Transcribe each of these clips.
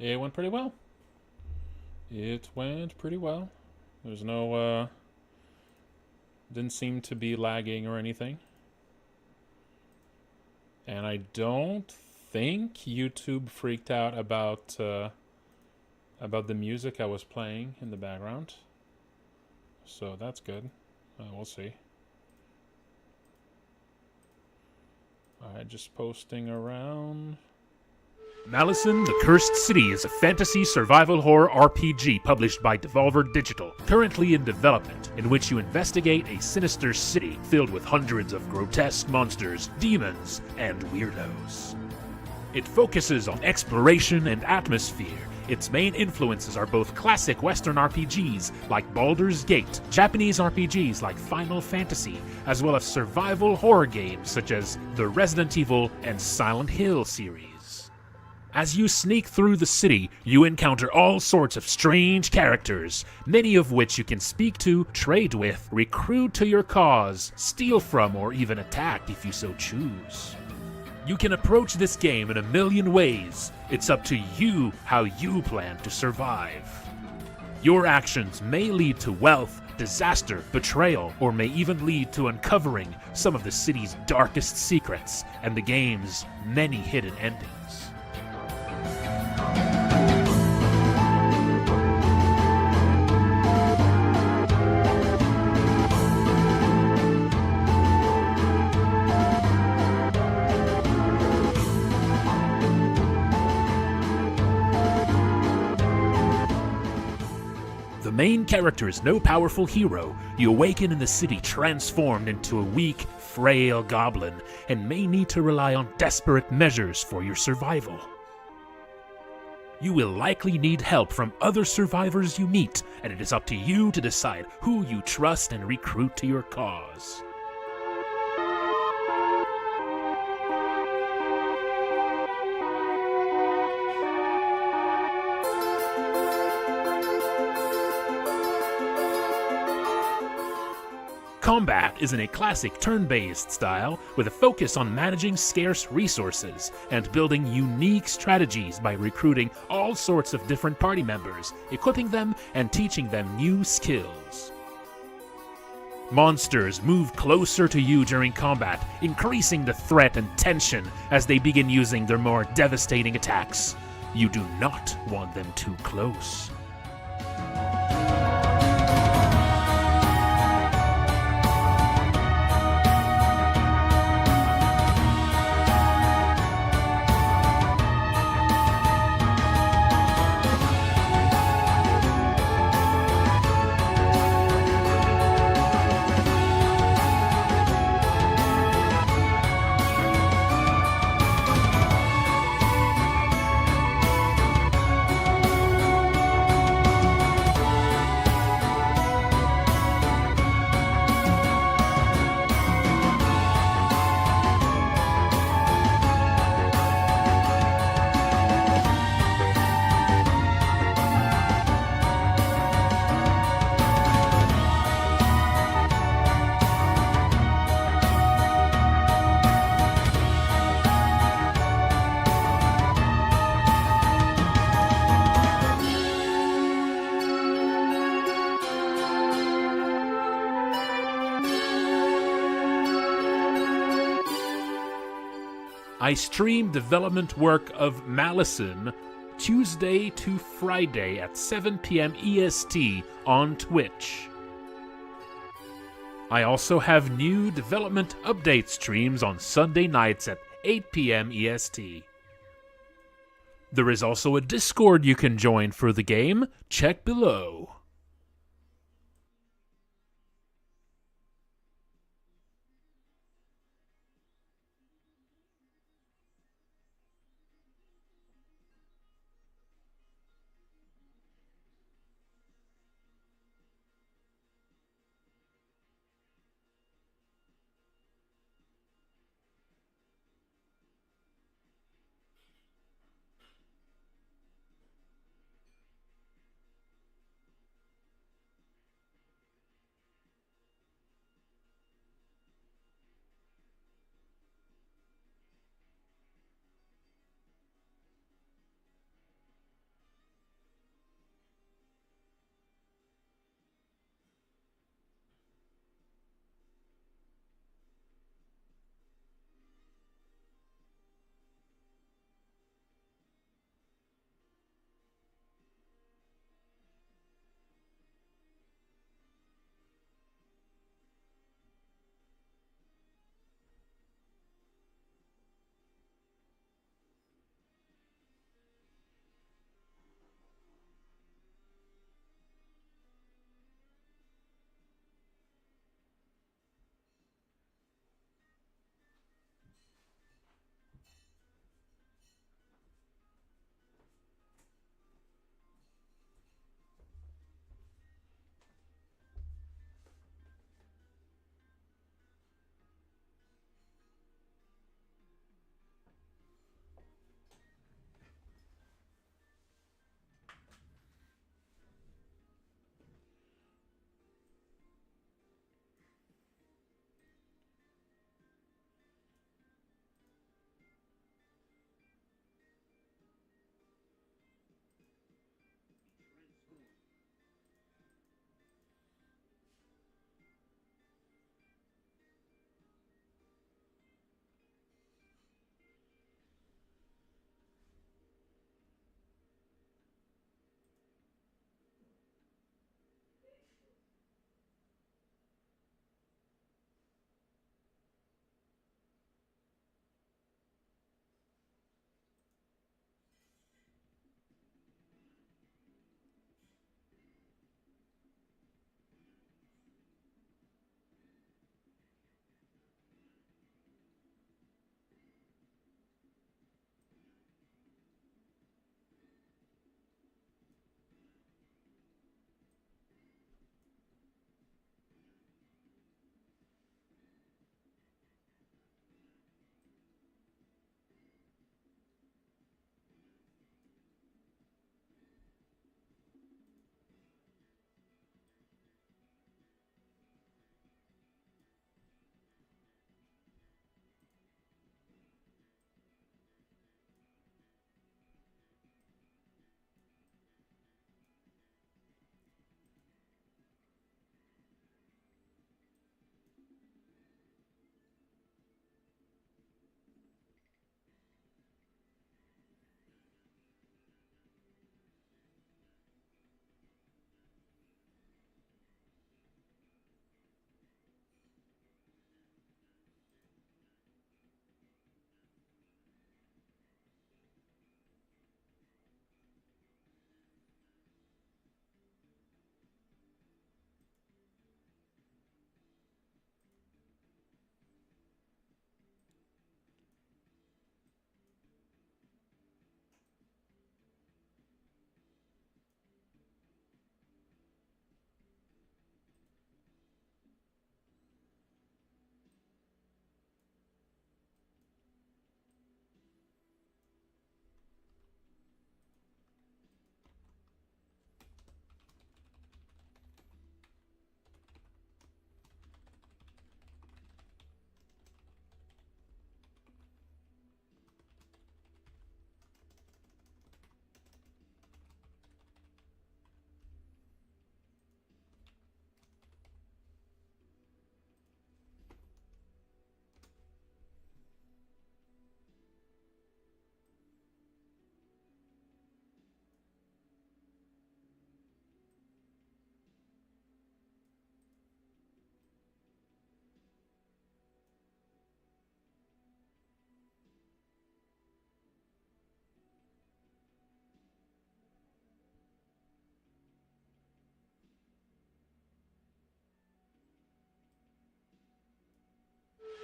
It went pretty well. It went pretty well. There's no, didn't seem to be lagging or anything. And I don't think YouTube freaked out about the music I was playing in the background. So that's good. We'll see. Alright, just posting around. Malison, the Cursed City is a fantasy survival horror RPG published by Devolver Digital, currently in development, in which you investigate a sinister city filled with hundreds of grotesque monsters, demons, and weirdos. It focuses on exploration and atmosphere. Its main influences are both classic Western RPGs like Baldur's Gate, Japanese RPGs like Final Fantasy, as well as survival horror games such as the Resident Evil and Silent Hill series. As you sneak through the city, you encounter all sorts of strange characters, many of which you can speak to, trade with, recruit to your cause, steal from, or even attack if you so choose. You can approach this game in a million ways. It's up to you how you plan to survive. Your actions may lead to wealth, disaster, betrayal, or may even lead to uncovering some of the city's darkest secrets and the game's many hidden endings. The main character is no powerful hero. You awaken in the city transformed into a weak, frail goblin, and may need to rely on desperate measures for your survival. You will likely need help from other survivors you meet, and it is up to you to decide who you trust and recruit to your cause. Combat is in a classic turn-based style with a focus on managing scarce resources and building unique strategies by recruiting all sorts of different party members, equipping them and teaching them new skills. Monsters move closer to you during combat, increasing the threat and tension as they begin using their more devastating attacks. You do not want them too close. I stream development work of Malison Tuesday to Friday at 7 p.m. EST on Twitch. I also have new development update streams on Sunday nights at 8 p.m. EST. There is also a Discord you can join for the game. Check below.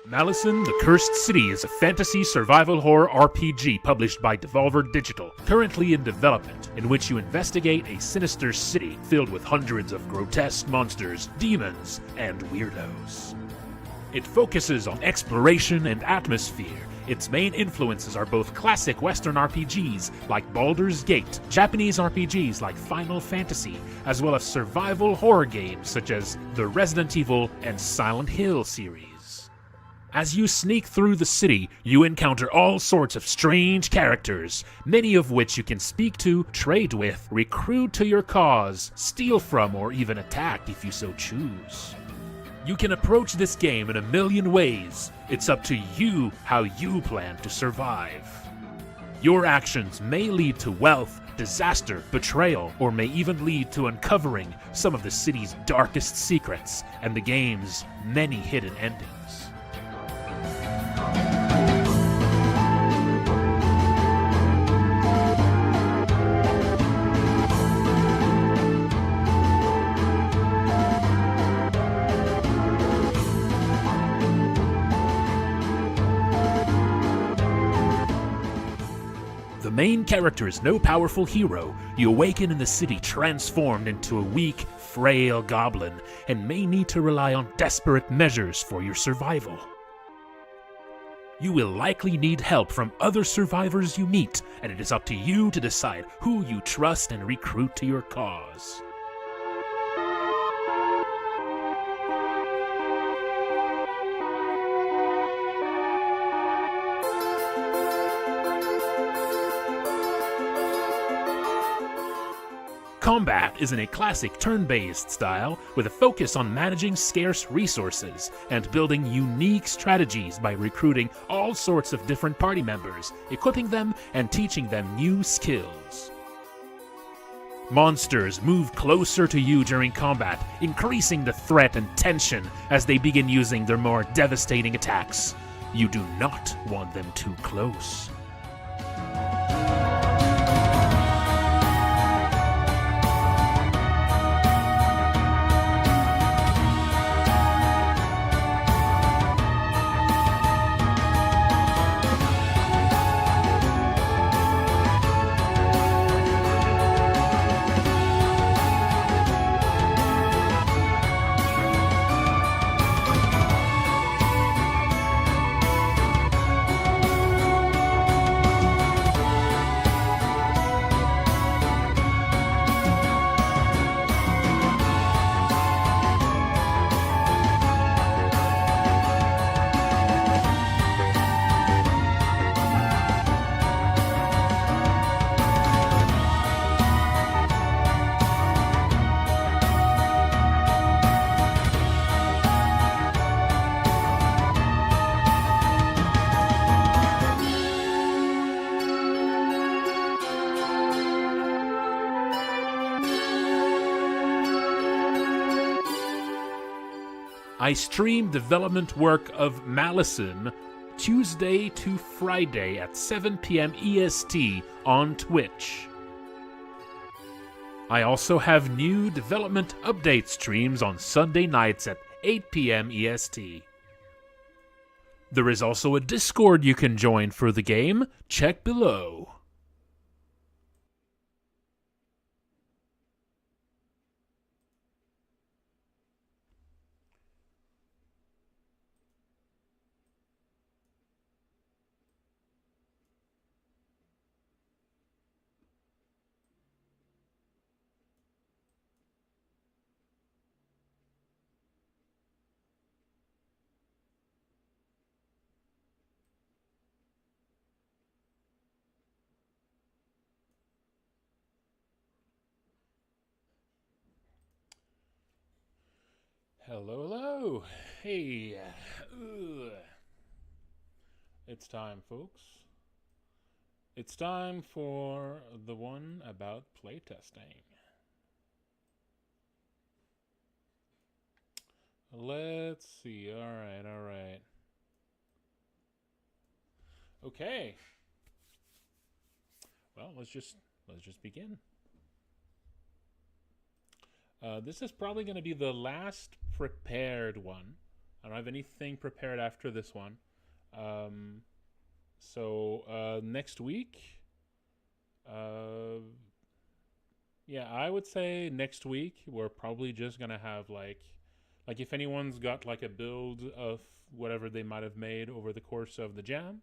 Malison, the Cursed City is a fantasy survival horror RPG published by Devolver Digital, currently in development, in which you investigate a sinister city filled with hundreds of grotesque monsters, demons, and weirdos. It focuses on exploration and atmosphere. Its main influences are both classic Western RPGs like Baldur's Gate, Japanese RPGs like Final Fantasy, as well as survival horror games such as the Resident Evil and Silent Hill series. As you sneak through the city, you encounter all sorts of strange characters, many of which you can speak to, trade with, recruit to your cause, steal from, or even attack if you so choose. You can approach this game in a million ways. It's up to you how you plan to survive. Your actions may lead to wealth, disaster, betrayal, or may even lead to uncovering some of the city's darkest secrets and the game's many hidden endings. The main character is no powerful hero. You awaken in the city transformed into a weak, frail goblin, and may need to rely on desperate measures for your survival. You will likely need help from other survivors you meet, and it is up to you to decide who you trust and recruit to your cause. Combat is in a classic turn-based style with a focus on managing scarce resources and building unique strategies by recruiting all sorts of different party members, equipping them, and teaching them new skills. Monsters move closer to you during combat, increasing the threat and tension as they begin using their more devastating attacks. You do not want them too close. I stream development work of Malison Tuesday to Friday at 7 p.m. EST on Twitch. I also have new development update streams on Sunday nights at 8 p.m. EST. There is also a Discord you can join for the game. Check below. Hello, hello. Hey. It's time, folks. It's time for the one about playtesting. Let's see. All right. Okay. Well, let's just begin. This is probably going to be the last prepared one I don't have anything prepared after this one. Next week, yeah, I would say next week we're probably just gonna have like if anyone's got like a build of whatever they might have made over the course of the jam,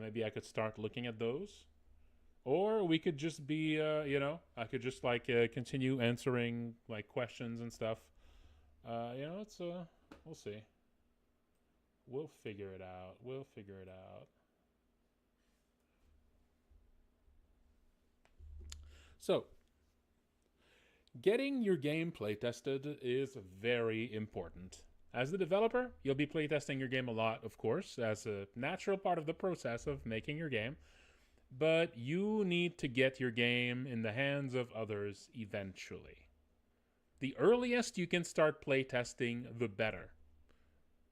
maybe I could start looking at those. Or we could just be, I could just continue answering like questions and stuff. It's we'll see. We'll figure it out. We'll figure it out. So, getting your game playtested is very important. As the developer, you'll be playtesting your game a lot, of course, as a natural part of the process of making your game. But you need to get your game in the hands of others eventually. The earliest you can start playtesting, the better.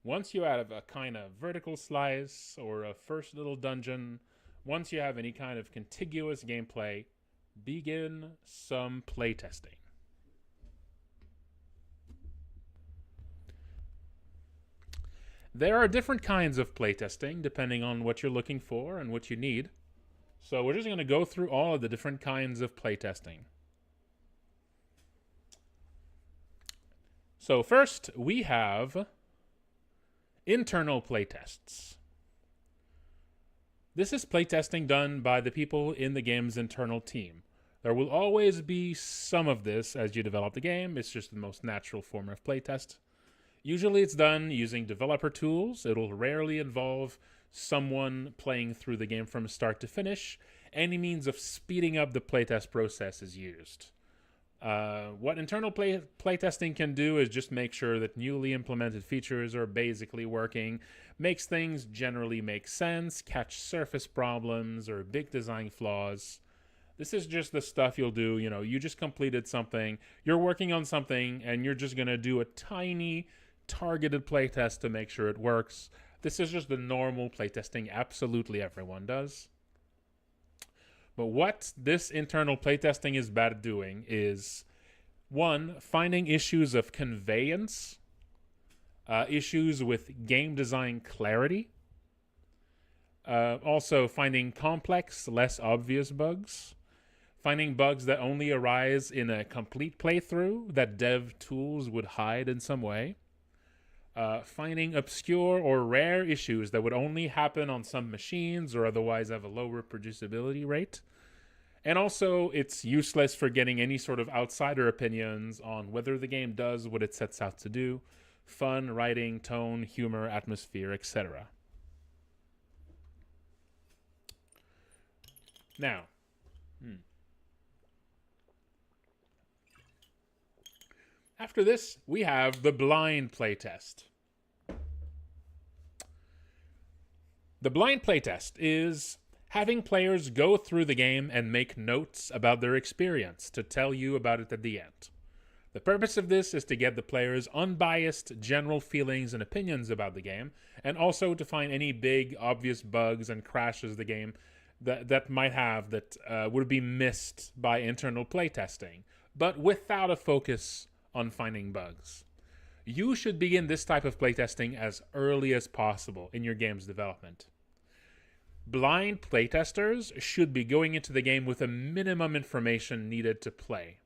Once you have a kind of vertical slice or a first little dungeon, once you have any kind of contiguous gameplay, begin some playtesting. There are different kinds of playtesting depending on what you're looking for and what you need. So we're just going to go through all of the different kinds of playtesting. So first, we have internal playtests. This is playtesting done by the people in the game's internal team. There will always be some of this as you develop the game. It's just the most natural form of playtest. Usually it's done using developer tools. It'll rarely involve someone playing through the game from start to finish. Any means of speeding up the playtest process is used. What internal playtesting can do is just make sure that newly implemented features are basically working, makes things generally make sense, catch surface problems or big design flaws. This is just the stuff you'll do. You just completed something, you're working on something, and you're just going to do a tiny targeted playtest to make sure it works. This is just the normal playtesting absolutely everyone does. But what this internal playtesting is bad at doing is, one, finding issues of conveyance, issues with game design clarity, also finding complex, less obvious bugs, finding bugs that only arise in a complete playthrough that dev tools would hide in some way, finding obscure or rare issues that would only happen on some machines or otherwise have a low reproducibility rate. And also, it's useless for getting any sort of outsider opinions on whether the game does what it sets out to do: fun, writing, tone, humor, atmosphere, etc. Now, after this, we have the blind playtest. The blind playtest is having players go through the game and make notes about their experience to tell you about it at the end. The purpose of this is to get the players' unbiased general feelings and opinions about the game, and also to find any big, obvious bugs and crashes the game that might have that would be missed by internal playtesting, but without a focus on finding bugs. You should begin this type of playtesting as early as possible in your game's development. Blind playtesters should be going into the game with a minimum information needed to play.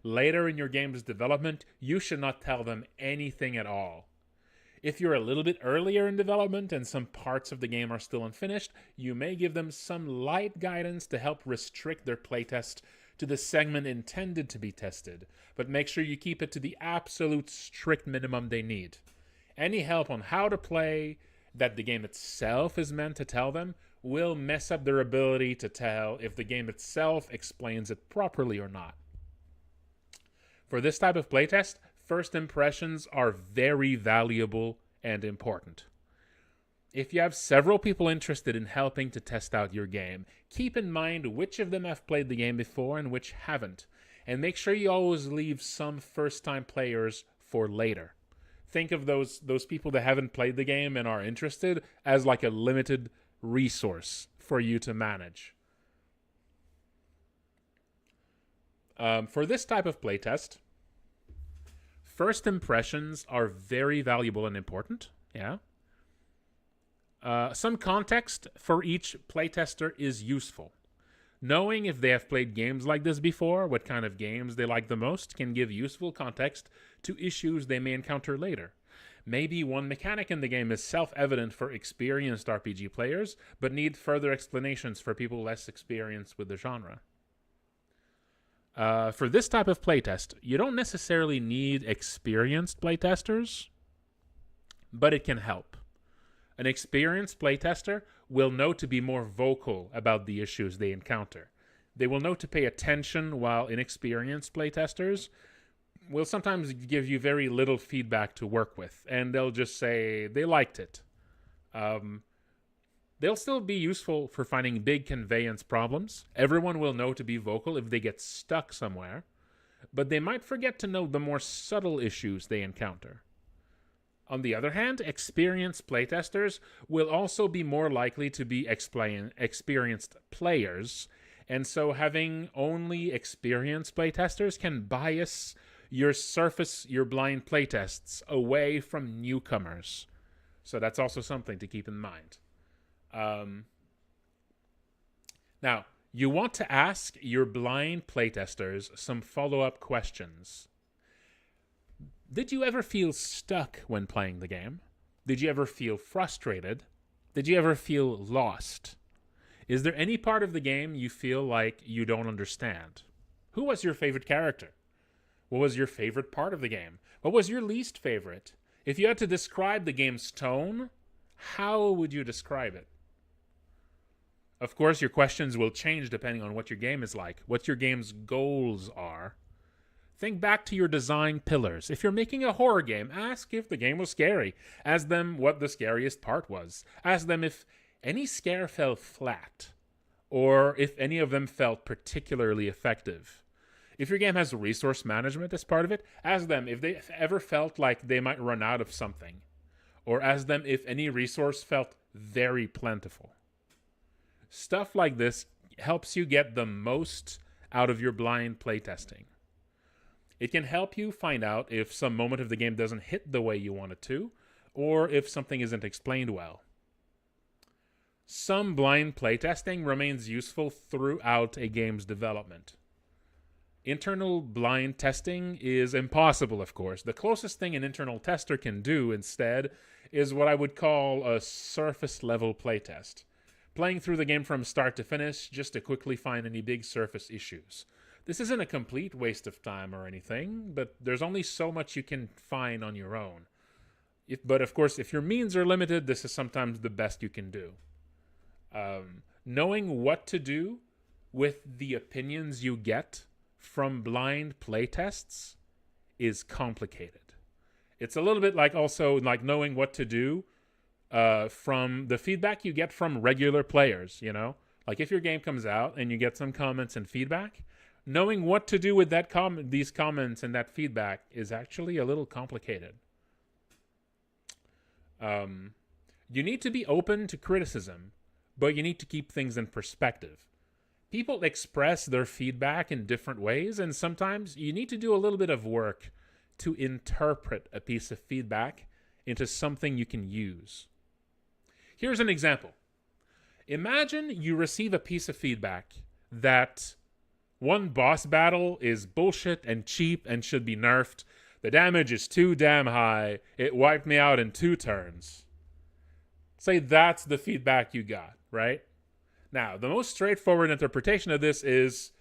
Later in your game's development, you should not tell them anything at all. If you're a little bit earlier in development and some parts of the game are still unfinished, you may give them some light guidance to help restrict their playtest to the segment intended to be tested, but make sure you keep it to the absolute strict minimum they need. Any help on how to play that the game itself is meant to tell them will mess up their ability to tell if the game itself explains it properly or not. For this type of playtest, first impressions are very valuable and important. If you have several people interested in helping to test out your game, keep in mind which of them have played the game before and which haven't, and make sure you always leave some first-time players for later. Think of those people that haven't played the game and are interested as like a limited resource for you to manage. For this type of playtest, First impressions are very valuable and important. Yeah. Some context for each playtester is useful. Knowing if they have played games like this before, what kind of games they like the most, can give useful context to issues they may encounter later. Maybe one mechanic in the game is self-evident for experienced RPG players, but need further explanations for people less experienced with the genre. For this type of playtest, you don't necessarily need experienced playtesters, but it can help. An experienced playtester will know to be more vocal about the issues they encounter. They will know to pay attention, while inexperienced playtesters will sometimes give you very little feedback to work with, and they'll just say they liked it. They'll still be useful for finding big conveyance problems. Everyone will know to be vocal if they get stuck somewhere, but they might forget to note the more subtle issues they encounter. On the other hand, experienced playtesters will also be more likely to be experienced players, and so having only experienced playtesters can bias your blind playtests away from newcomers. So that's also something to keep in mind. Now, you want to ask your blind playtesters some follow-up questions. Did you ever feel stuck when playing the game? Did you ever feel frustrated? Did you ever feel lost? Is there any part of the game you feel like you don't understand? Who was your favorite character? What was your favorite part of the game? What was your least favorite? If you had to describe the game's tone, how would you describe it? Of course, your questions will change depending on what your game is like, what your game's goals are. Think back to your design pillars. If you're making a horror game, ask if the game was scary. Ask them what the scariest part was. Ask them if any scare fell flat, or if any of them felt particularly effective. If your game has resource management as part of it, ask them if they ever felt like they might run out of something, or ask them if any resource felt very plentiful. Stuff like this helps you get the most out of your blind playtesting. It can help you find out if some moment of the game doesn't hit the way you want it to, or if something isn't explained well. Some blind playtesting remains useful throughout a game's development. Internal blind testing is impossible, of course. The closest thing an internal tester can do instead is what I would call a surface-level playtest. Playing through the game from start to finish just to quickly find any big surface issues. This isn't a complete waste of time or anything, but there's only so much you can find on your own. But of course, if your means are limited, this is sometimes the best you can do. Knowing what to do with the opinions you get from blind playtests is complicated. It's a little bit like also like knowing what to do from the feedback you get from regular players, you know? Like if your game comes out and you get some comments and feedback, knowing what to do with that these comments and that feedback is actually a little complicated. You need to be open to criticism, but you need to keep things in perspective. People express their feedback in different ways, and sometimes you need to do a little bit of work to interpret a piece of feedback into something you can use. Here's an example. Imagine you receive a piece of feedback that one boss battle is bullshit and cheap and should be nerfed. The damage is too damn high. It wiped me out in 2 turns. Say that's the feedback you got, right? Now, the most straightforward interpretation of this is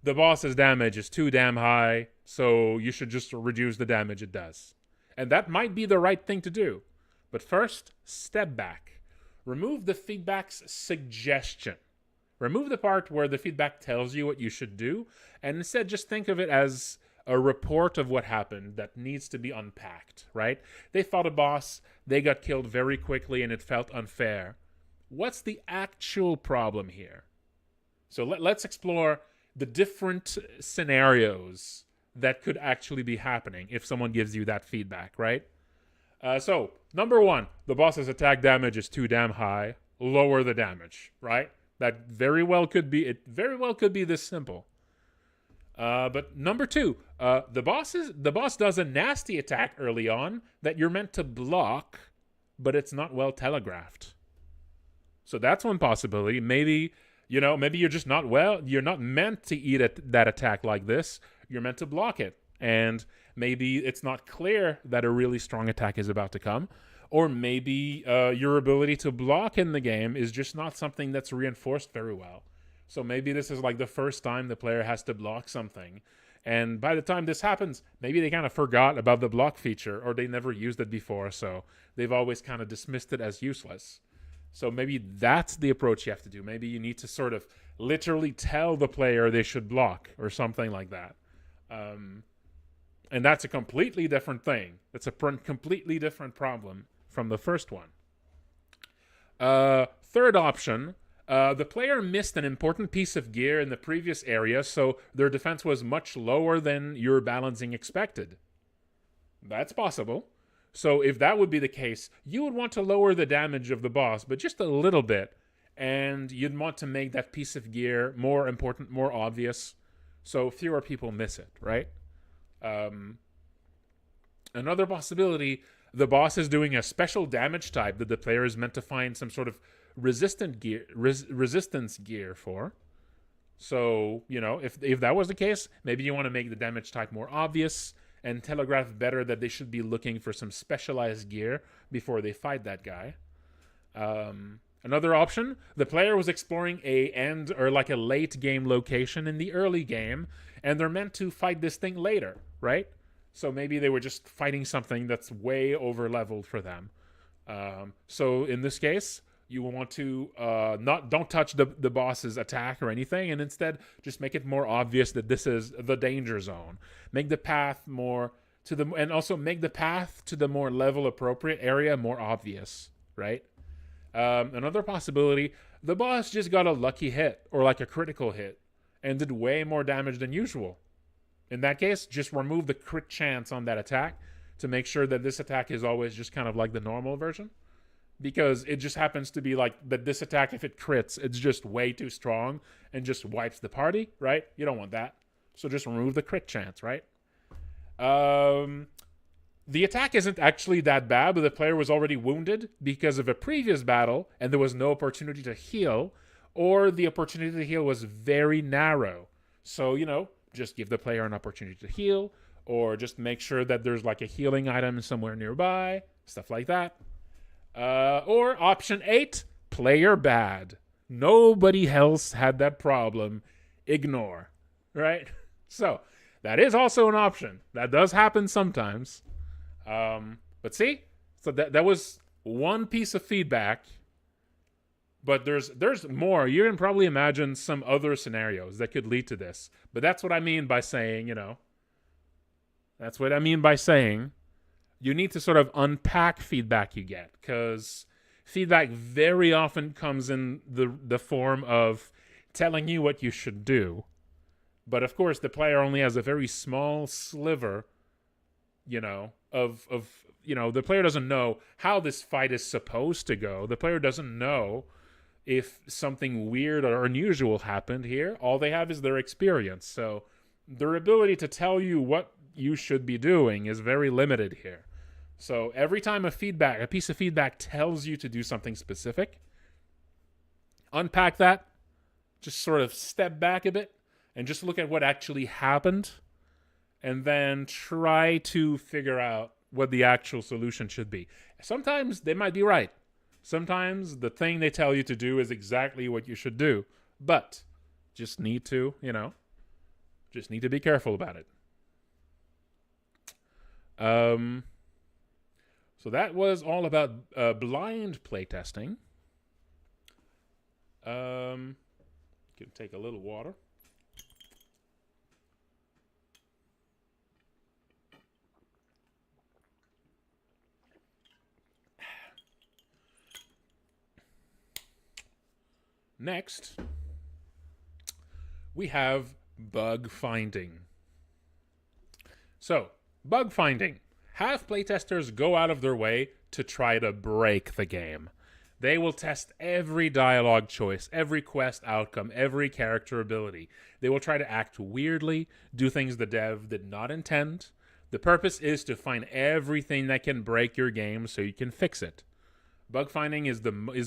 the boss's damage is too damn high, so you should just reduce the damage it does. And that might be the right thing to do. But first, step back. Remove the feedback's suggestion. Remove the part where the feedback tells you what you should do, and instead just think of it as a report of what happened that needs to be unpacked, right? They fought a boss, they got killed very quickly, and it felt unfair. What's the actual problem here? So let's explore the different scenarios that could actually be happening if someone gives you that feedback, right? So, number 1, the boss's attack damage is too damn high. Lower the damage, right? That very well could be this simple. But number 2, the boss does a nasty attack early on that you're meant to block, but it's not well telegraphed. So that's one possibility. Maybe you're just you're not meant to eat that attack like this. You're meant to block it. And maybe it's not clear that a really strong attack is about to come. Or maybe your ability to block in the game is just not something that's reinforced very well. So maybe this is like the first time the player has to block something. And by the time this happens, maybe they kind of forgot about the block feature, or they never used it before, so they've always kind of dismissed it as useless. So maybe that's the approach you have to do. Maybe you need to sort of literally tell the player they should block or something like that. And that's a completely different thing. That's a completely different problem from the first one. Third option, the player missed an important piece of gear in the previous area, so their defense was much lower than your balancing expected. That's possible. So if that would be the case, you would want to lower the damage of the boss, but just a little bit, and you'd want to make that piece of gear more important, more obvious, so fewer people miss it, right? Another possibility, the boss is doing a special damage type that the player is meant to find some sort of resistance gear for. So, if that was the case, maybe you want to make the damage type more obvious and telegraph better that they should be looking for some specialized gear before they fight that guy. Another option, the player was exploring a late game location in the early game, and they're meant to fight this thing later, right? So maybe they were just fighting something that's way over leveled for them. So in this case, you want to don't touch the boss's attack or anything, and instead just make it more obvious that this is the danger zone. Make the path and also make the path to the more level appropriate area more obvious, right? Another possibility, the boss just got a lucky hit or like a critical hit and did way more damage than usual. In that case, just remove the crit chance on that attack to make sure that this attack is always just kind of like the normal version. Because it just happens to be like that this attack, if it crits, it's just way too strong and just wipes the party, right? You don't want that. So just remove the crit chance, right? The attack isn't actually that bad, but the player was already wounded because of a previous battle and there was no opportunity to heal, or the opportunity to heal was very narrow. So, just give the player an opportunity to heal, or just make sure that there's like a healing item somewhere nearby, stuff like that. Or option 8, player bad. Nobody else had that problem. Ignore, right? So that is also an option. That does happen sometimes. But see, so that was one piece of feedback, but there's more. You can probably imagine some other scenarios that could lead to this. But that's what I mean by saying, that's what I mean by saying you need to sort of unpack feedback you get, because feedback very often comes in the form of telling you what you should do. But of course, the player only has a very small sliver, the player doesn't know how this fight is supposed to go. The player doesn't know if something weird or unusual happened here. All they have is their experience. So their ability to tell you what you should be doing is very limited here. So every time a piece of feedback tells you to do something specific, unpack that, just sort of step back a bit and just look at what actually happened, and then try to figure out what the actual solution should be. Sometimes they might be right. Sometimes the thing they tell you to do is exactly what you should do, but just need to, be careful about it. So that was all about blind playtesting. Can take a little water. Next, we have bug finding. So, bug finding. Have playtesters go out of their way to try to break the game. They will test every dialogue choice, every quest outcome, every character ability. They will try to act weirdly, do things the dev did not intend. The purpose is to find everything that can break your game so you can fix it. Bug finding is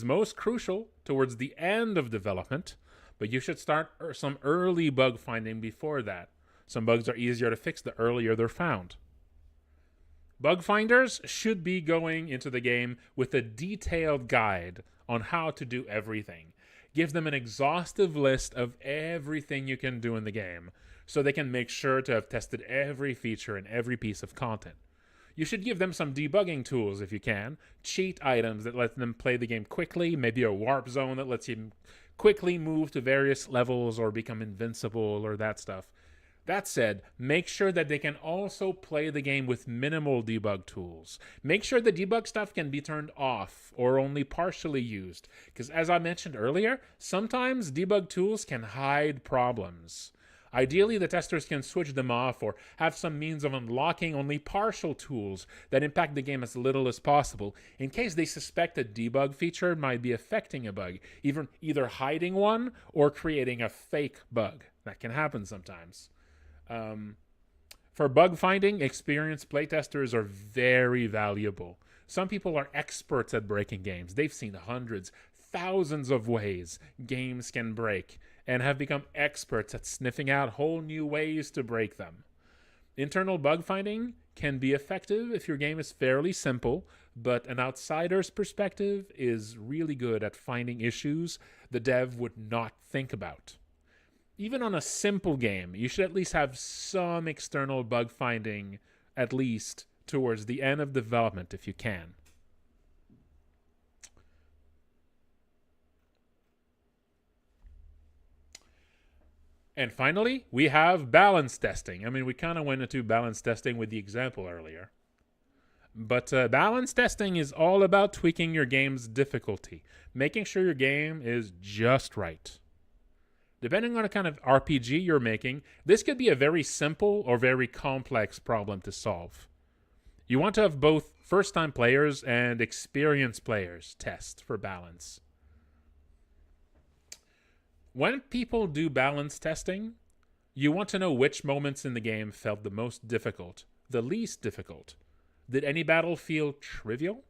most crucial towards the end of development, but you should start some early bug finding before that. Some bugs are easier to fix the earlier they're found. Bug finders should be going into the game with a detailed guide on how to do everything. Give them an exhaustive list of everything you can do in the game so they can make sure to have tested every feature and every piece of content. You should give them some debugging tools if you can, cheat items that let them play the game quickly, maybe a warp zone that lets you quickly move to various levels or become invincible or that stuff. That said, make sure that they can also play the game with minimal debug tools. Make sure the debug stuff can be turned off or only partially used, because as I mentioned earlier, sometimes debug tools can hide problems. Ideally, the testers can switch them off or have some means of unlocking only partial tools that impact the game as little as possible, in case they suspect a debug feature might be affecting a bug, either hiding one or creating a fake bug. That can happen sometimes. For bug finding, experienced playtesters are very valuable. Some people are experts at breaking games. They've seen hundreds, thousands of ways games can break and have become experts at sniffing out whole new ways to break them. Internal bug finding can be effective if your game is fairly simple, but an outsider's perspective is really good at finding issues the dev would not think about. Even on a simple game, you should at least have some external bug finding, at least towards the end of development if you can. And finally, we have balance testing. I mean, we kind of went into balance testing with the example earlier. But balance testing is all about tweaking your game's difficulty, making sure your game is just right. Depending on the kind of RPG you're making, this could be a very simple or very complex problem to solve. You want to have both first-time players and experienced players test for balance. When people do balance testing, you want to know which moments in the game felt the most difficult, the least difficult. Did any battle feel trivial?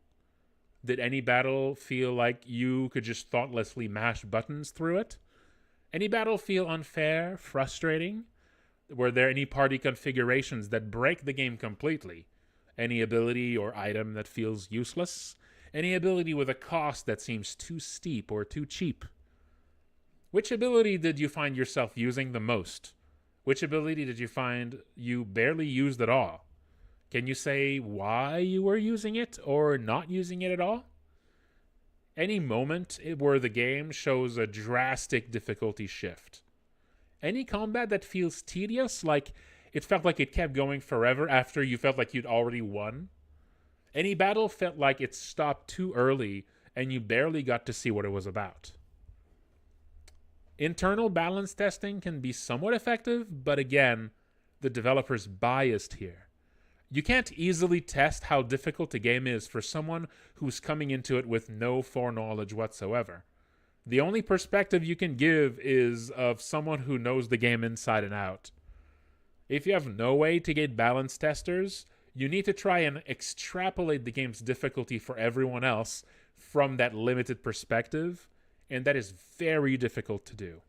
Did any battle feel like you could just thoughtlessly mash buttons through it? Any battle feel unfair, frustrating? Were there any party configurations that break the game completely? Any ability or item that feels useless? Any ability with a cost that seems too steep or too cheap? Which ability did you find yourself using the most? Which ability did you find you barely used at all? Can you say why you were using it or not using it at all? Any moment where the game shows a drastic difficulty shift. Any combat that feels tedious, like it felt like it kept going forever after you felt like you'd already won. Any battle felt like it stopped too early and you barely got to see what it was about. Internal balance testing can be somewhat effective, but again, the developer's biased here. You can't easily test how difficult a game is for someone who's coming into it with no foreknowledge whatsoever. The only perspective you can give is of someone who knows the game inside and out. If you have no way to get balance testers, you need to try and extrapolate the game's difficulty for everyone else from that limited perspective, and that is very difficult to do.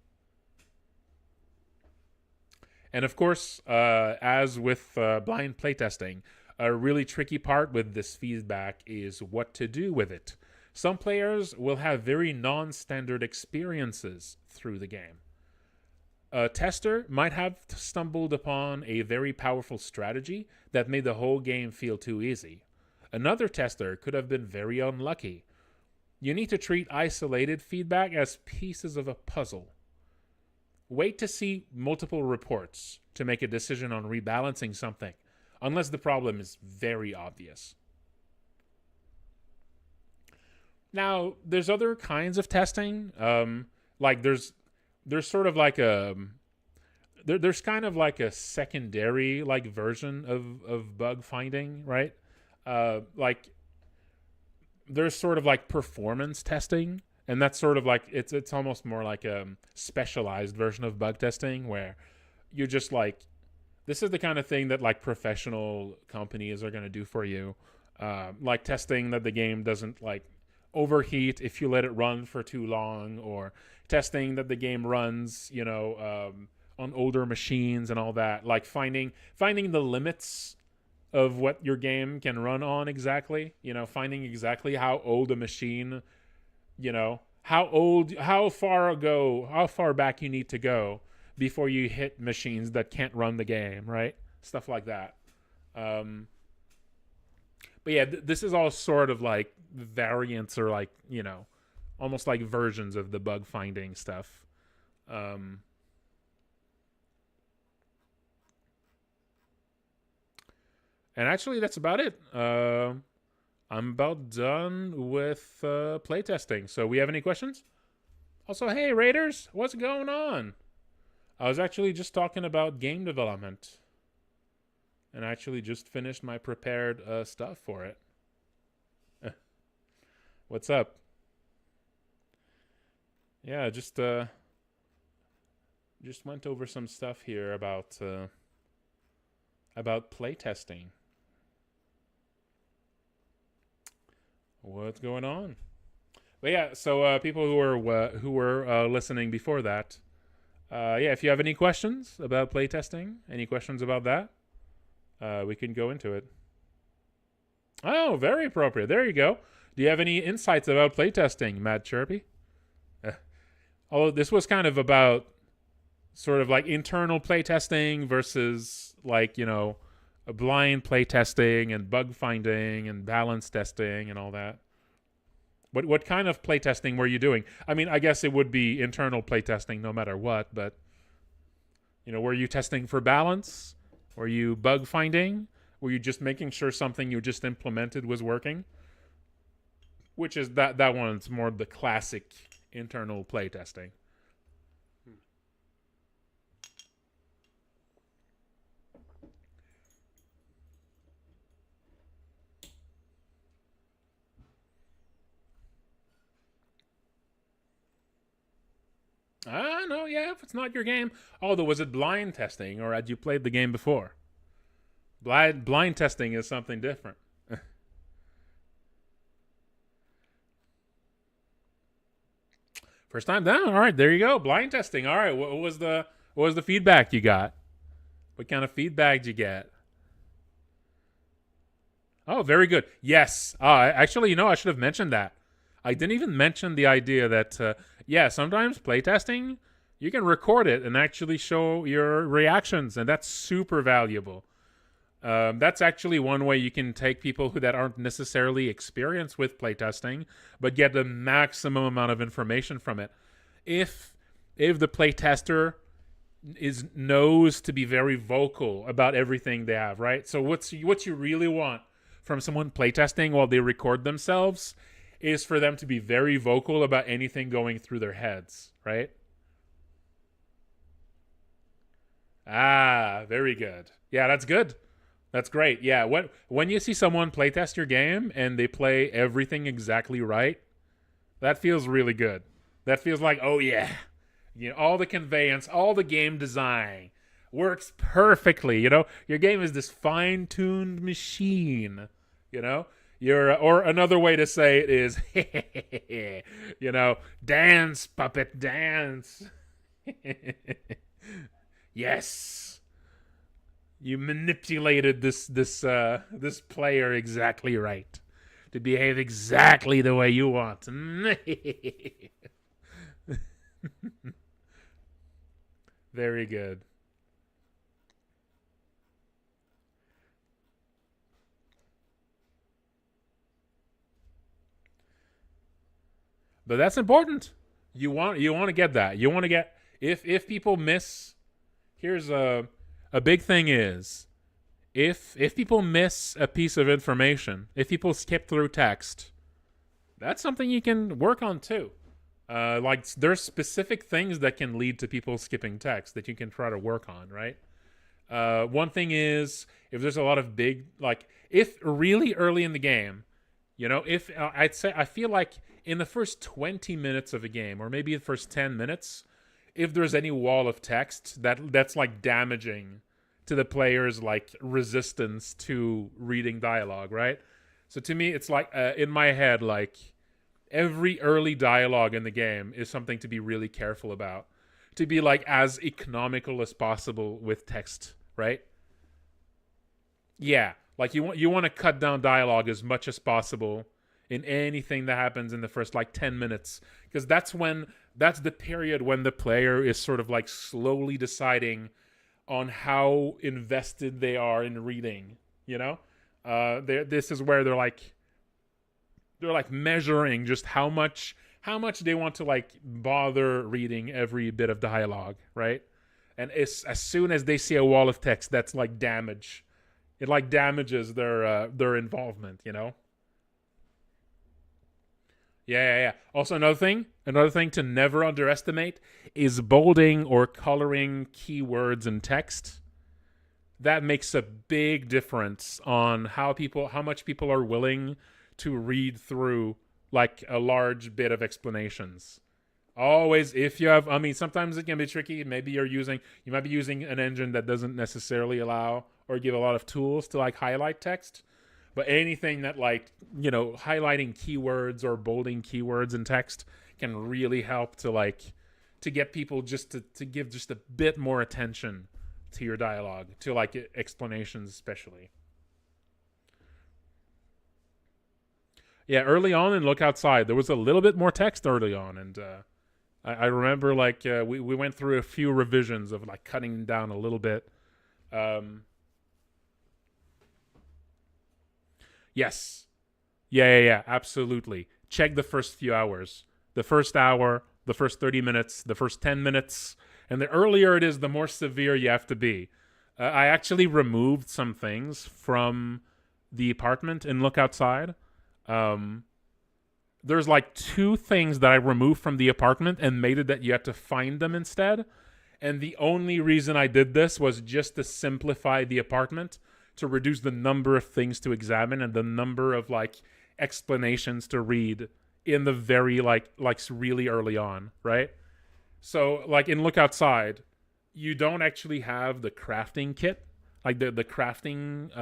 And of course, as with blind playtesting, a really tricky part with this feedback is what to do with it. Some players will have very non-standard experiences through the game. A tester might have stumbled upon a very powerful strategy that made the whole game feel too easy. Another tester could have been very unlucky. You need to treat isolated feedback as pieces of a puzzle. Wait to see multiple reports to make a decision on rebalancing something, unless the problem is very obvious. Now, there's other kinds of testing. Like there's sort of like there's kind of like a secondary like version of bug finding, right? Like there's sort of like performance testing, and that's sort of like it's almost more like a specialized version of bug testing where you're just like, this is the kind of thing that like professional companies are going to do for you, like testing that the game doesn't like overheat if you let it run for too long, or testing that the game runs, on older machines and all that, like finding the limits of what your game can run on exactly, finding exactly how old a machine, how far back you need to go before you hit machines that can't run the game, right? Stuff like that. But yeah, this is all sort of like variants, or like, almost like versions of the bug finding stuff. And actually, that's about it. I'm about done with playtesting. So we have any questions? Also, hey, Raiders, what's going on? I was actually just talking about game development. And actually just finished my prepared stuff for it. What's up? Yeah, just went over some stuff here about playtesting. What's going on? But yeah, so people who were listening before that, yeah, if you have any questions about playtesting, any questions about that, we can go into it. Oh, very appropriate. There you go. Do you have any insights about playtesting, Mad Chirpy? Although this was kind of about sort of like internal playtesting versus like, a blind playtesting and bug finding and balance testing and all that. What kind of playtesting were you doing? I mean, I guess it would be internal playtesting no matter what, but were you testing for balance? Were you bug finding? Were you just making sure something you just implemented was working? Which is that one's more the classic internal playtesting. No, yeah, if it's not your game. Although, was it blind testing, or had you played the game before? Blind testing is something different. First time down. All right, there you go. Blind testing. All right, what was the feedback you got? What kind of feedback did you get? Oh, very good. Yes. Actually, I should have mentioned that. I didn't even mention the idea that, sometimes playtesting, you can record it and actually show your reactions, and that's super valuable. That's actually one way you can take people that aren't necessarily experienced with playtesting, but get the maximum amount of information from it. If the playtester knows to be very vocal about everything they have, right? So what you really want from someone playtesting while they record themselves is for them to be very vocal about anything going through their heads, right? Ah, very good. Yeah, that's good. That's great. Yeah, when you see someone playtest your game and they play everything exactly right, that feels really good. That feels like, oh yeah, all the conveyance, all the game design works perfectly. Your game is this fine-tuned machine. Or another way to say it is, dance, puppet, dance. Yes, you manipulated this player exactly right to behave exactly the way you want. Very good. But that's important. You want to get that. You want to get, if people miss. Here's a big thing is, if people miss a piece of information, if people skip through text, that's something you can work on too. Like there's specific things that can lead to people skipping text that you can try to work on, right? One thing is, if there's a lot of big, like if really early in the game, You know, if I feel like in the first 20 minutes of a game, or maybe the first 10 minutes, if there's any wall of text that's like damaging to the player's like resistance to reading dialogue, right? So to me, it's like in my head, like every early dialogue in the game is something to be really careful about, to be like as economical as possible with text, right? Yeah, like you want to cut down dialogue as much as possible in anything that happens in the first like 10 minutes, because that's the period when the player is sort of like slowly deciding on how invested they are in reading, you know? This is where they're like measuring just how much they want to like bother reading every bit of dialogue, right? And as soon as they see a wall of text, that's like damage. It like damages their involvement, you know? Yeah. Also, another thing to never underestimate is bolding or coloring keywords in text. That makes a big difference on how much people are willing to read through like a large bit of explanations. Always, if you have, I mean, sometimes it can be tricky. Maybe you might be using an engine that doesn't necessarily allow or give a lot of tools to like highlight text. But anything that like, you know, highlighting keywords or bolding keywords in text can really help to get people just to give just a bit more attention to your dialogue, to like explanations especially. Yeah, early on in Look Outside, there was a little bit more text early on, and I remember like we went through a few revisions of like cutting down a little bit. Yes. Yeah, absolutely. Check the first few hours. The first hour, the first 30 minutes, the first 10 minutes. And the earlier it is, the more severe you have to be. I actually removed some things from the apartment in Look Outside. There's like 2 things that I removed from the apartment and made it that you had to find them instead. And the only reason I did this was just to simplify the apartment, to reduce the number of things to examine and the number of like explanations to read in the very like really early on, right? So like in Look Outside, you don't actually have the crafting kit, like the crafting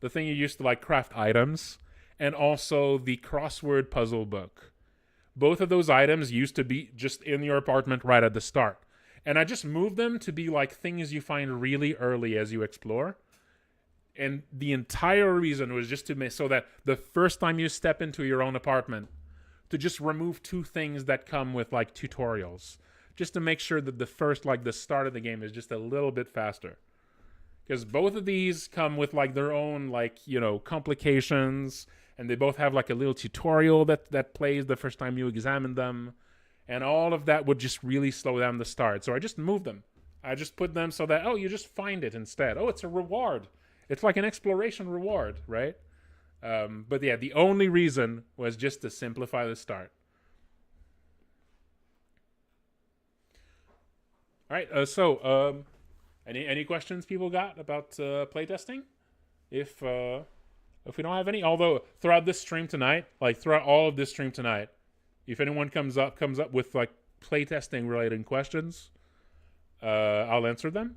the thing you use to like craft items, and also the crossword puzzle book. Both of those items used to be just in your apartment right at the start. And I just moved them to be like things you find really early as you explore. And the entire reason was just to make so that the first time you step into your own apartment, to just remove 2 things that come with like tutorials, just to make sure that the first, like the start of the game, is just a little bit faster. Because both of these come with like their own like, you know, complications, and they both have like a little tutorial that plays the first time you examine them, and all of that would just really slow down the start. So I just moved them. I just put them so that, oh, you just find it instead. Oh, it's a reward. It's like an exploration reward, right? But yeah, the only reason was just to simplify the start. All right. So, any questions people got about playtesting? If we don't have any, although throughout this stream tonight, like throughout all of this stream tonight, if anyone comes up with like playtesting related questions, I'll answer them.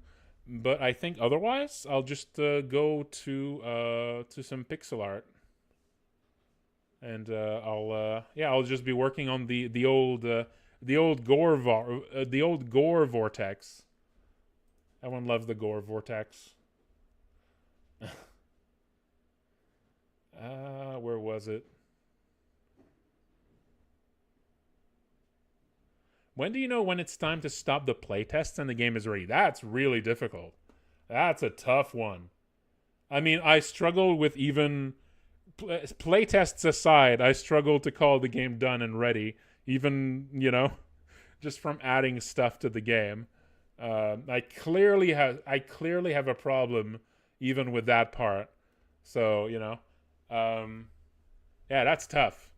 But I think otherwise, I'll just go to some pixel art, and I'll just be working on the old gore vortex. Everyone loves the gore vortex. Where was it? When do you know when it's time to stop the playtests and the game is ready? That's really difficult. That's a tough one. I mean, I struggle with even playtests aside, I struggle to call the game done and ready, even, you know, just from adding stuff to the game. I clearly have a problem even with that part. So, you know, yeah, that's tough.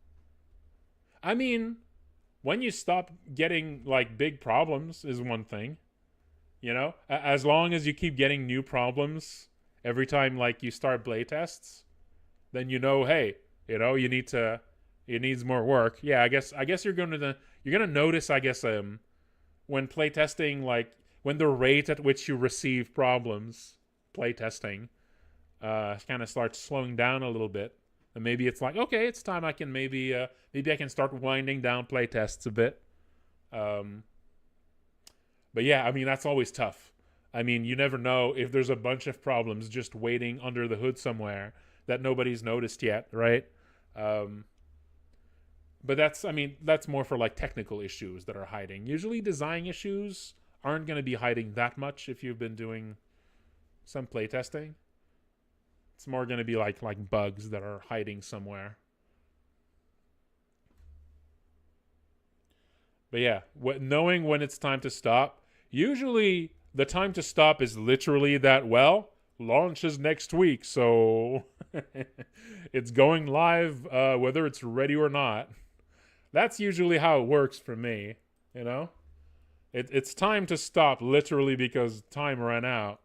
I mean, when you stop getting like big problems is one thing, you know, as long as you keep getting new problems every time like you start playtests, then you know, hey, it needs more work. Yeah, I guess you're gonna notice, I guess, when playtesting, like when the rate at which you receive problems playtesting kind of starts slowing down a little bit. And maybe it's like, okay, it's time I can maybe I can start winding down playtests a bit. But yeah, I mean, that's always tough. I mean, you never know if there's a bunch of problems just waiting under the hood somewhere that nobody's noticed yet, right? But that's more for like technical issues that are hiding. Usually design issues aren't going to be hiding that much if you've been doing some playtesting. It's more going to be like bugs that are hiding somewhere. But yeah, knowing when it's time to stop. Usually the time to stop is literally that, well, launch is next week, so it's going live whether it's ready or not. That's usually how it works for me, you know? It's time to stop literally because time ran out.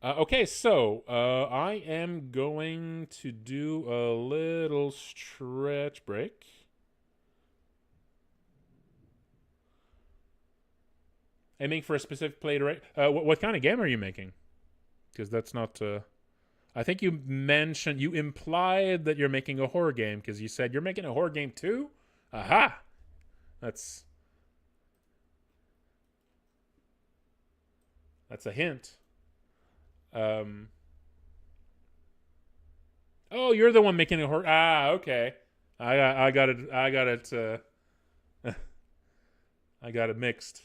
Okay, so I am going to do a little stretch break. Aiming for a specific play rate. What kind of game are you making? Because that's not. I think you implied that you're making a horror game because you said you're making a horror game too. Aha! That's a hint. Oh, you're the one making a horror. Ah, okay. I got it. I got it. I got it mixed.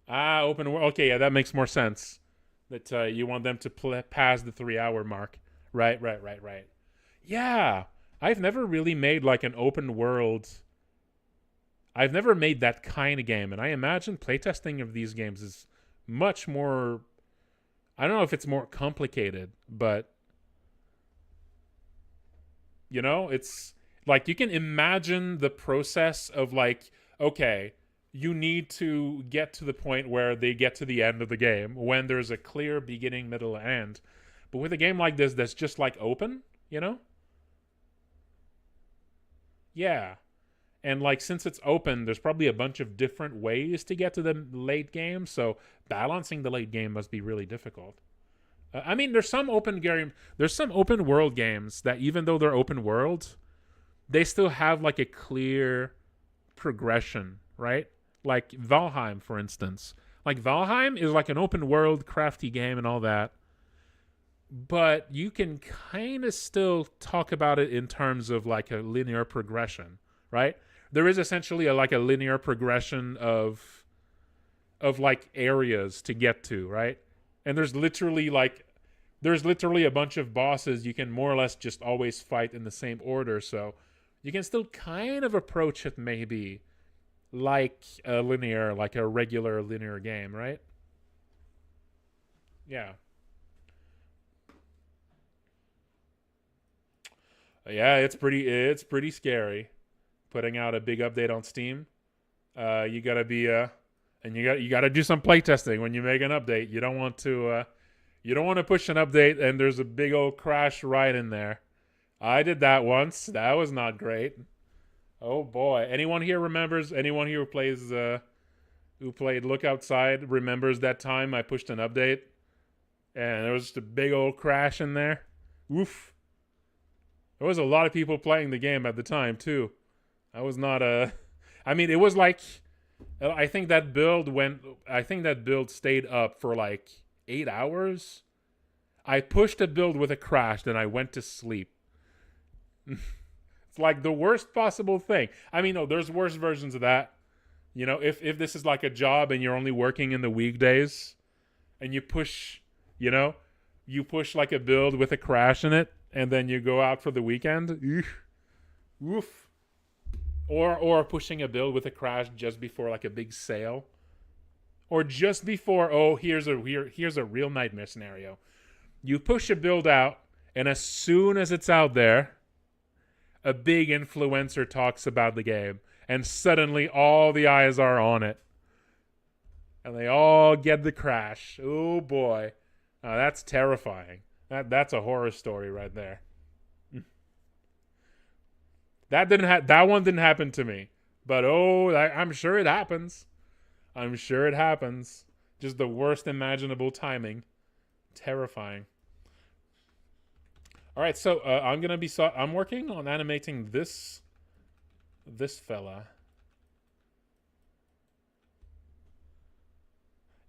Open world. Okay, yeah, that makes more sense. That you want them to pass the 3-hour mark. Right. Yeah, I've never really made like an open world. I've never made that kind of game, and I imagine playtesting of these games is much more. I don't know if it's more complicated, but it's like you can imagine the process of like, okay, you need to get to the point where they get to the end of the game when there's a clear beginning, middle, and end. But with a game like this that's just like open, Yeah. And like since it's open, there's probably a bunch of different ways to get to the late game, so balancing the late game must be really difficult. I mean, there's some open world games that even though they're open world, they still have like a clear progression, right? Like Valheim, for instance. Like Valheim is like an open world crafty game and all that, but you can kind of still talk about it in terms of like a linear progression, right? There is essentially a linear progression of like areas to get to, right? And there's literally a bunch of bosses you can more or less just always fight in the same order, so you can still kind of approach it maybe like a regular linear game, right? Yeah. Yeah, it's pretty scary putting out a big update on Steam. You gotta be and you gotta do some playtesting when you make an update. You don't want to push an update and there's a big old crash right in there. I did that once. That was not great. Oh boy! Anyone here who plays who played Look Outside remembers that time I pushed an update and there was just a big old crash in there. Oof. There was a lot of people playing the game at the time too. I was not I mean, it was like I think that build stayed up for like 8 hours. I pushed a build with a crash, then I went to sleep. It's like the worst possible thing. I mean, no, there's worse versions of that. If this is like a job and you're only working in the weekdays and you push like a build with a crash in it and then you go out for the weekend. Oof. Or pushing a build with a crash just before like a big sale. Or just before, here's a real nightmare scenario. You push a build out, and as soon as it's out there, a big influencer talks about the game, and suddenly all the eyes are on it. and they all get the crash. Oh boy, that's terrifying. That's a horror story right there. That one didn't happen to me, but I'm sure it happens. I'm sure it happens. Just the worst imaginable timing. Terrifying. All right, so I'm working on animating this fella.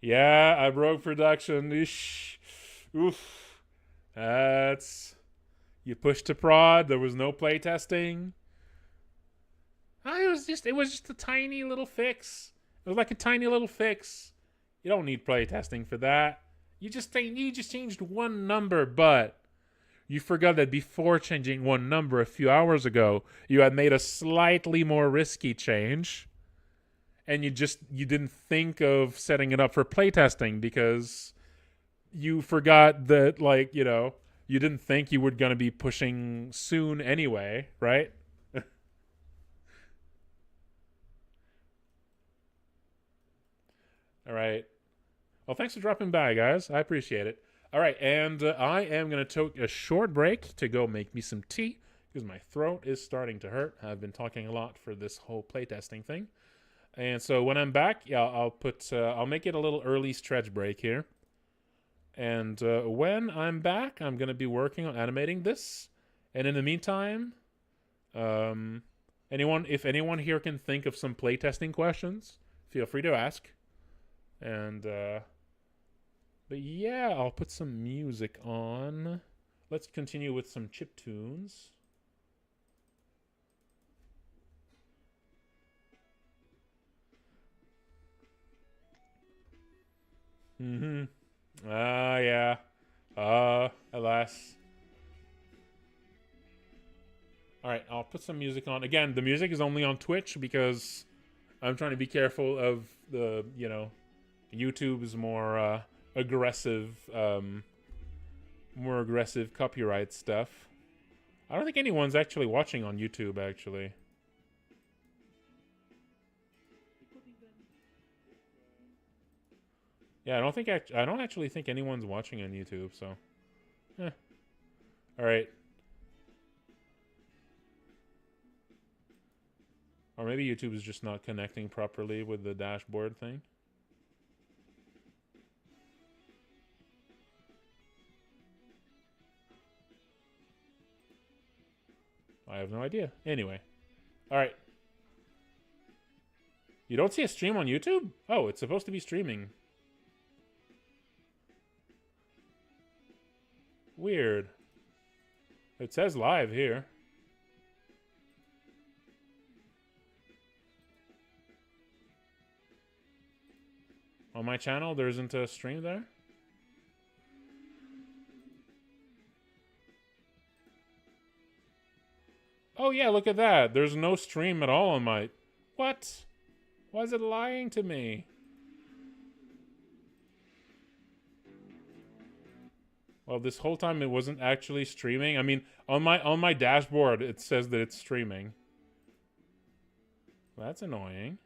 Yeah, I broke production. Eesh. Oof. You pushed to prod. There was no playtesting. It was just a tiny little fix. It was like a tiny little fix. You don't need playtesting for that. You just changed one number, but you forgot that before changing one number a few hours ago, you had made a slightly more risky change. And you didn't think of setting it up for playtesting because you forgot that, like, you know, you didn't think you were going to be pushing soon anyway, right? All right. Well, thanks for dropping by, guys. I appreciate it. All right, and I am going to take a short break to go make me some tea because my throat is starting to hurt. I've been talking a lot for this whole playtesting thing. And so when I'm back, yeah, I'll make it a little early stretch break here. And when I'm back, I'm going to be working on animating this. And in the meantime, if anyone here can think of some playtesting questions, feel free to ask. And but yeah, I'll put some music on. Let's continue with some chip tunes. Yeah. Alas. Alright, I'll put some music on. Again, the music is only on Twitch because I'm trying to be careful of the, you know, YouTube's more aggressive copyright stuff. I don't think anyone's actually watching on YouTube, actually. Yeah, I don't actually think anyone's watching on YouTube, so. All right. Or maybe YouTube is just not connecting properly with the dashboard thing. I have no idea. Anyway. All right. You don't see a stream on YouTube? Oh, it's supposed to be streaming. Weird. It says live here. On my channel, there isn't a stream there? Oh yeah, look at that. There's no stream at all on my... What? Why is it lying to me? Well, this whole time it wasn't actually streaming. I mean, on my dashboard it says that it's streaming. That's annoying.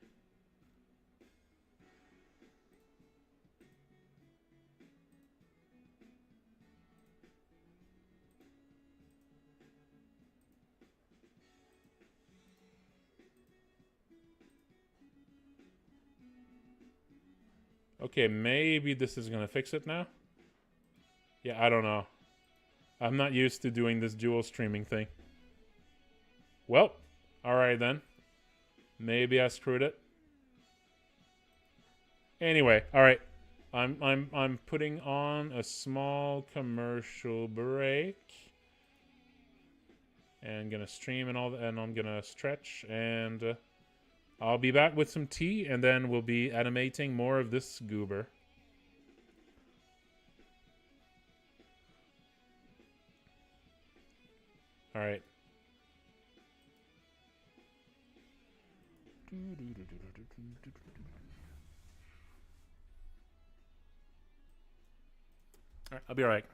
Okay, maybe this is gonna fix it now. Yeah, I don't know. I'm not used to doing this dual streaming thing. Well, alright then. Maybe I screwed it. Anyway, alright. I'm putting on a small commercial break. And gonna stream and I'm gonna stretch and I'll be back with some tea and then we'll be animating more of this goober. All right. All right, I'll be all right.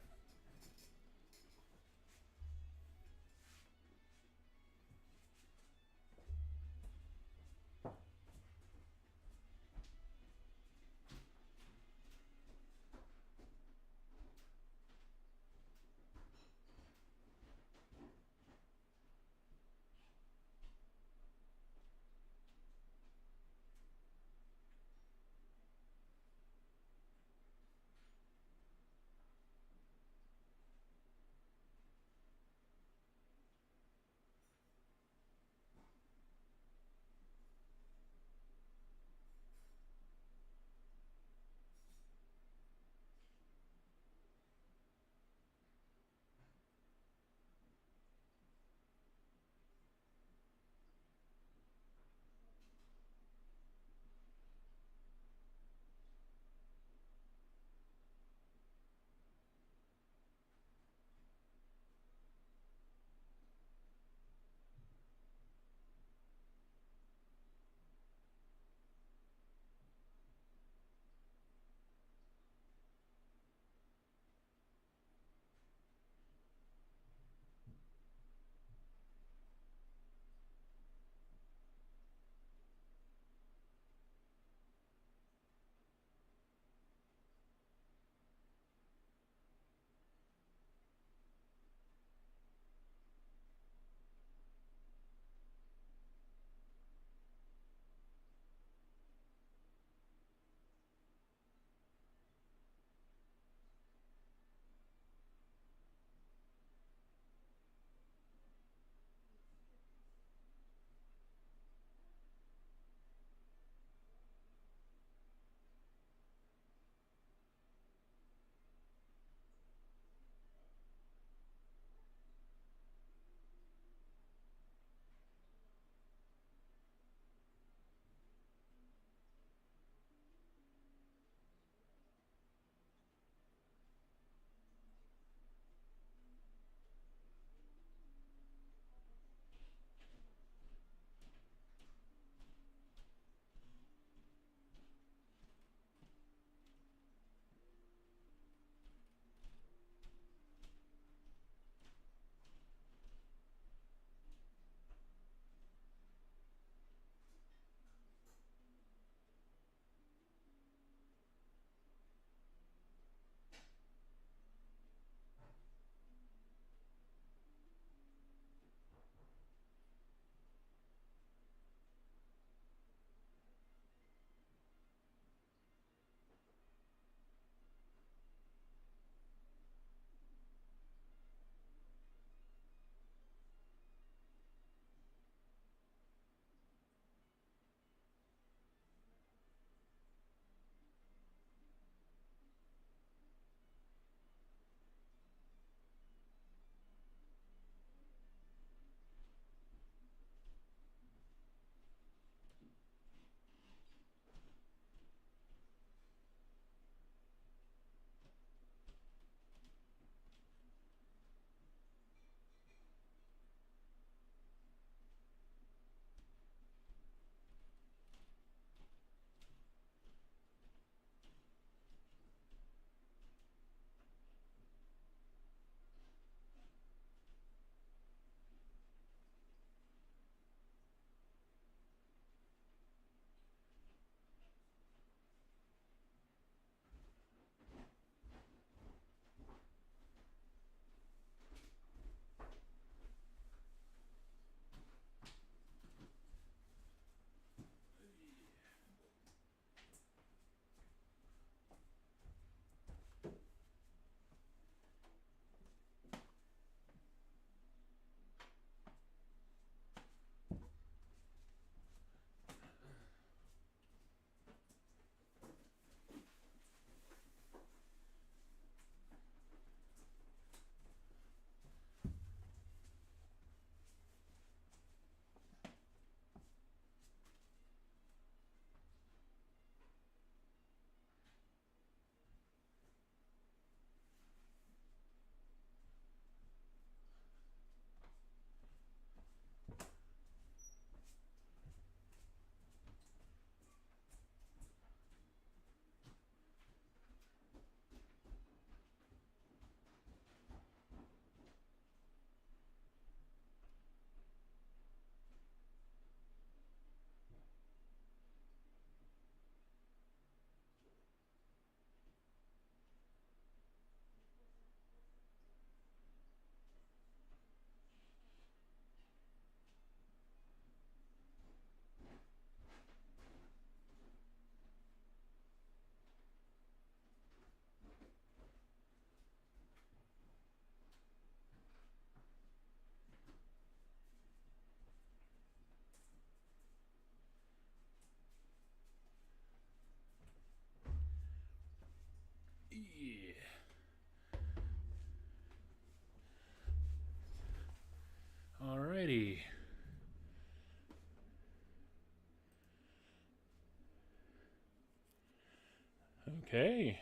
Okay.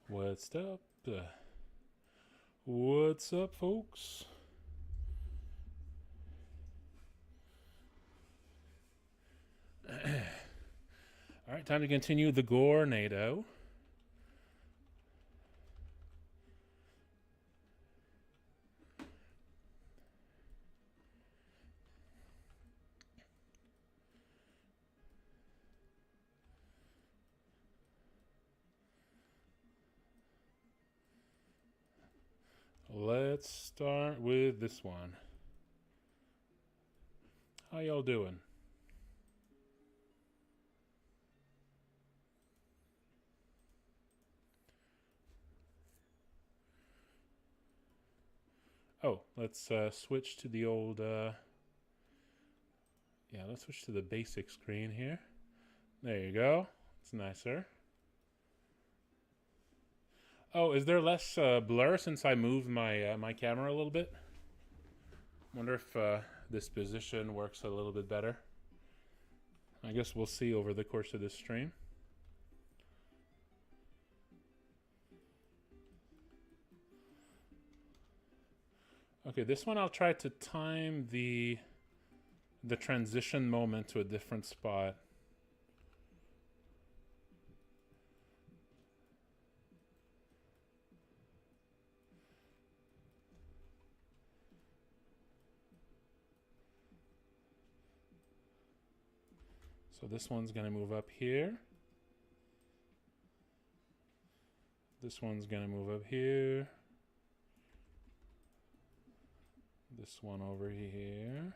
What's up? What's up, folks? All right, time to continue the Gornado. Let's start with this one. How y'all doing? Oh, let's switch to the old, yeah, let's switch to the basic screen here. There you go. It's nicer. Oh, is there less blur since I moved my my camera a little bit? Wonder if this position works a little bit better. I guess we'll see over the course of this stream. Okay, this one I'll try to time the transition moment to a different spot. So this one's going to move up here. This one's going to move up here. This one over here.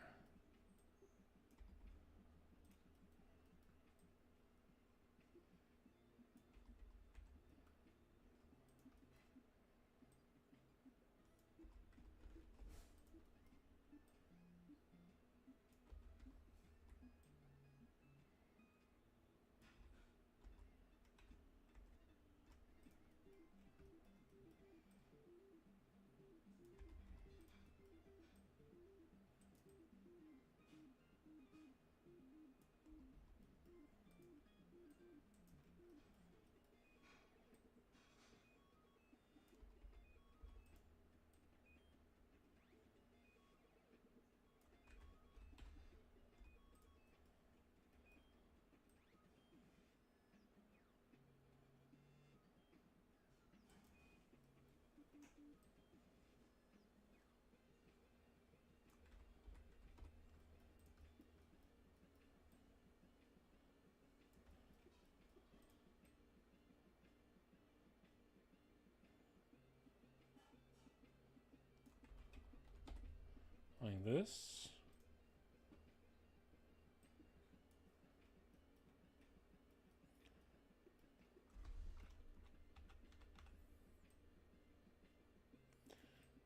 Like this.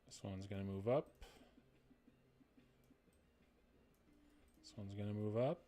This one's going to move up. This one's going to move up.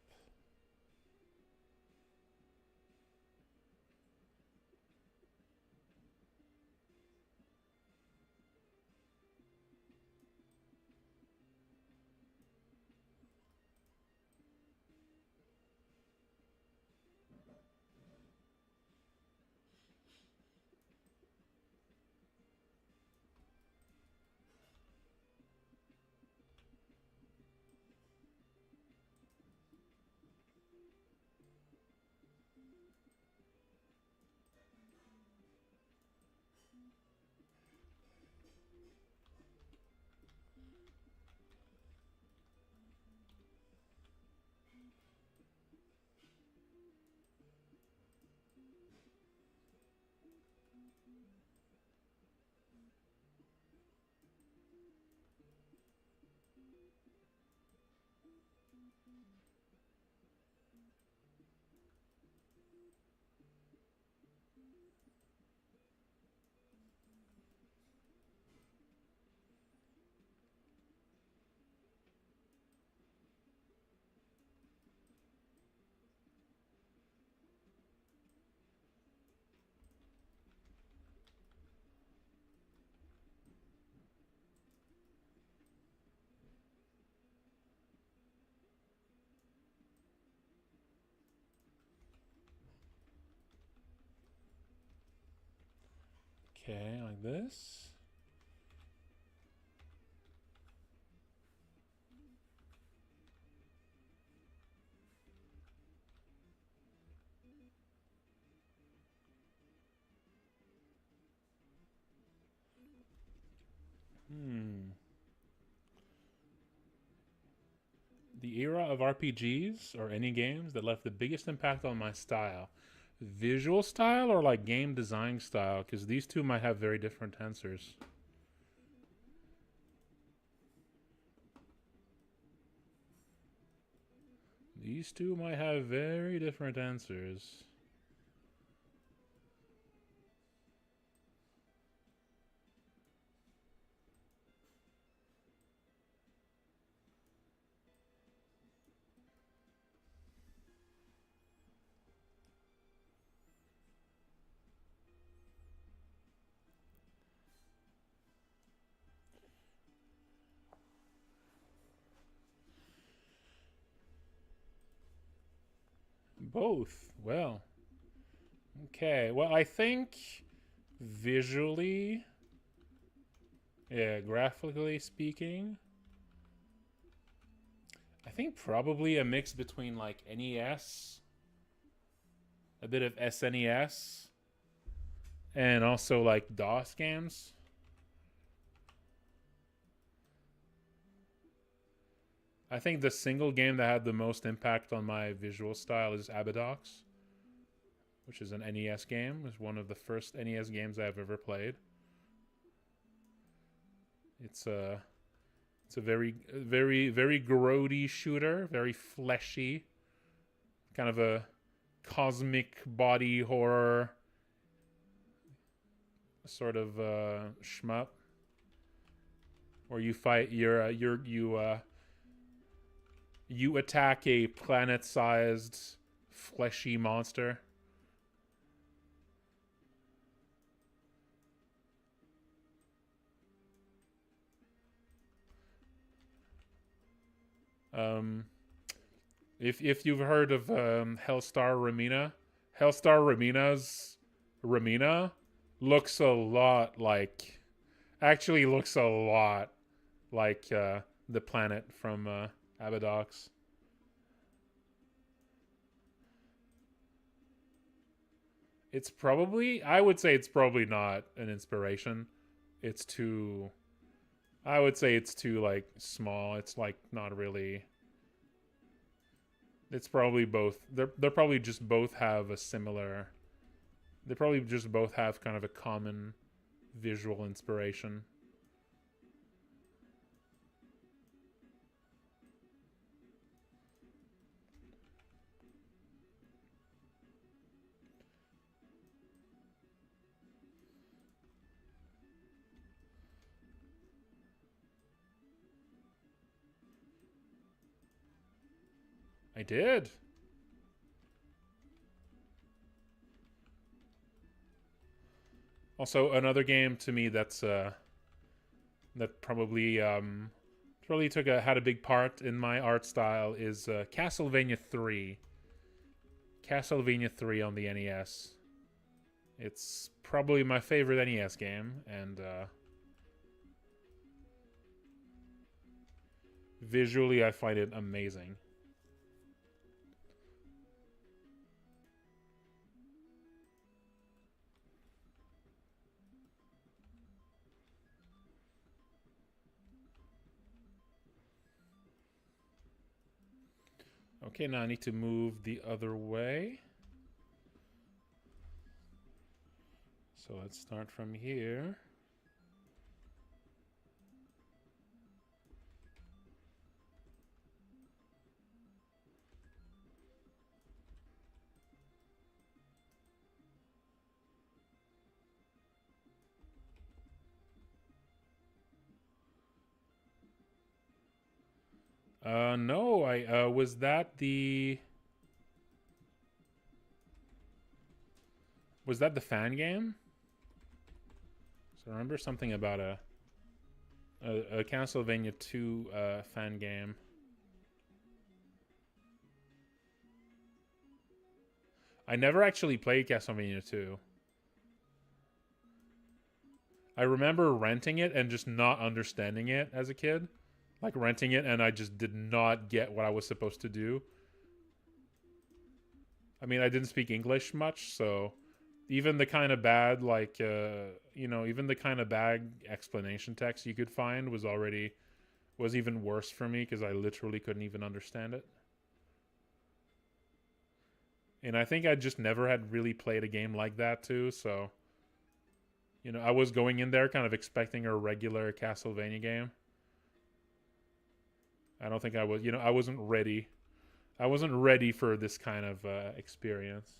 Okay, like this. The era of RPGs or any games that left the biggest impact on my style. Visual style or like game design style? Because these two might have very different answers. These two might have very different answers. Both. Well. Okay. Well, I think visually, yeah, graphically speaking, I think probably a mix between like NES, a bit of SNES, and also like DOS games. I think the single game that had the most impact on my visual style is Abadox, which is an NES game. It was one of the first NES games I've ever played. It's a very grody shooter, very fleshy, kind of a cosmic body horror sort of shmup, where you fight you attack a planet-sized fleshy monster. If you've heard of Hellstar Ramina, Hellstar Ramina's Ramina looks a lot like, actually looks a lot like the planet from Abadox. It's probably, I would say it's probably not an inspiration. It's too, I would say it's too like small. It's like not really. It's probably both. They're probably just both have a similar. They probably just both have kind of a common visual inspiration. I did. Also, another game to me that's that probably had a big part in my art style is Castlevania 3. Castlevania 3 on the NES. It's probably my favorite NES game, and visually I find it amazing. Okay, now I need to move the other way. So let's start from here. No, I was that the fan game? So I remember something about a Castlevania 2 fan game. I never actually played Castlevania 2. I remember renting it and just not understanding it as a kid. Like renting it and I just did not get what I was supposed to do. I mean, I didn't speak English much, so even the kind of bad even the kind of bad explanation text you could find was even worse for me because I literally couldn't even understand it. And I think I just never had really played a game like that too, so I was going in there kind of expecting a regular Castlevania game. I don't think I was, I wasn't ready. I wasn't ready for this kind of experience.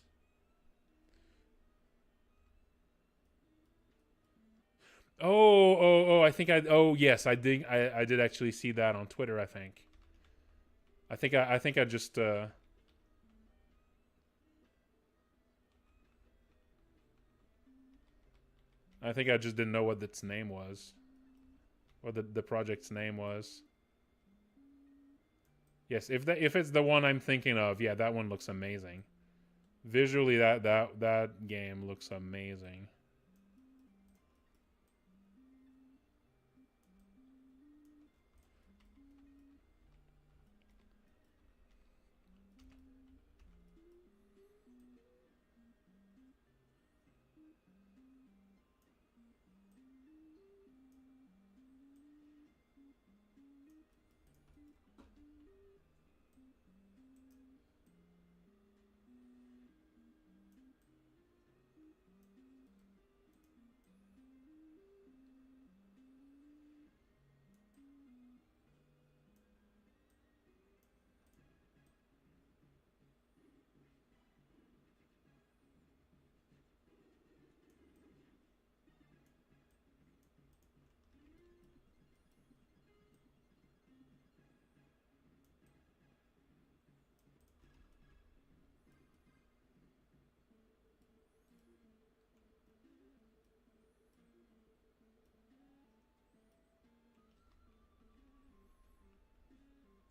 Oh! I think Oh, yes, I did. I did actually see that on Twitter. I think. I think I just. I think I just didn't know what its name was, what the project's name was. Yes, if it's the one I'm thinking of, yeah, that one looks amazing. Visually, that game looks amazing.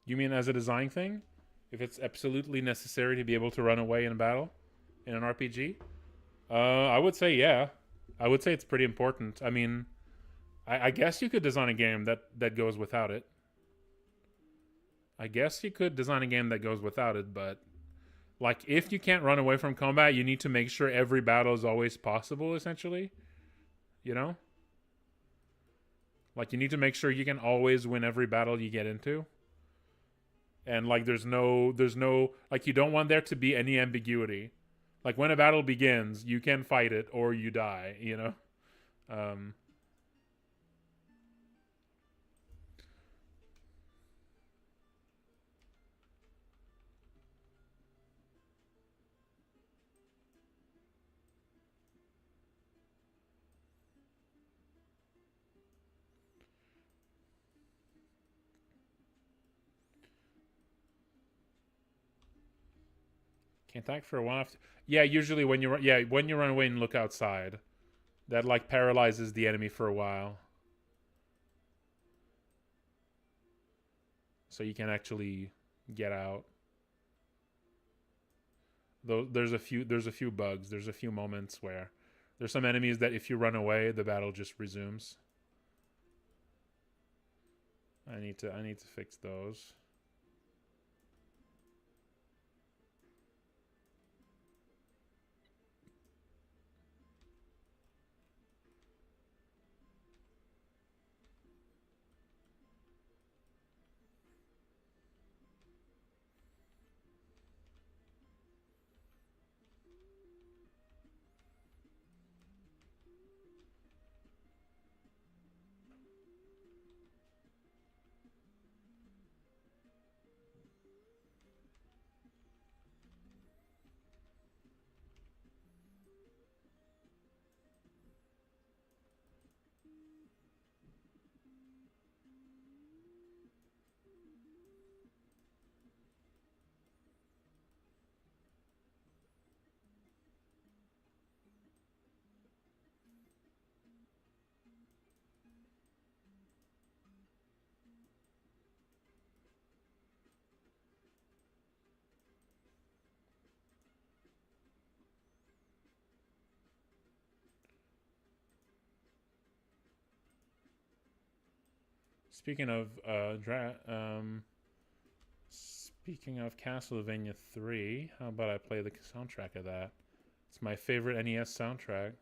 You mean as a design thing? If it's absolutely necessary to be able to run away in battle in an RPG? I would say yeah. I would say it's pretty important. I mean, I guess you could design a game that goes without it. I guess you could design a game that goes without it, but like if you can't run away from combat, you need to make sure every battle is always possible, essentially. You know? Like you need to make sure you can always win every battle you get into. And like there's no like you don't want there to be any ambiguity. Like when a battle begins, you can fight it or you die. Um Can't act for a while. Yeah, usually when you run away and look outside, that like paralyzes the enemy for a while, so you can actually get out. Though there's a few bugs. There's a few moments where there's some enemies that if you run away, the battle just resumes. I need to fix those. Speaking of speaking of Castlevania 3, how about I play the soundtrack of that? It's my favorite NES soundtrack.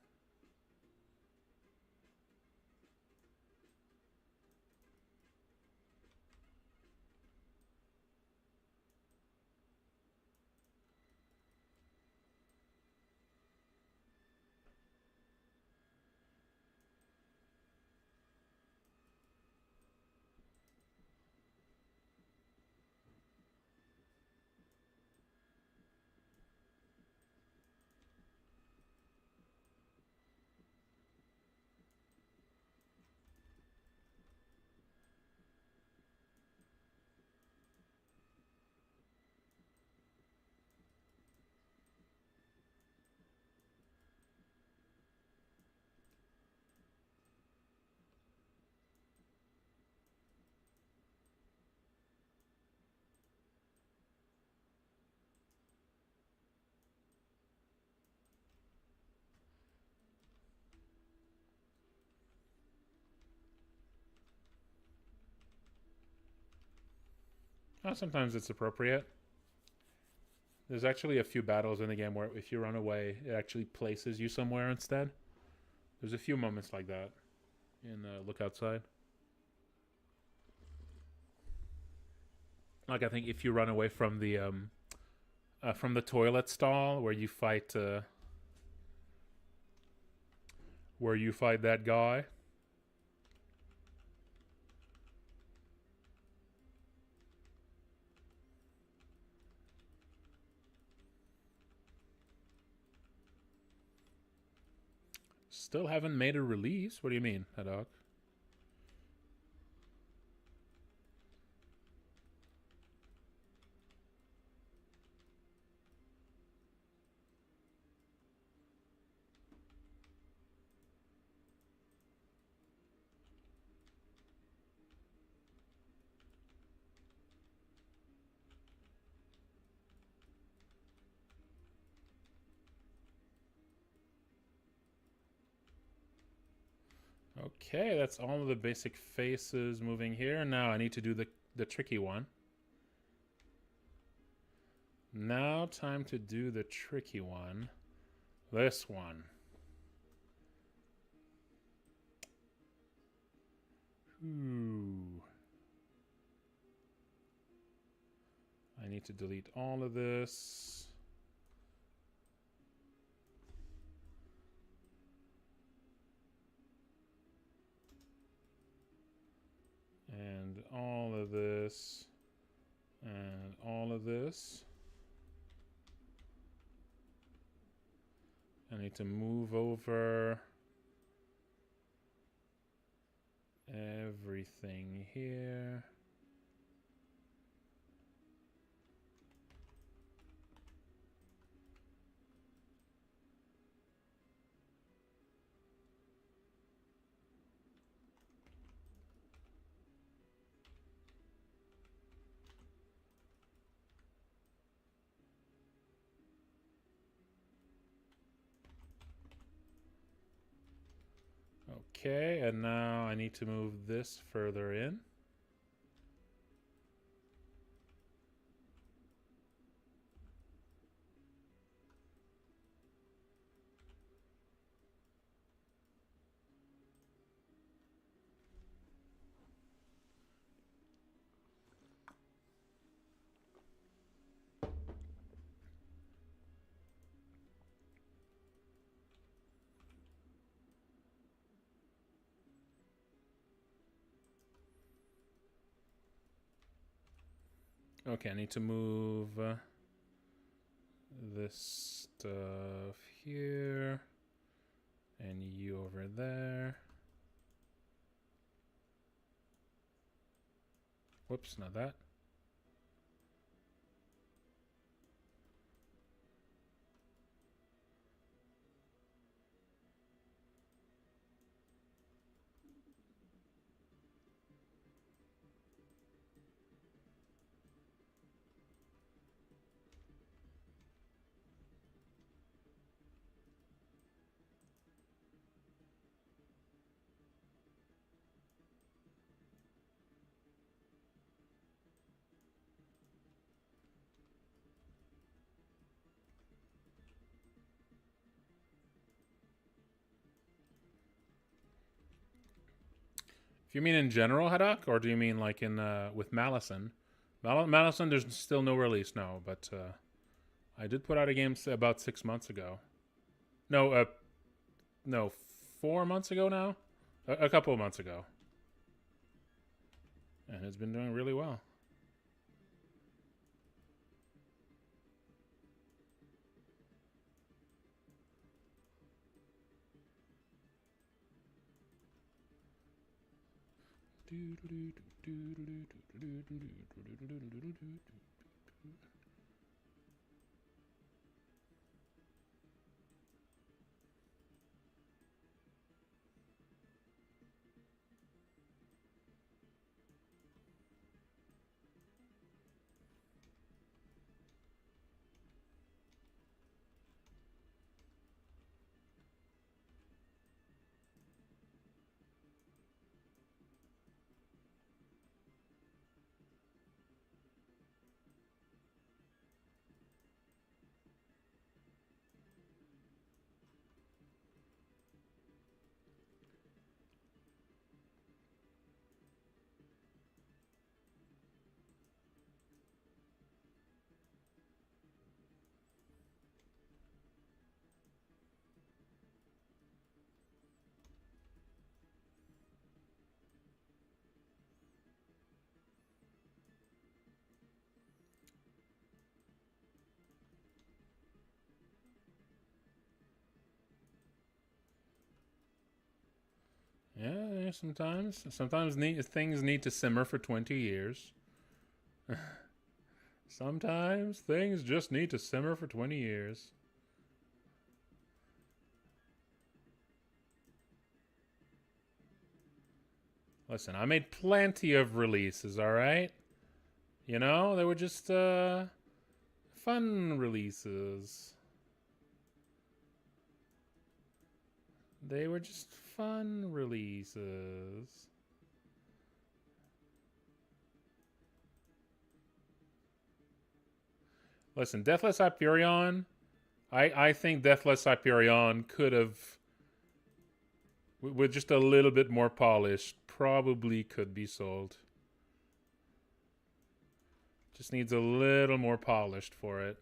Sometimes it's appropriate. There's actually a few battles in the game where if you run away, it actually places you somewhere instead. There's a few moments like that in Look Outside. Like I think if you run away from the toilet stall where you fight that guy. Still haven't made a release. What do you mean, Haddock? Okay, that's all of the basic faces moving here. Now I need to do the tricky one. Now time to do the tricky one. This one. Ooh. I need to delete all of this. And all of this. And all of this. I need to move over everything here. Okay, and now I need to move this further in. Okay, I need to move this stuff here and you over there. Whoops, not that. Do you mean in general, Haddock, or do you mean like in with Malison? Malison, there's still no release, no. But I did put out a game about 6 months ago. No, no, 4 months ago now. A couple of months ago, and it's been doing really well. Yeah, sometimes things need to simmer for 20 years. Sometimes things just need to simmer for 20 years. Listen, I made plenty of releases, all right? You know, they were just fun releases. They were just fun releases. Listen, Deathless Hyperion, I think Deathless Hyperion could have, with just a little bit more polished, probably could be sold. Just needs a little more polished for it.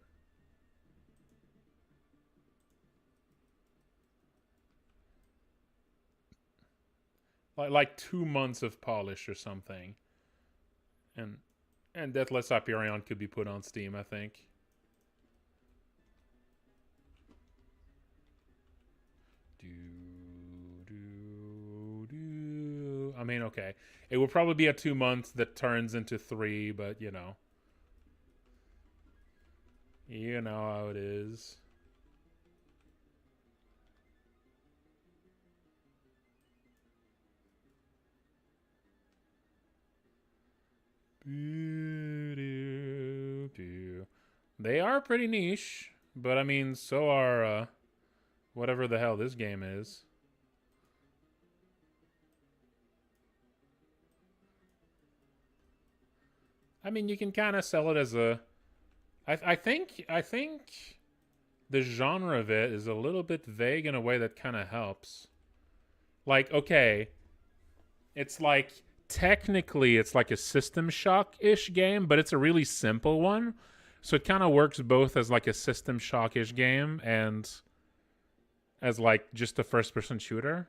Like 2 months of polish or something. And Deathless Hyperion could be put on Steam, I think. I mean, okay. It will probably be a 2 months that turns into 3, but you know. You know how it is. They are pretty niche, but I mean, so are whatever the hell this game is. I mean, you can kind of sell it as a. I think the genre of it is a little bit vague in a way that kind of helps. Like, okay, it's like technically it's like a System Shock-ish game, but it's a really simple one. So it kind of works both as like a System Shock-ish game and as like just a first-person shooter.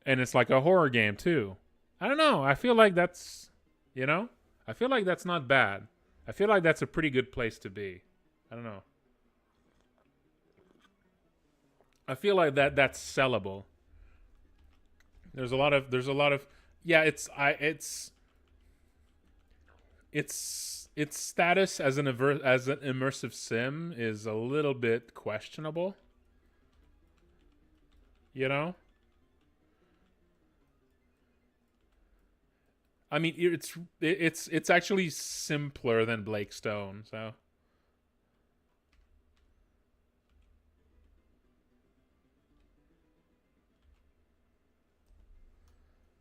And it's like a horror game too. I don't know. I feel like that's, you know, I feel like that's not bad. I feel like that's a pretty good place to be. I don't know. I feel like that's sellable. There's a lot of yeah, its status as an immersive sim is a little bit questionable. You know? I mean, it's actually simpler than Blake Stone, so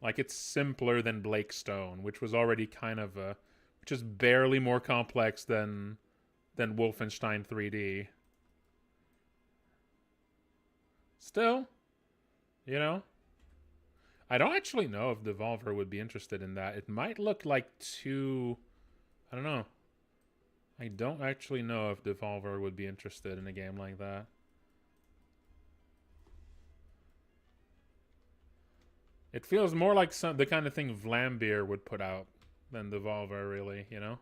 like it's simpler than Blake Stone, which was already kind of which is barely more complex than Wolfenstein 3D. Still, you know. I don't actually know if Devolver would be interested in that. It might look like too... I don't know. I don't actually know if Devolver would be interested in a game like that. It feels more like the kind of thing Vlambeer would put out than Devolver, really, you know?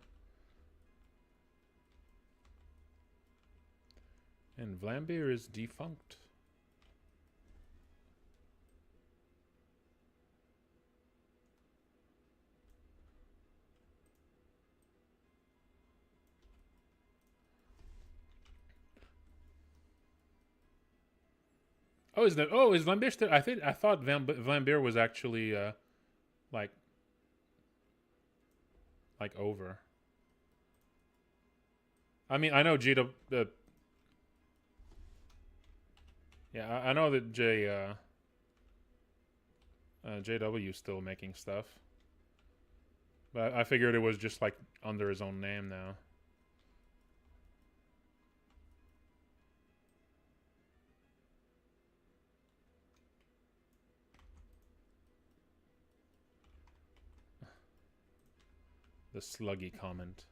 And Vlambeer is defunct. Oh, is Vlambeer still? I thought Vlambeer was actually like over. I mean, I know yeah, I know that JW is still making stuff, but I figured it was just like under his own name now. The sluggy comment.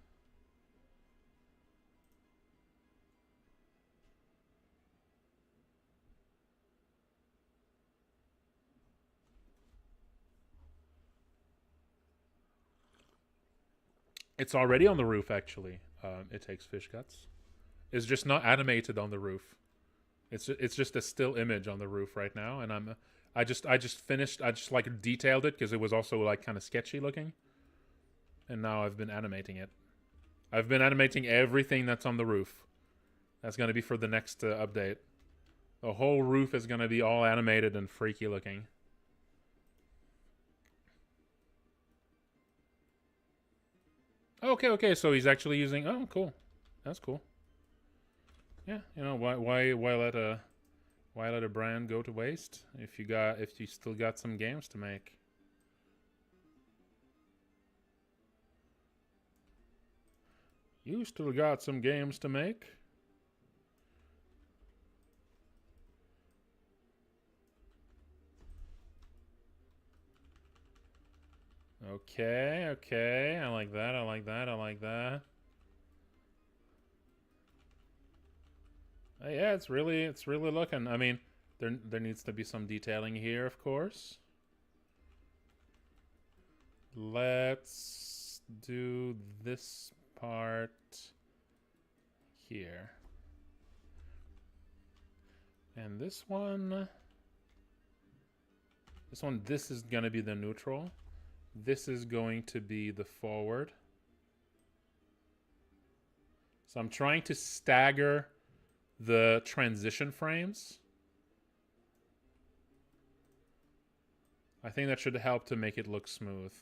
It's already on the roof, actually. It takes fish guts. It's just not animated on the roof. It's just a still image on the roof right now, and I just finished. I just like detailed it because it was also like kind of sketchy looking, and now I've been animating it. I've been animating everything that's on the roof. That's gonna be for the next update. The whole roof is gonna be all animated and freaky looking. Okay. So he's actually using. Oh, cool. That's cool. Yeah, you know why let a brand go to waste if you still got some games to make. You still got some games to make. Okay. I like that. Yeah, it's really looking. I mean, there needs to be some detailing here, of course. Let's do this part here. And this one, this is going to be the neutral. This is going to be the forward. So I'm trying to stagger the transition frames. I think that should help to make it look smooth.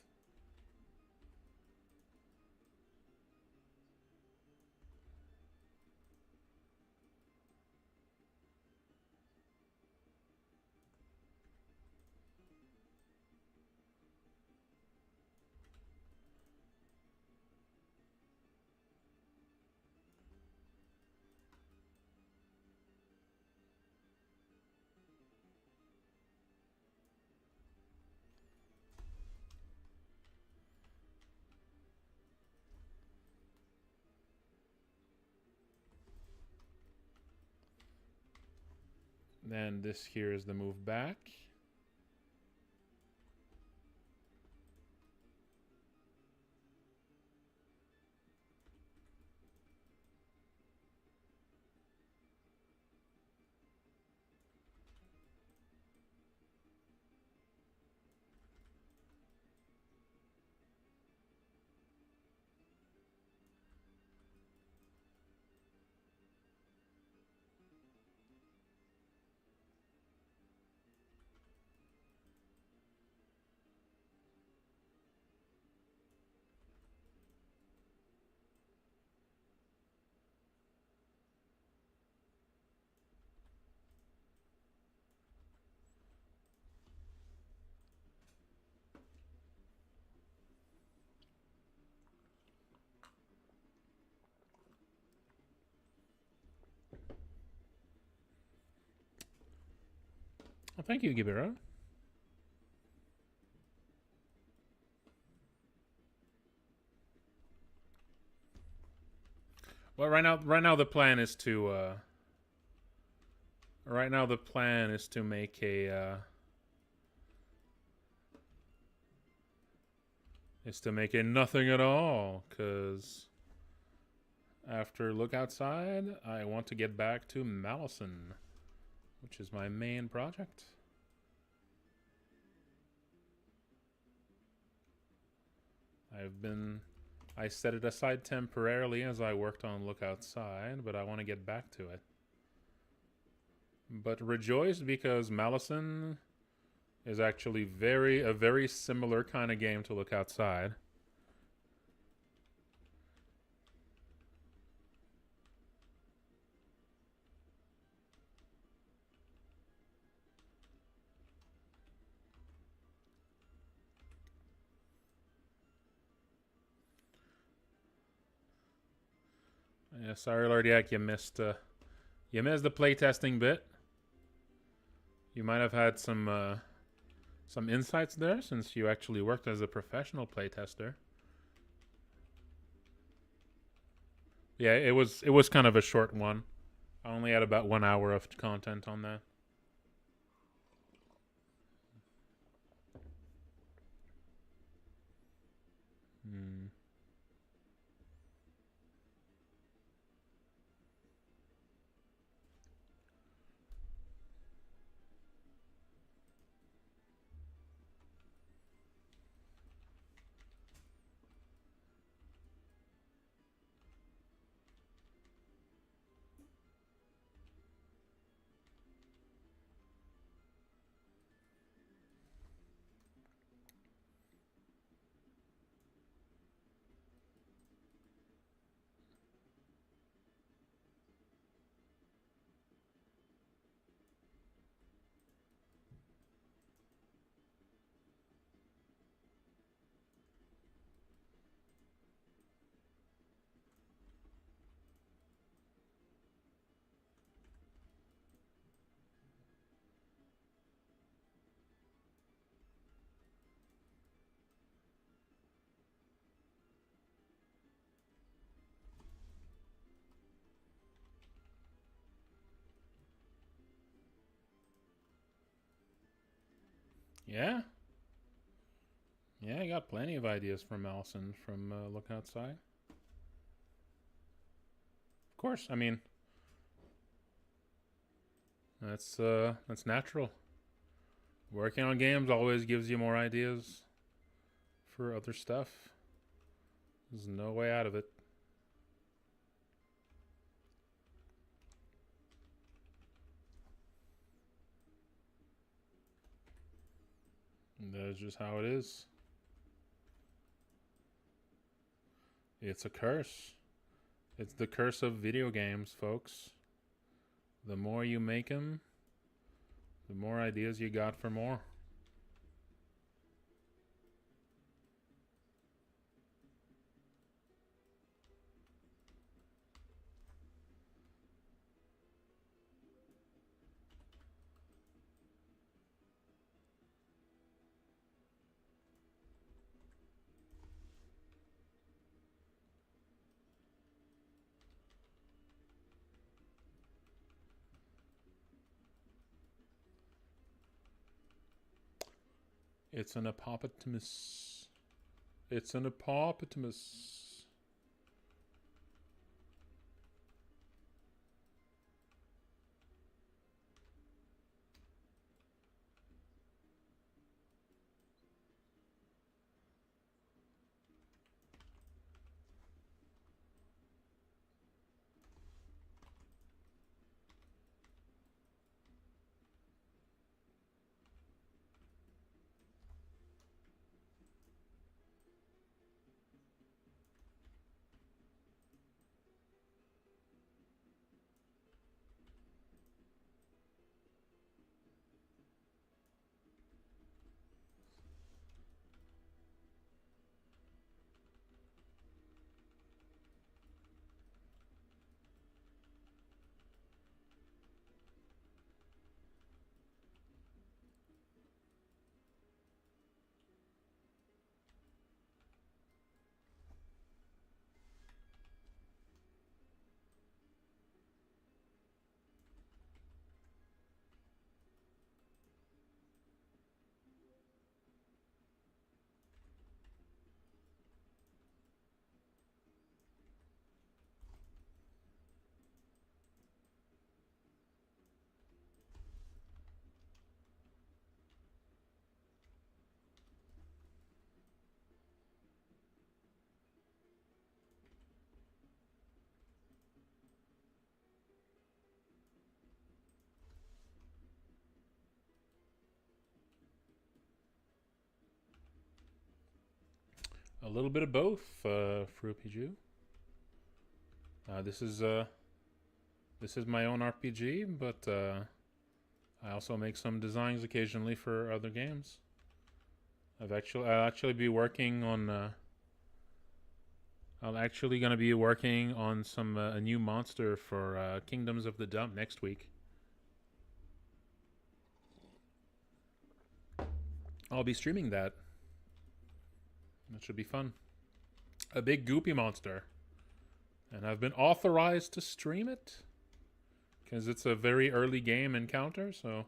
Then this here is the move back. Well, thank you, Gibero. Well, right now the plan is to right now the plan is to make a nothing at all, cause after Look Outside, I want to get back to Malison, which is my main project. I set it aside temporarily as I worked on Look Outside, but I want to get back to it. But rejoice, because Malison is actually a very similar kind of game to Look Outside. Yeah, sorry, Lordiak, you missed the playtesting bit. You might have had some insights there, since you actually worked as a professional playtester. Yeah, it was kind of a short one. I only had about 1 hour of content on that. Yeah. Yeah, I got plenty of ideas from Allison from Look Outside. Of course, I mean, that's natural. Working on games always gives you more ideas for other stuff. There's no way out of it. That's just how it is. It's a curse. It's the curse of video games, folks. The more you make them, the more ideas you got for more. It's an hippopotamus. It's an hippopotamus. a little bit of both, Fruity Jew. This is my own RPG, but I also make some designs occasionally for other games. I'll actually be working on. I'm actually gonna be working on some a new monster for Kingdoms of the Dump next week. I'll be streaming that. That should be fun. A big goopy monster. And I've been authorized to stream it. Because it's a very early game encounter, so...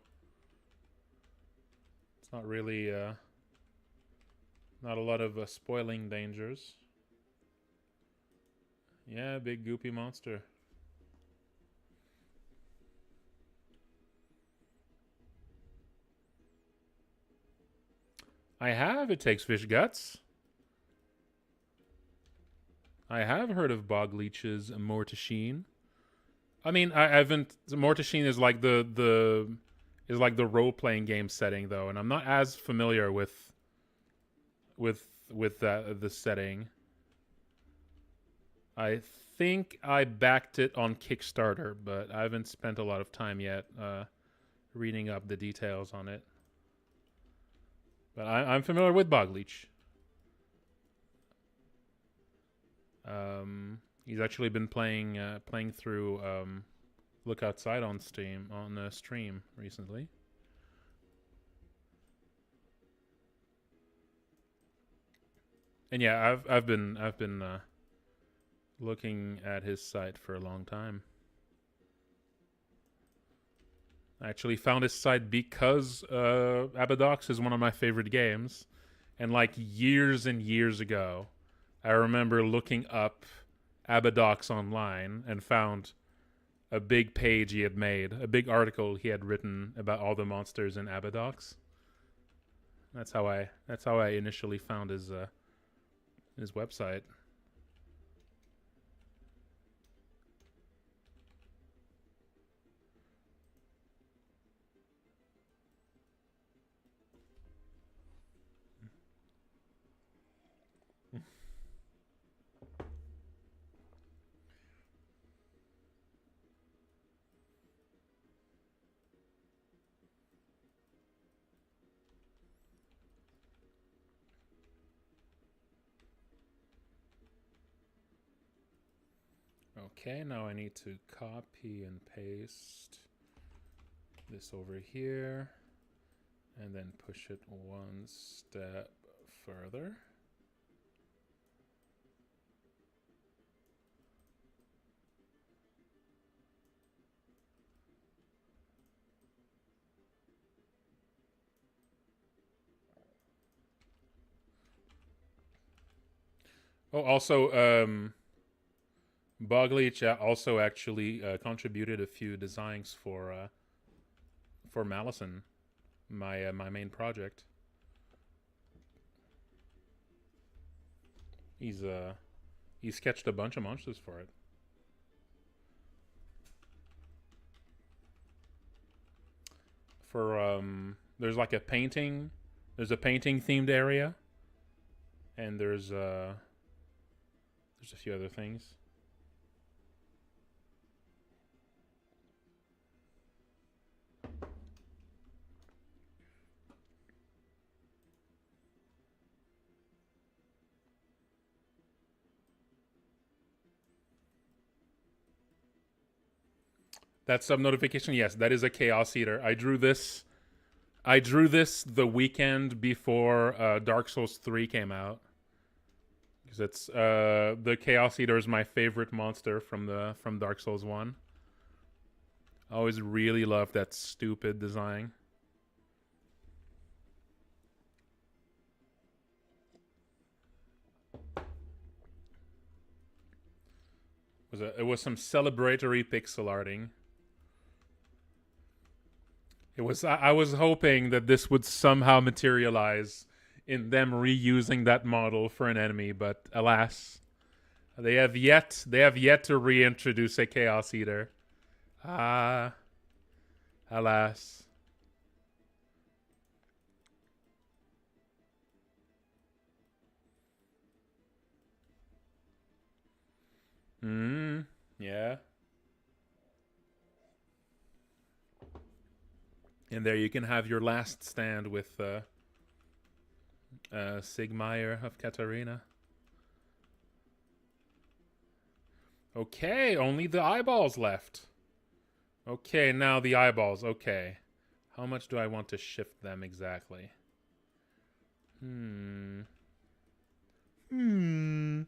It's not really... not a lot of spoiling dangers. Yeah, big goopy monster. I have. It takes fish guts. I have heard of bog leeches and mortasheen. I mean, I haven't. Mortasheen is like the role playing game setting though, and I'm not as familiar with the setting. I think I backed it on Kickstarter, but I haven't spent a lot of time yet reading up the details on it. But I'm familiar with bog leech. He's actually been playing through Look Outside on stream recently. And yeah, I've been looking at his site for a long time. I actually found his site because Abadox is one of my favorite games, and like years and years ago, I remember looking up Abadox online and found a big page he had made, a big article he had written about all the monsters in Abadox. That's how I initially found his website. Okay, now I need to copy and paste this over here and then push it one step further. Oh, also, Bogleach also actually contributed a few designs for Malison, my main project. He's sketched a bunch of monsters for it. For there's like a painting themed area, and there's a few other things. That sub notification, yes, that is a Chaos Eater. I drew this the weekend before Dark Souls 3 came out. Because it's the Chaos Eater is my favorite monster from Dark Souls 1. I always really loved that stupid design. It was some celebratory pixel arting. I was hoping that this would somehow materialize in them reusing that model for an enemy, but alas, they have yet to reintroduce a Chaos Eater. Ah, alas. Yeah. And there you can have your last stand with Sigmire of Katarina. Okay, only the eyeballs left. Okay, now the eyeballs. Okay. How much do I want to shift them exactly? Hmm. Hmm.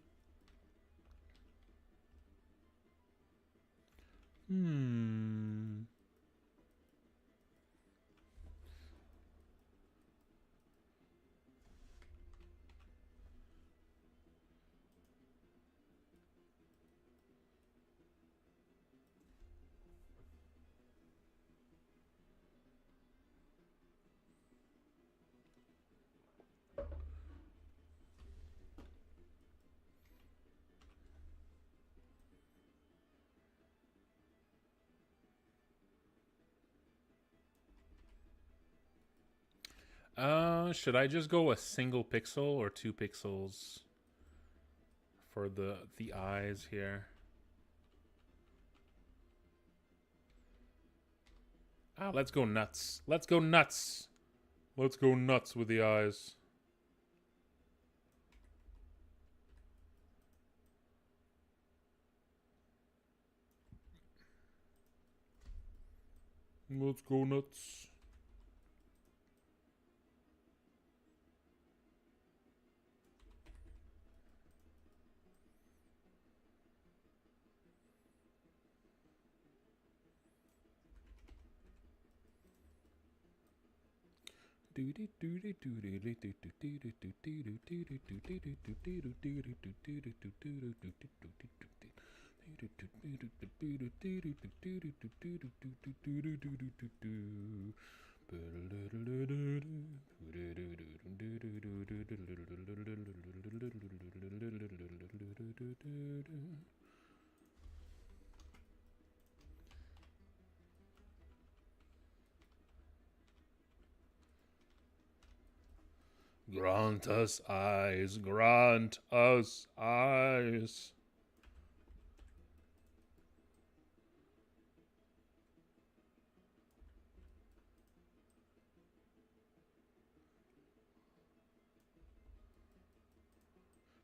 Hmm. Should I just go a single pixel or 2 pixels for the eyes here? Ah, let's go nuts. Let's go nuts. Let's go nuts with the eyes. Let's go nuts. Grant us eyes, grant us eyes.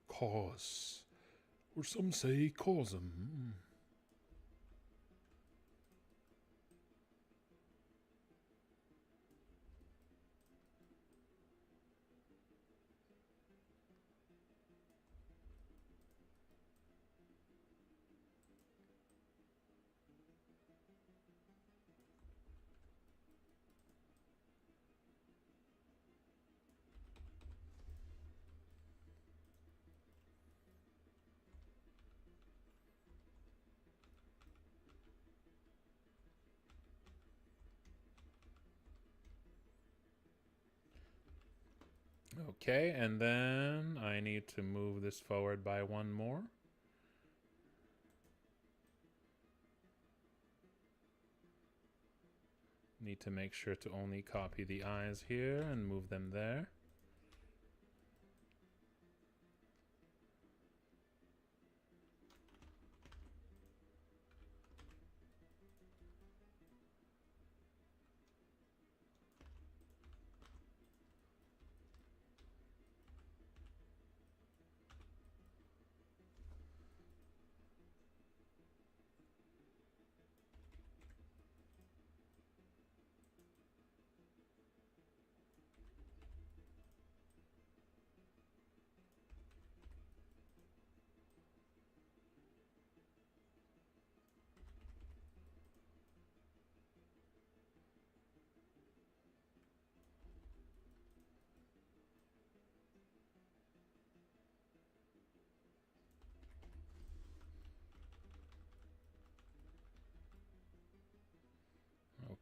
Cause, or some say cause 'em. Okay, and then I need to move this forward by one more. Need to make sure to only copy the eyes here and move them there.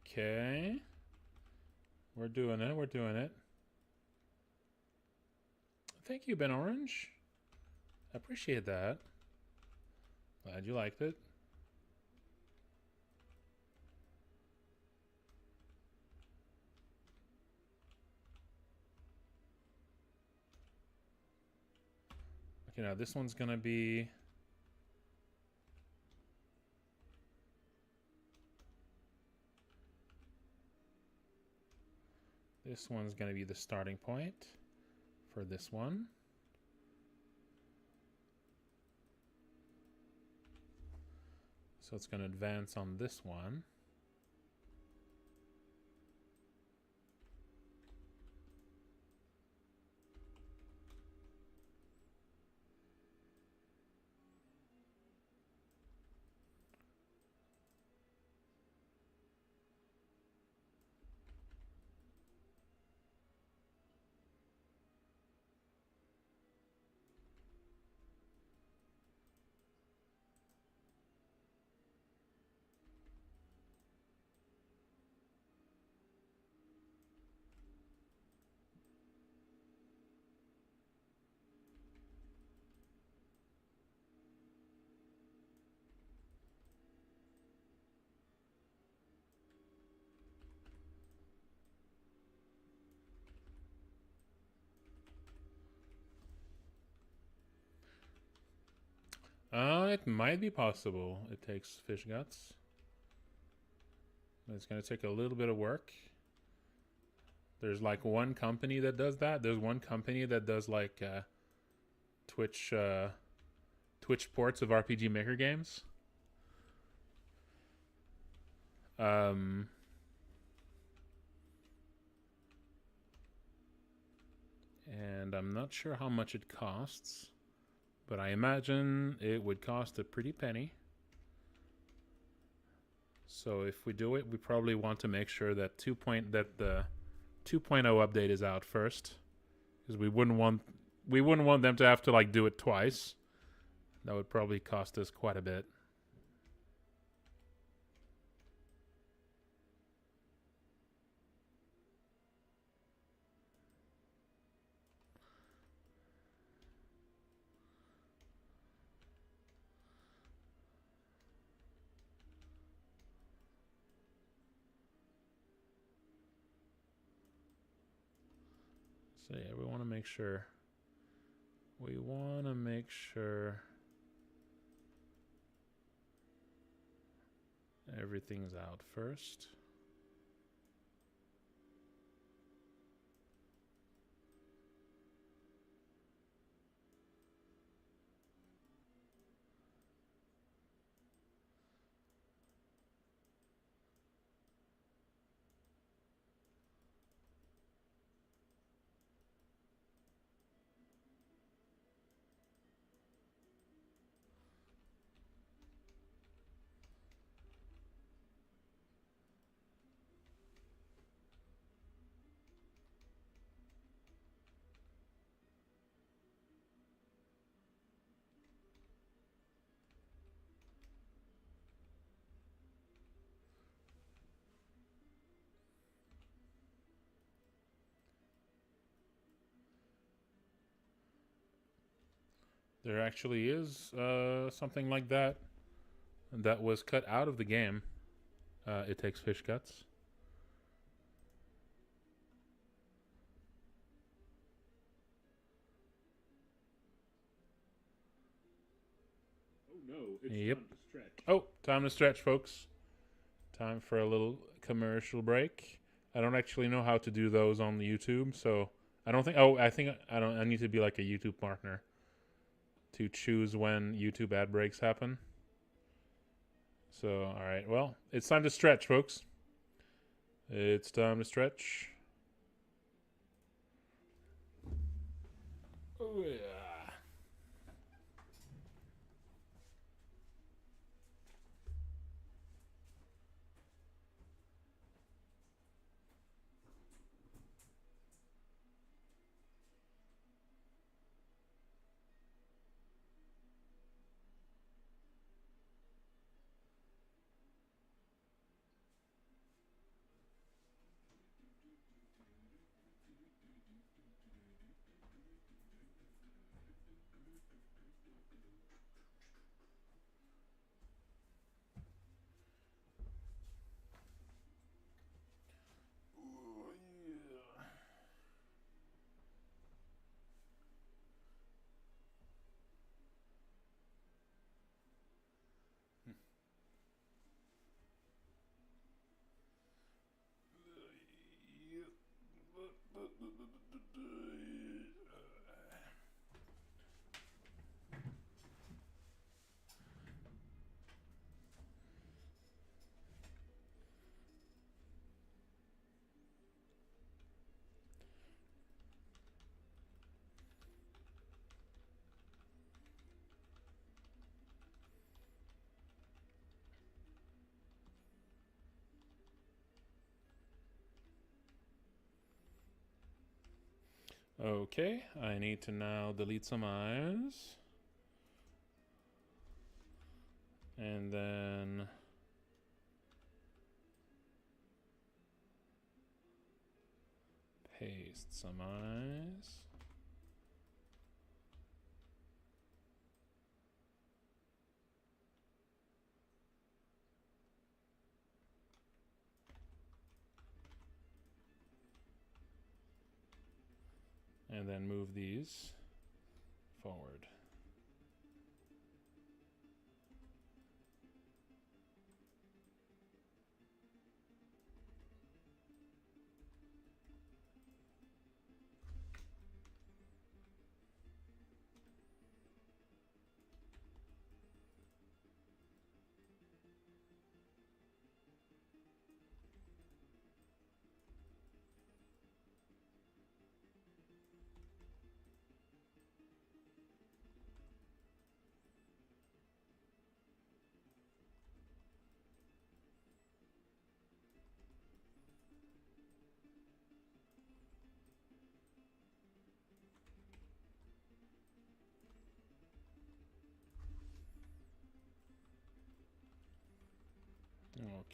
Okay. We're doing it, we're doing it. Thank you, Ben Orange. I appreciate that. Glad you liked it. Okay, now this one's gonna be This one's going to be the starting point for this one. So it's going to advance on this one. It might be possible. It takes fish guts. It's going to take a little bit of work. There's like one company that does that. There's one company that does like Twitch ports of RPG Maker games. And I'm not sure how much it costs, but I imagine it would cost a pretty penny. So if we do it, we probably want to make sure that the 2.0 update is out first, because we wouldn't want them to have to like do it twice. That would probably cost us quite a bit. So yeah, we want to make sure. We want to make sure everything's out first. There actually is something like that was cut out of the game. It takes fish guts. Oh no, it's Yep. time to stretch. Oh, time to stretch, folks. Time for a little commercial break. I don't actually know how to do those on YouTube, so I don't think. Oh, I think I don't. I need to be like a YouTube partner to choose when YouTube ad breaks happen. So, all right. Well, it's time to stretch, folks. It's time to stretch. Oh yeah. Okay, I need to now delete some eyes. And then paste some eyes. And then move these forward.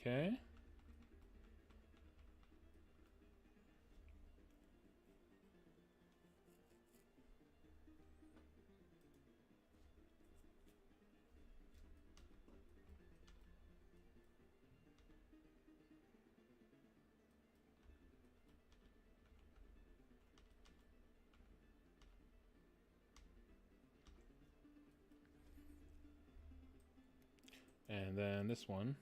Okay. And then this one.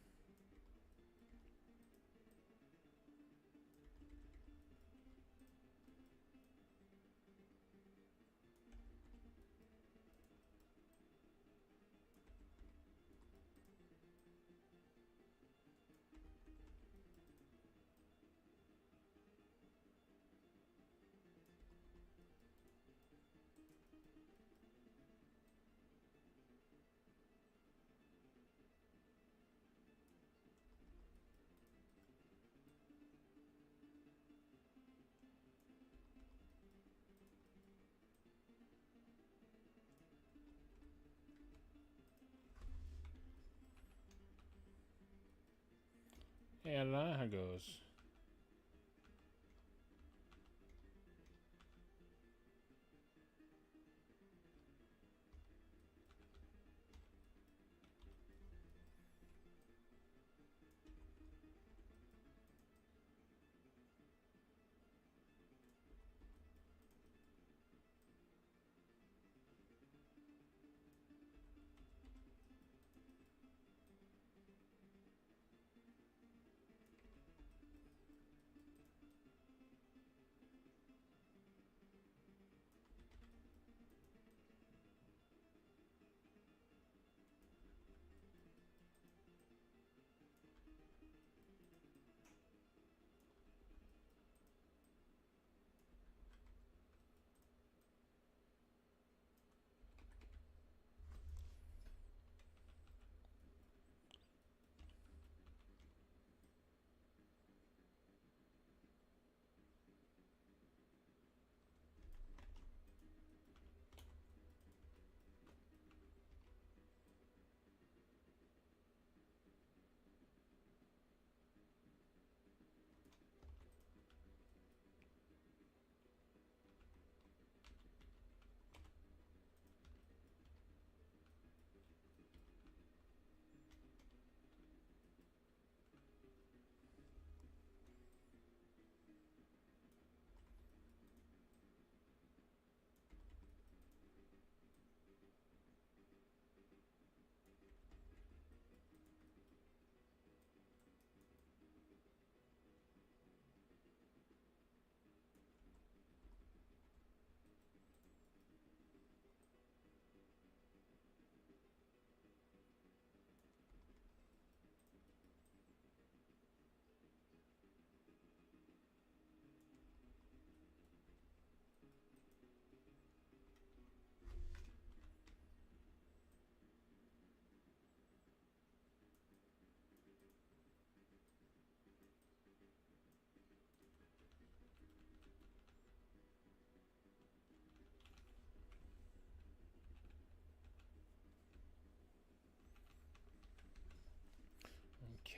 Yeah, that goes.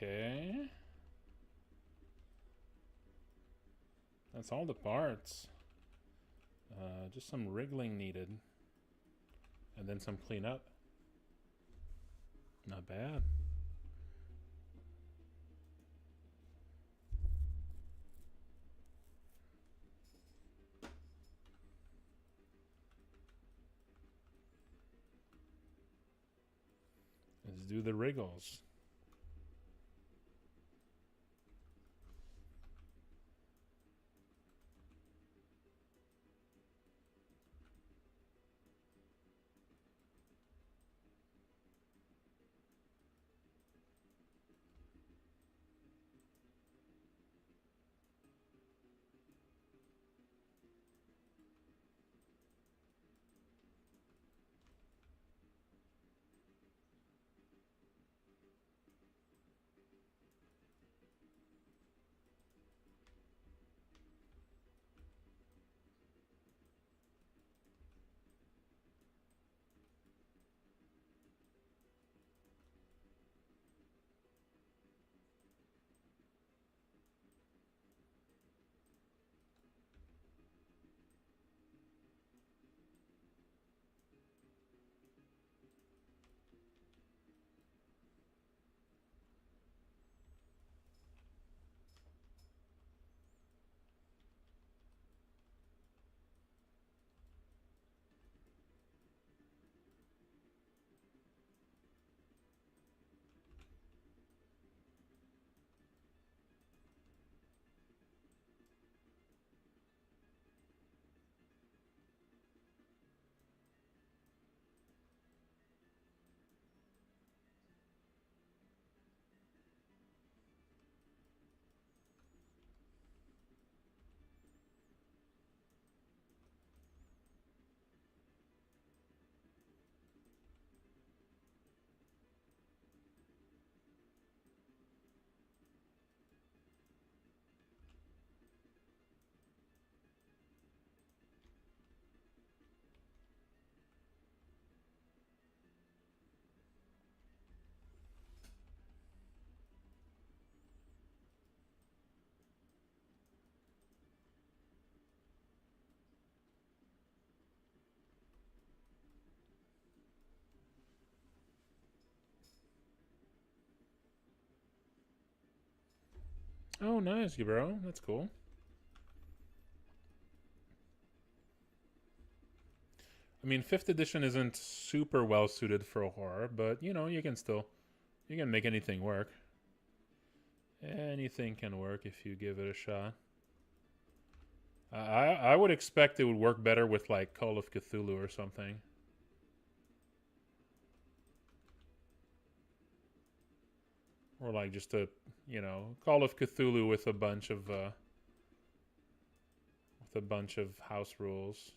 Okay. That's all the parts. Just some wriggling needed. And then some cleanup. Not bad. Let's do the wriggles. Oh, nice, bro. That's cool. I mean, 5th edition isn't super well suited for a horror, but you know, you can make anything work. Anything can work if you give it a shot. I would expect it would work better with like Call of Cthulhu or something. Or like just a, you know, Call of Cthulhu with a bunch of house rules.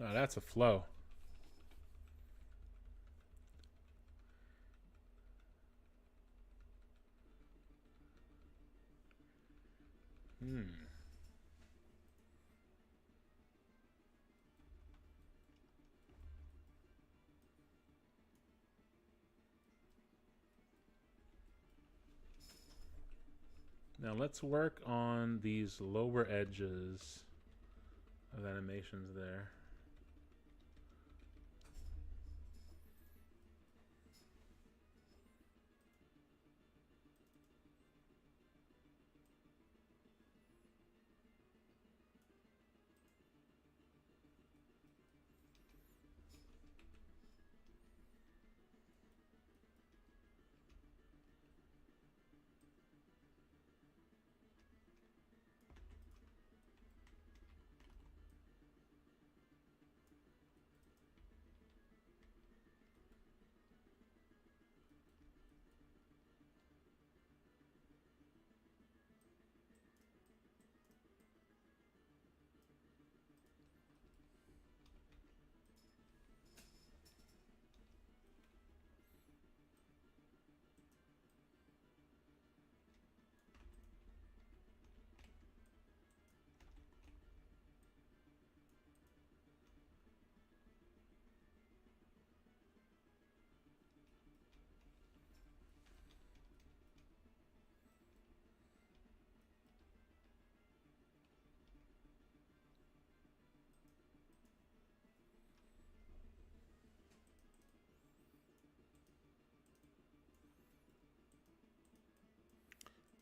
Oh, that's a flow. Now let's work on these lower edges of animations there.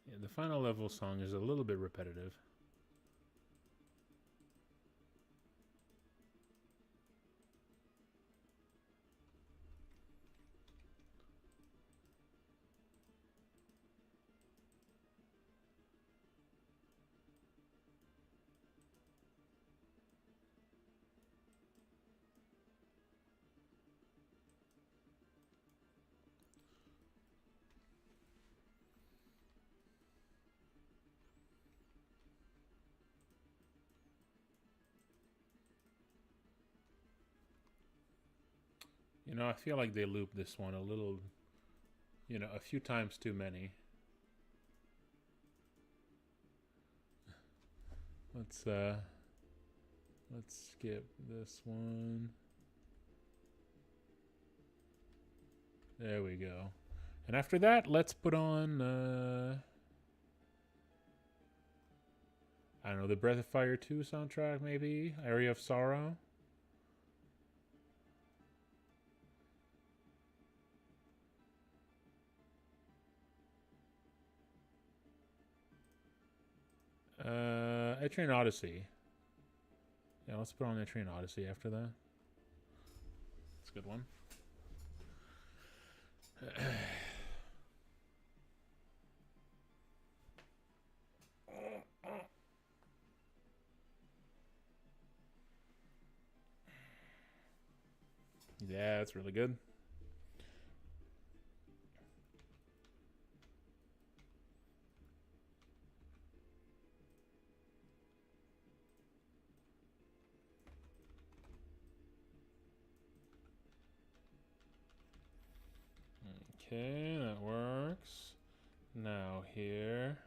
Yeah, the final level song is a little bit repetitive. You know, I feel like they looped this one a little, you know, a few times too many. Let's skip this one. There we go. And after that, let's put on I don't know, the Breath of Fire 2 soundtrack maybe, Area of Sorrow. Etrian Odyssey. Yeah, let's put on Etrian Odyssey after that. That's a good one. Yeah, that's really good. Okay, that works. Now here.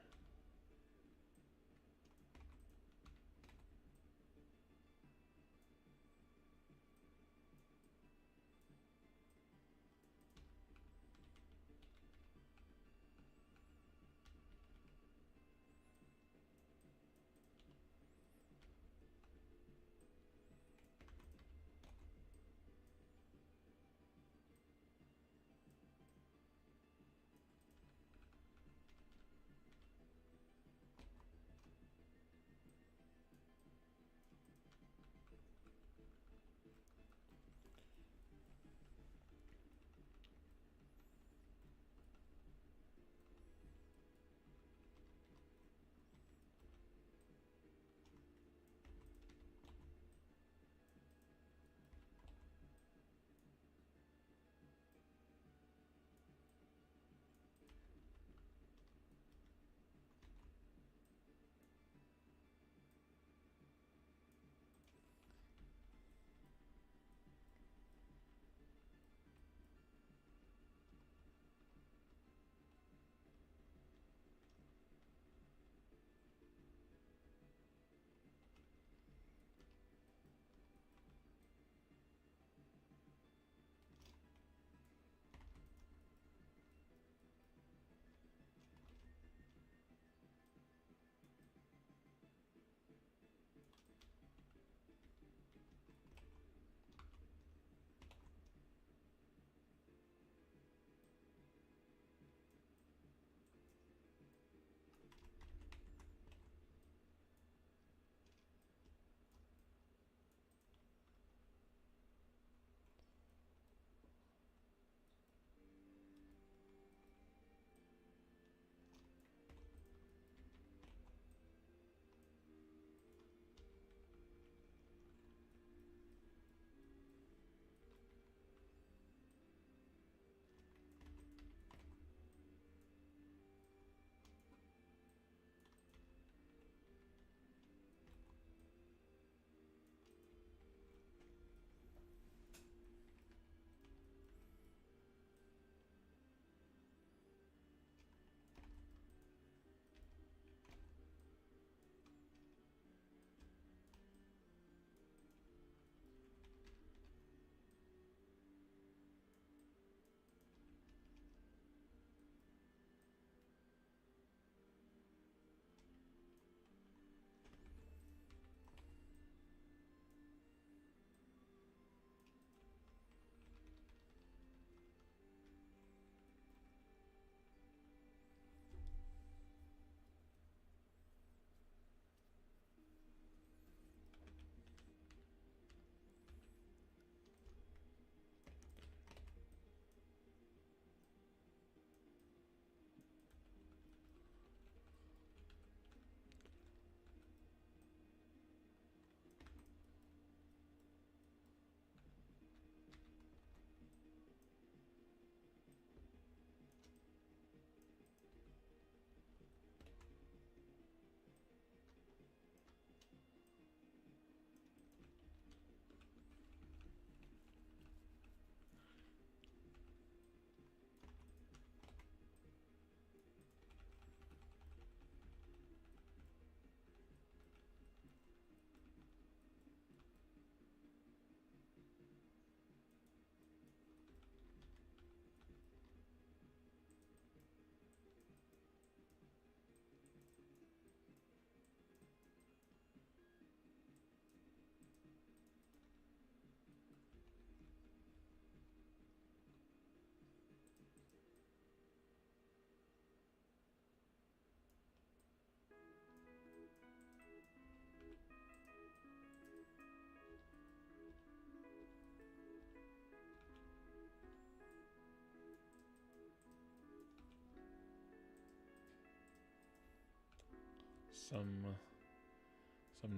some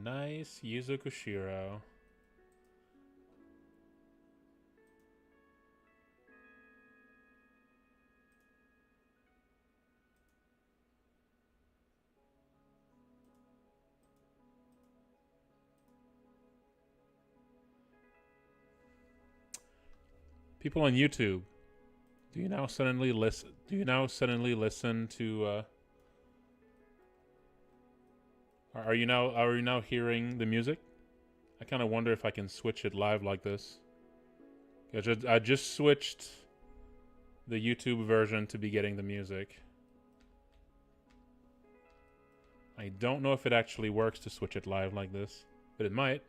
nice Yuzo Koshiro. People on YouTube, do you now suddenly listen? Do you now suddenly listen to? Are you now hearing the music? I kind of wonder if I can switch it live like this. I just switched the YouTube version to be getting the music. I don't know if it actually works to switch it live like this, but it might.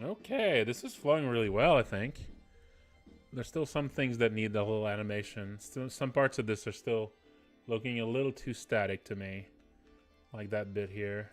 Okay, this is flowing really well, I think. There's still some things that need the little animation. Still, some parts of this are still looking a little too static to me. Like that bit here.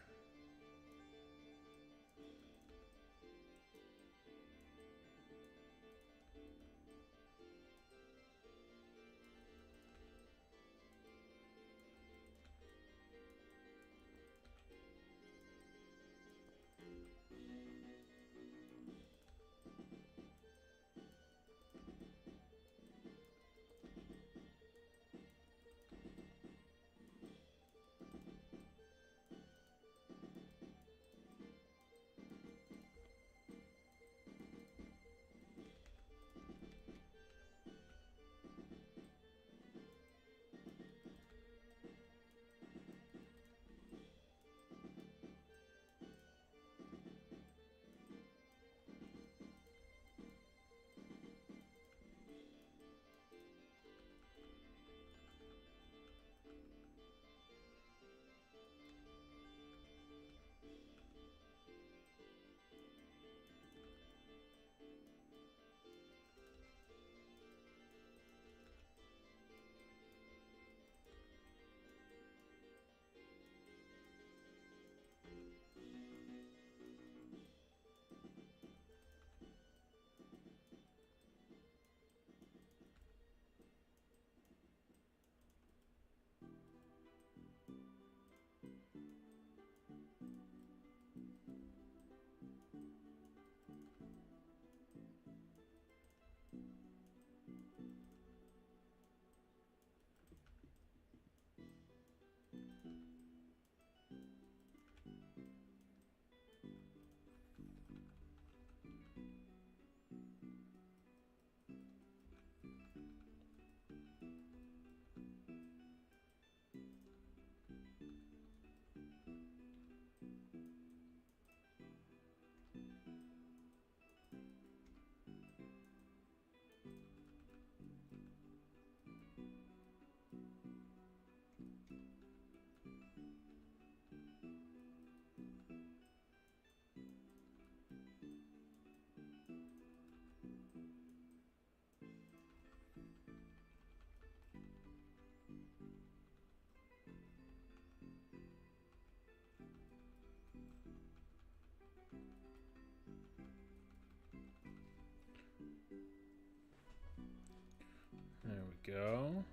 There we go.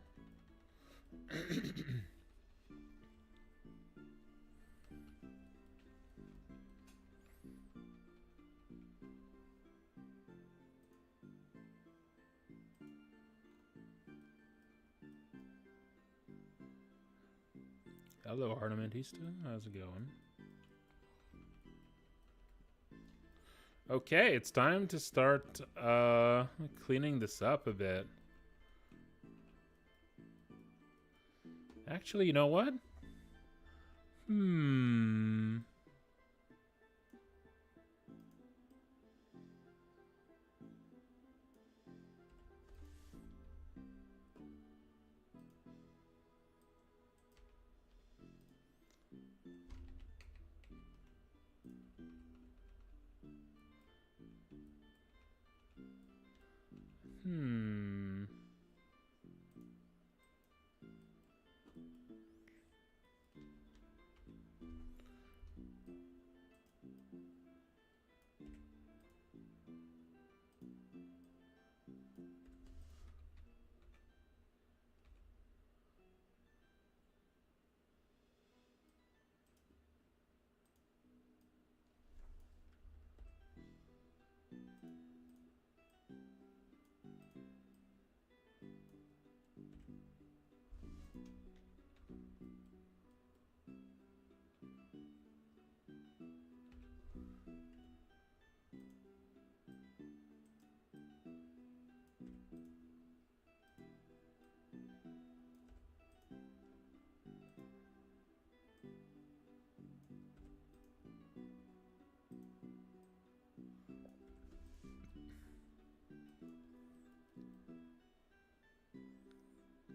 Hello, Arnamentista. How's it going? Okay, it's time to start cleaning this up a bit. Actually, you know what?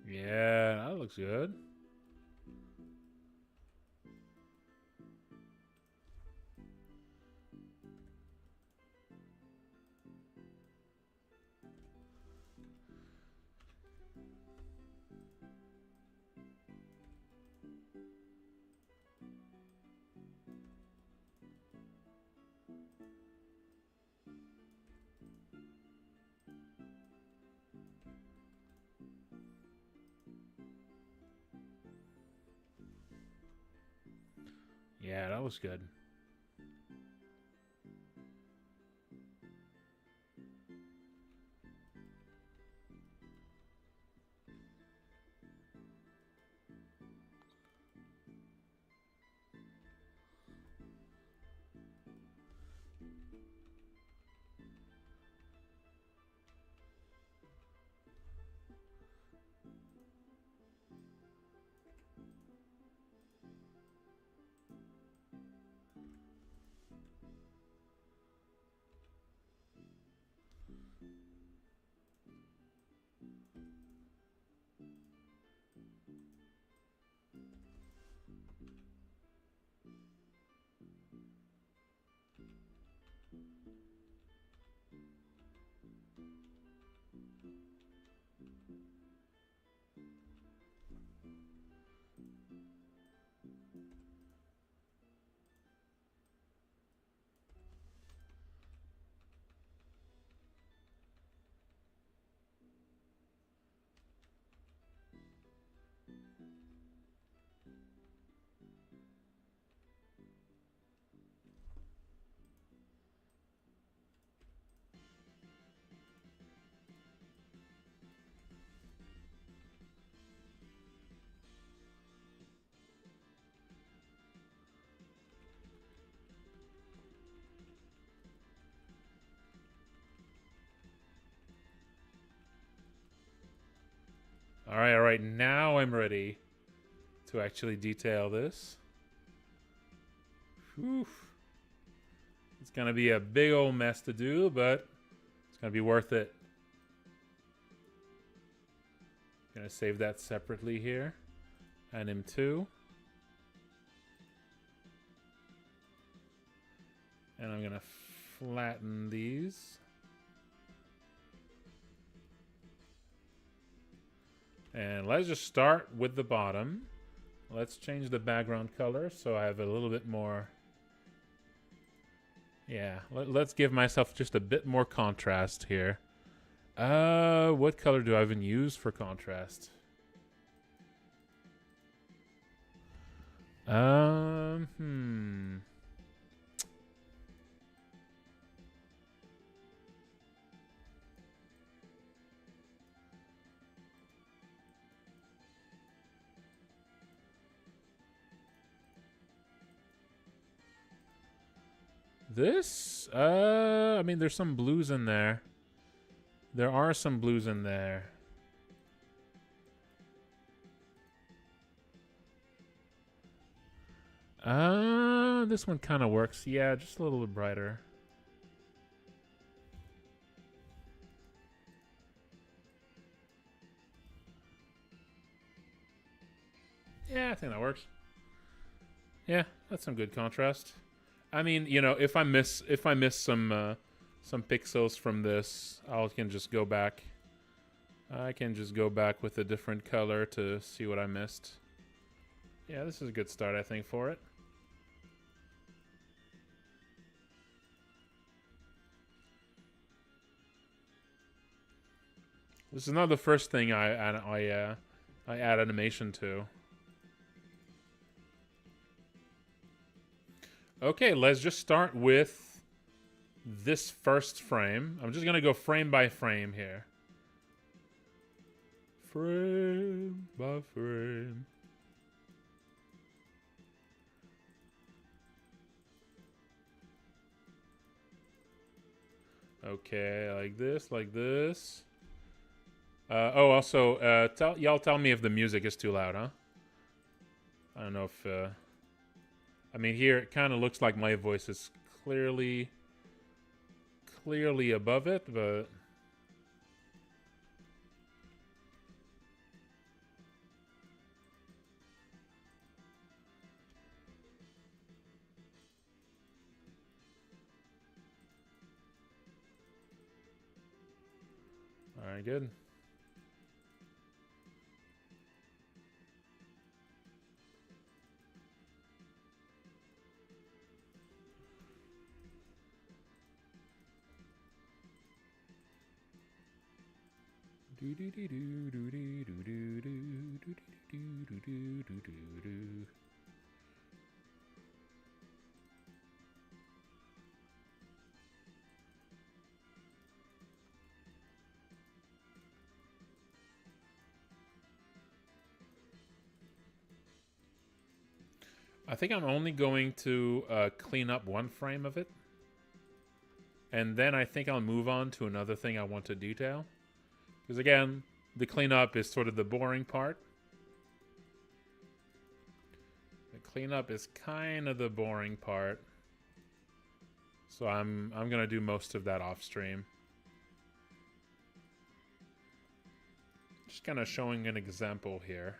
Yeah, that looks good. Yeah, that was good. All right. Now I'm ready to actually detail this. Whew. It's going to be a big old mess to do, but it's going to be worth it. Going to save that separately here. And him too. And I'm going to flatten these. And let's just start with the bottom. Let's change the background color so I have a little bit more. Yeah, let's give myself just a bit more contrast here. What color do I even use for contrast? Hmm. This? I mean, there's some blues in there. There are some blues in there. This one kind of works. Yeah, just a little bit brighter. Yeah, I think that works. Yeah, that's some good contrast. I mean, you know, if I miss some pixels from this, I can just go back. I can just go back with a different color to see what I missed. Yeah, this is a good start, I think, for it. This is not the first thing I add animation to. Okay, let's just start with this first frame. I'm just gonna go frame by frame here. Frame by frame. Okay, like this, like this. Also, y'all tell me if the music is too loud, huh? I don't know if, I mean, here it kind of looks like my voice is clearly above it, but... Alright, good. I think I'm only going to clean up one frame of it. And then I think I'll move on to another thing I want to detail. Because again, the cleanup is sort of the boring part. The cleanup is kind of the boring part. So I'm gonna do most of that off stream. Just kind of showing an example here.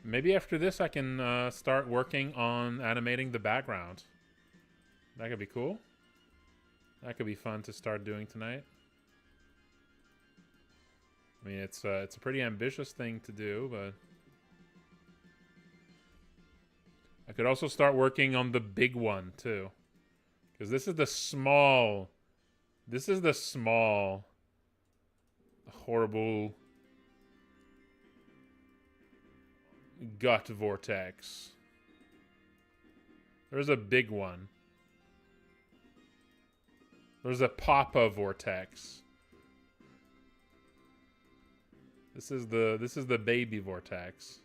Maybe after this I can start working on animating the background. That could be cool. That could be fun to start doing tonight. I mean, it's a pretty ambitious thing to do, but... I could also start working on the big one, too. Because this is the small... This is the small... horrible... gut vortex. There's a big one. There's a papa vortex. This is the baby vortex.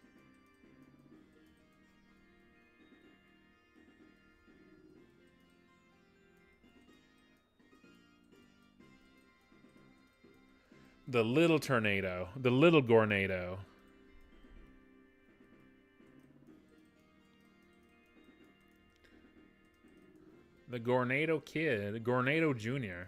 The little tornado, the little gornado. The Gornado kid, Gornado Jr.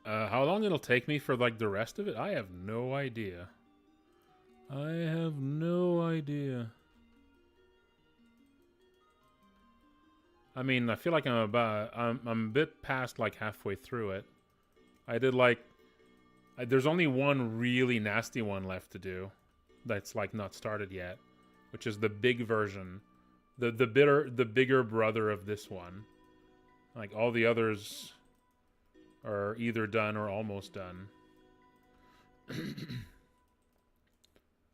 How long it'll take me for like the rest of it? I have no idea. I have no idea. I mean, I feel like I'm a bit past like halfway through it. I did like there's only one really nasty one left to do that's like not started yet, which is the big version. The bigger brother of this one. Like all the others are either done or almost done.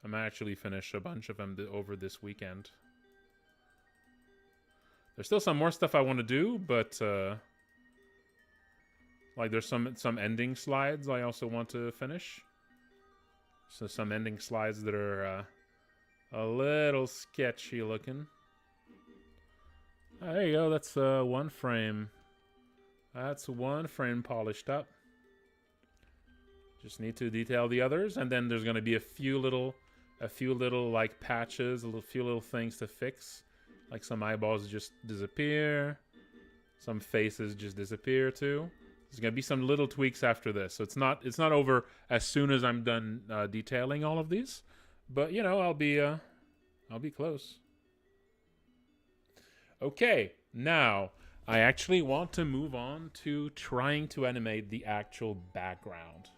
I might actually finish a bunch of them over this weekend. There's still some more stuff I want to do, but like there's some ending slides I also want to finish. So some ending slides that are a little sketchy looking. There you go. That's one frame. That's one frame polished up. Just need to detail the others, and then there's going to be a few little like patches, few little things to fix. Like some eyeballs just disappear, some faces just disappear too. There's going to be some little tweaks after this, so it's not over as soon as I'm done detailing all of these. But you know, I'll be close. Okay, now I actually want to move on to trying to animate the actual background.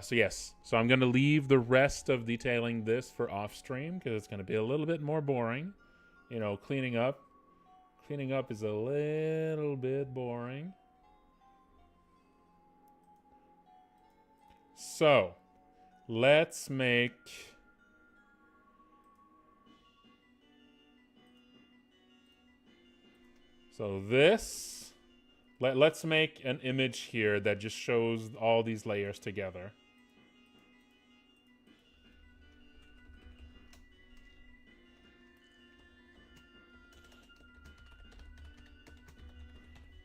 So yes, so I'm going to leave the rest of detailing this for off stream because it's going to be a little bit more boring. You know, cleaning up is a little bit boring. So let's make... So this, let's make an image here that just shows all these layers together.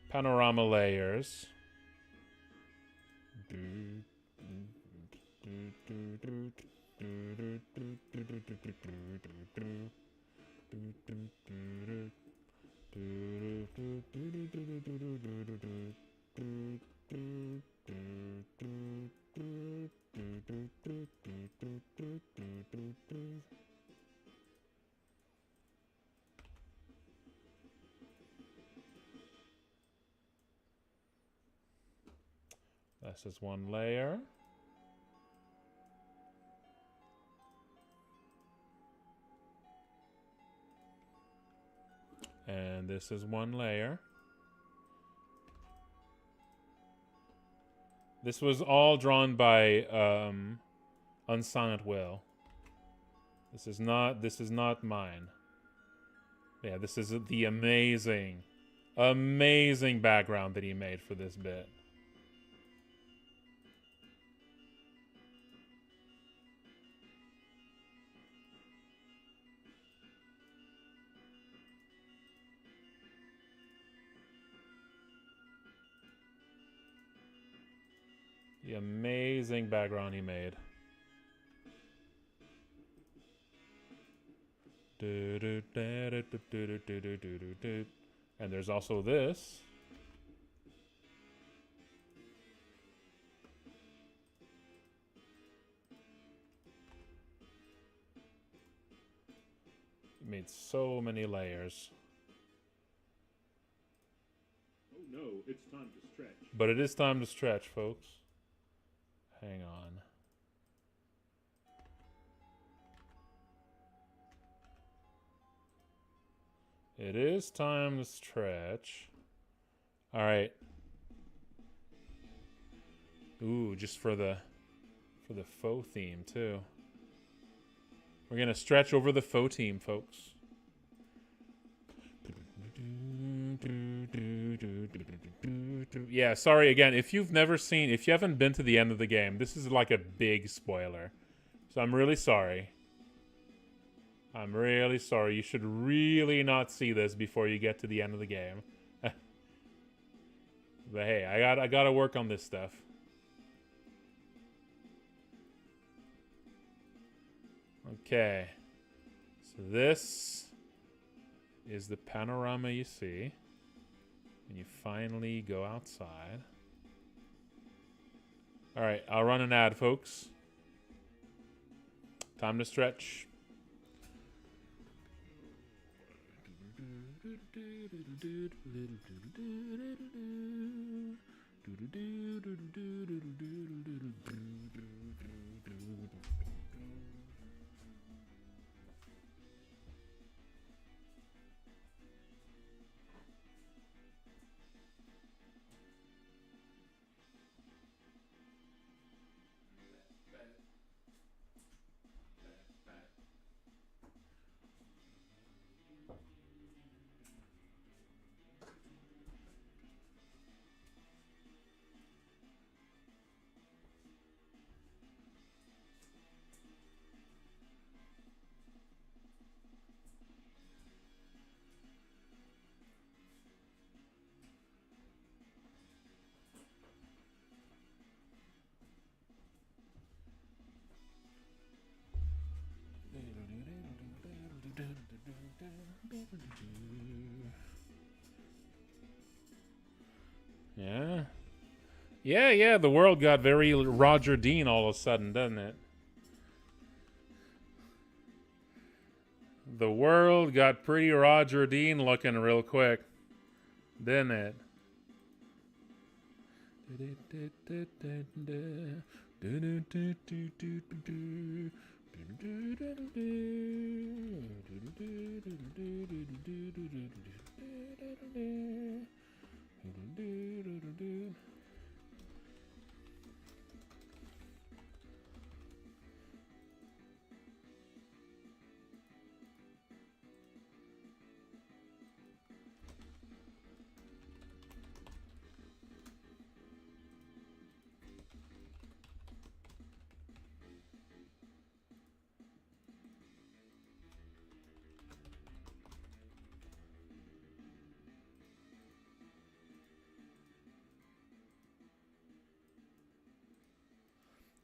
Panorama layers. This is one layer. And this is one layer. This was all drawn by Unsilent Will. This is not mine. Yeah, this is the amazing background that he made for this bit. The amazing background he made. And there's also this. He made so many layers. Oh no, it's time to stretch. But it is time to stretch, folks. Hang on. It is time to stretch. All right. Ooh, just for the faux theme too. We're gonna stretch over the faux theme, folks. Yeah, sorry again. If you haven't been to the end of the game, this is like a big spoiler. So I'm really sorry. I'm really sorry. You should really not see this before you get to the end of the game. But hey, I gotta work on this stuff. Okay. So this is the panorama you see. And you finally go outside. Alright, I'll run an ad, folks. Time to stretch. Yeah. Yeah, the world got very Roger Dean all of a sudden, doesn't it? The world got pretty Roger Dean looking real quick, didn't it?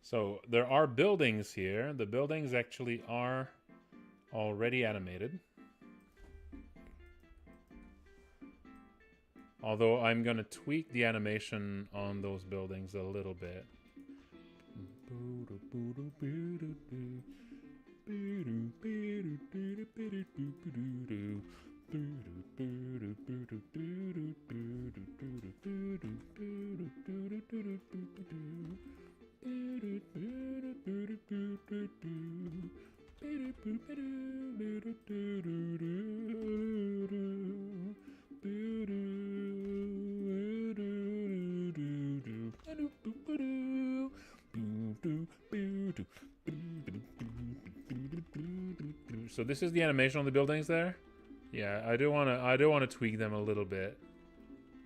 So there are buildings here. The buildings actually are already animated. Although I'm going to tweak the animation on those buildings a little bit. So this is the animation on the buildings there. Yeah, I do want to tweak them a little bit.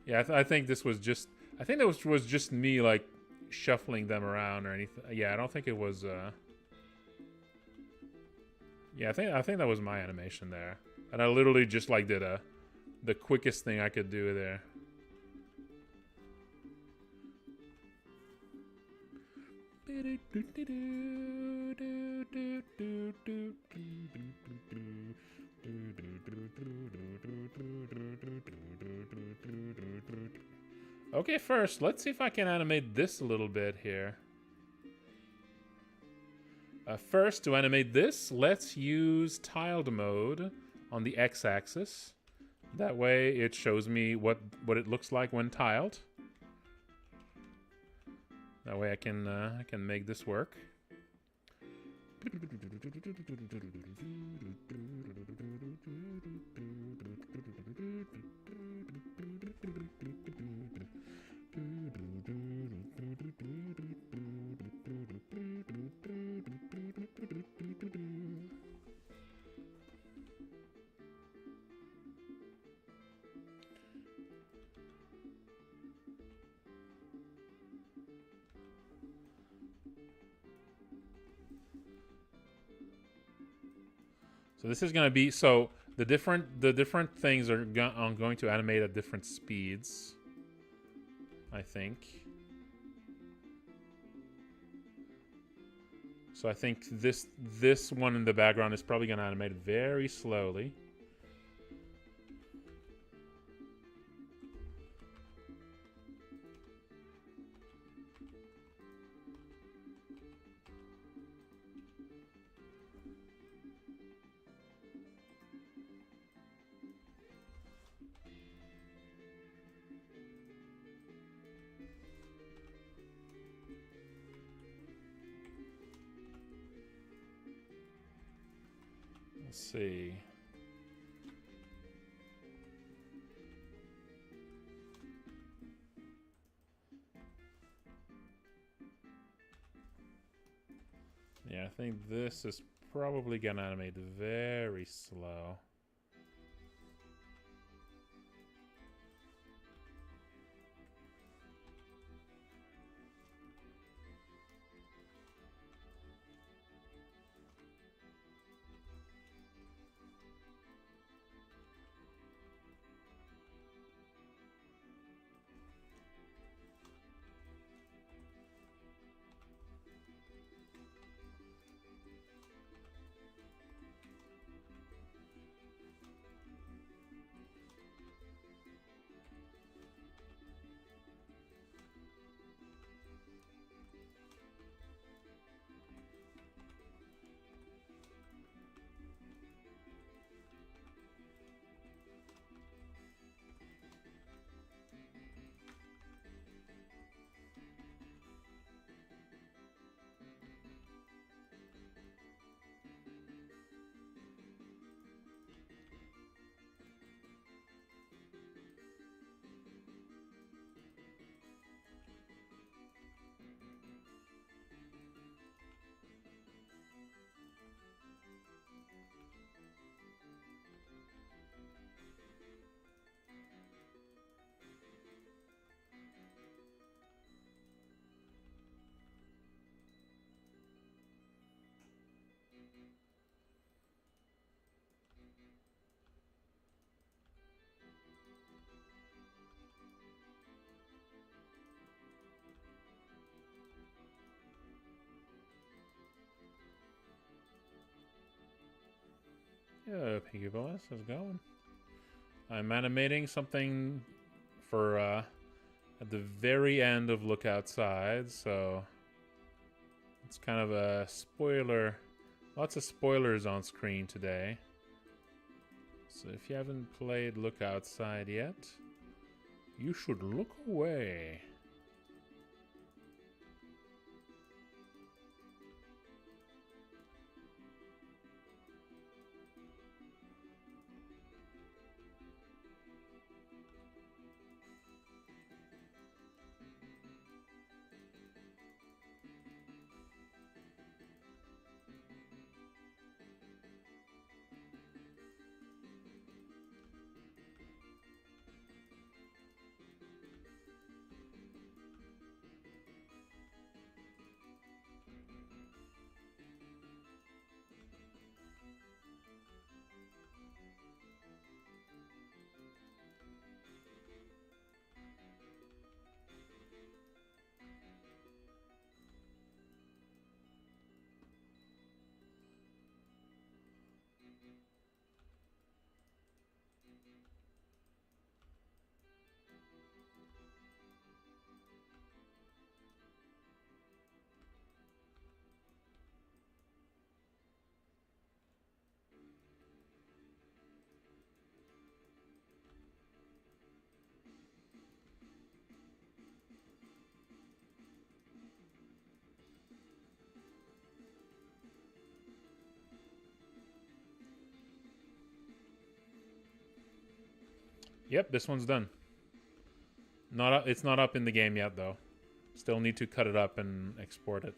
Yeah, I think this was just that was just me like shuffling them around or anything. Yeah, I don't think it was yeah, I think that was my animation there. And I literally just like did the quickest thing I could do there. Okay, first, let's see if I can animate this a little bit here. First, to animate this, let's use tiled mode on the x-axis. That way it shows me what it looks like when tiled. That way I can make this work. So this is going to be, so the different things are going to animate at different speeds, I think. So I think this one in the background is probably going to animate very slowly. Let's see. Yeah, I think this is probably gonna animate very slow. Yeah, Pinky Boys, how's it going? I'm animating something for at the very end of Look Outside, so it's kind of a spoiler. Lots of spoilers on screen today. So if you haven't played Look Outside yet, you should look away. Yep, this one's done. Not up, it's not up in the game yet, though. Still need to cut it up and export it.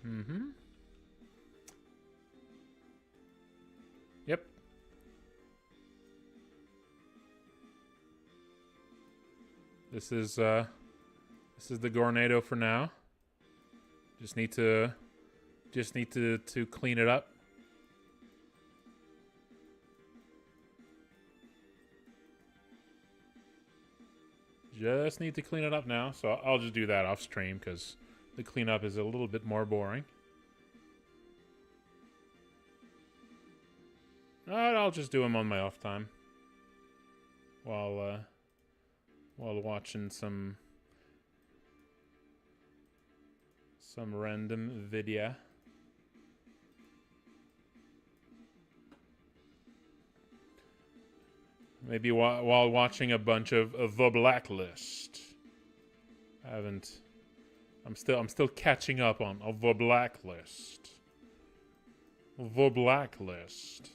Mm-hmm. Yep. This is the Gornado for now. Just need to clean it up. Just need to clean it up now, so I'll just do that off stream because the cleanup is a little bit more boring. I'll just do them on my off time. While watching some random video. Maybe while watching a bunch of The Blacklist. I'm still catching up on The Blacklist. The Blacklist.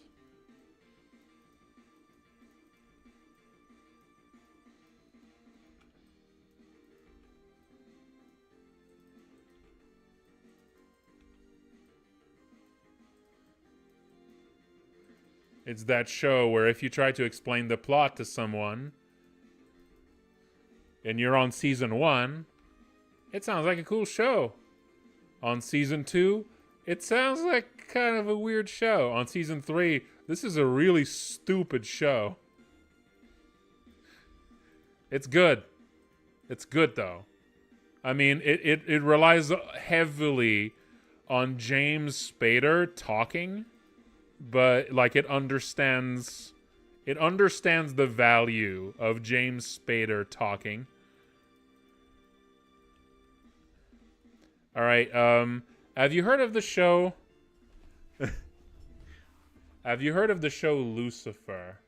It's that show where if you try to explain the plot to someone and you're on season 1, it sounds like a cool show. On season 2, it sounds like kind of a weird show. On season 3, this is a really stupid show. It's good. It's good, though. I mean, it relies heavily on James Spader talking, but like it understands the value of James Spader talking. All right, have you heard of the show? Have you heard of the show Lucifer?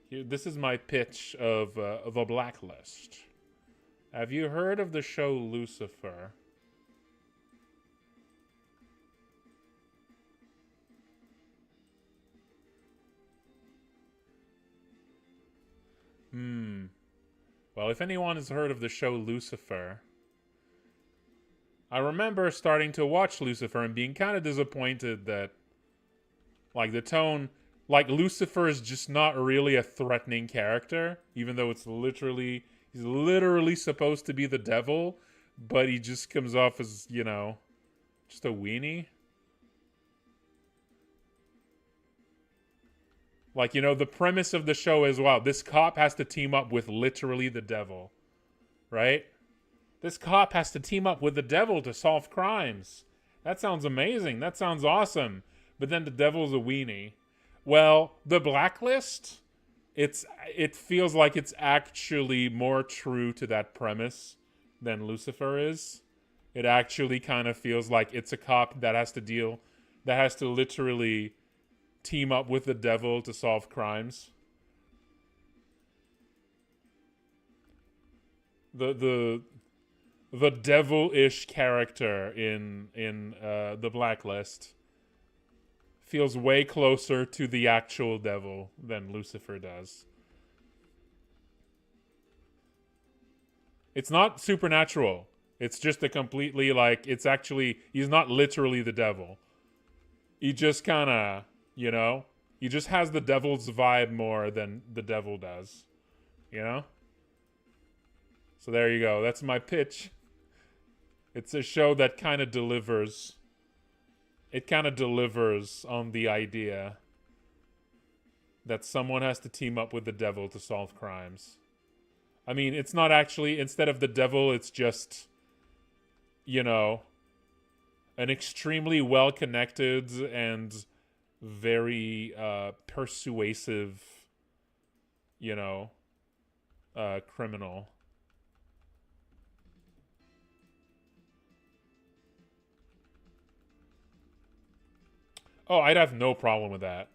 This is my pitch of a Blacklist. Have you heard of the show Lucifer? Well, if anyone has heard of the show Lucifer, I remember starting to watch Lucifer and being kind of disappointed that, like, the tone, like, Lucifer is just not really a threatening character, even though he's literally supposed to be the devil, but he just comes off as, you know, just a weenie. Like, you know, the premise of the show is, wow, this cop has to team up with literally the devil, right? This cop has to team up with the devil to solve crimes. That sounds amazing. That sounds awesome. But then the devil's a weenie. Well, The Blacklist, it feels like it's actually more true to that premise than Lucifer is. It actually kind of feels like it's a cop that has to literally team up with the devil to solve crimes. The devil-ish character in The Blacklist feels way closer to the actual devil than Lucifer does. It's not supernatural. It's just a completely, like, it's actually, he's not literally the devil. He just kind of, you know, he just has the devil's vibe more than the devil does, you know? So there you go. That's my pitch. It's a show that kind of delivers. It kind of delivers on the idea that someone has to team up with the devil to solve crimes. I mean, it's not actually, instead of the devil, it's just, you know, an extremely well-connected and very persuasive, you know, criminal. Oh, I'd have no problem with that.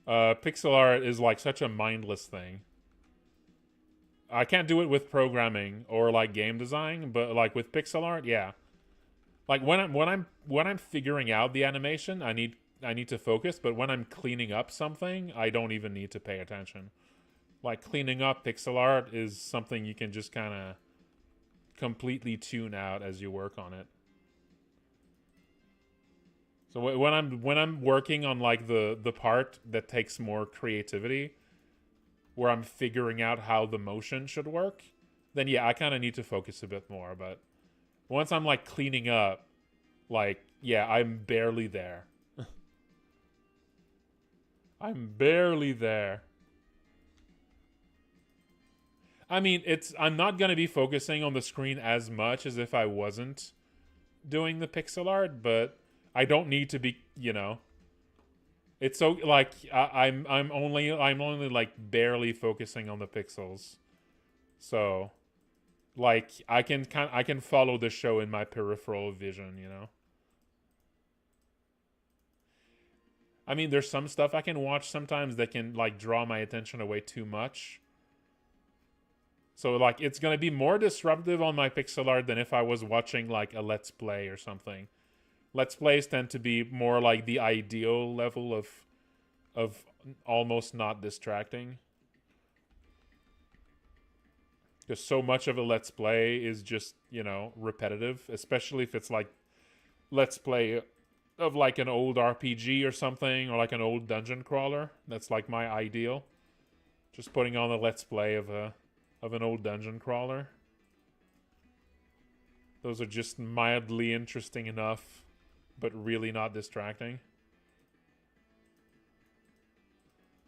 Pixel art is like such a mindless thing. I can't do it with programming or like game design, but like with pixel art, yeah. Like when I'm figuring out the animation, I need to focus, but when I'm cleaning up something, I don't even need to pay attention. Like cleaning up pixel art is something you can just kind of completely tune out as you work on it. So when I'm working on like the part that takes more creativity, where I'm figuring out how the motion should work, then yeah, I kind of need to focus a bit more. But once I'm like cleaning up, like, yeah, I'm barely there. I'm barely there. I mean, I'm not going to be focusing on the screen as much as if I wasn't doing the pixel art, but I don't need to be, you know. It's so like I'm only like barely focusing on the pixels. So like I can follow the show in my peripheral vision, you know. I mean, there's some stuff I can watch sometimes that can like draw my attention away too much. So like it's going to be more disruptive on my pixel art than if I was watching like a let's play or something. Let's plays tend to be more like the ideal level of almost not distracting. Because so much of a let's play is just, you know, repetitive, especially if it's like let's play of like an old RPG or something, or like an old dungeon crawler. That's like my ideal. Just putting on a let's play of an old dungeon crawler. Those are just mildly interesting enough, but really not distracting.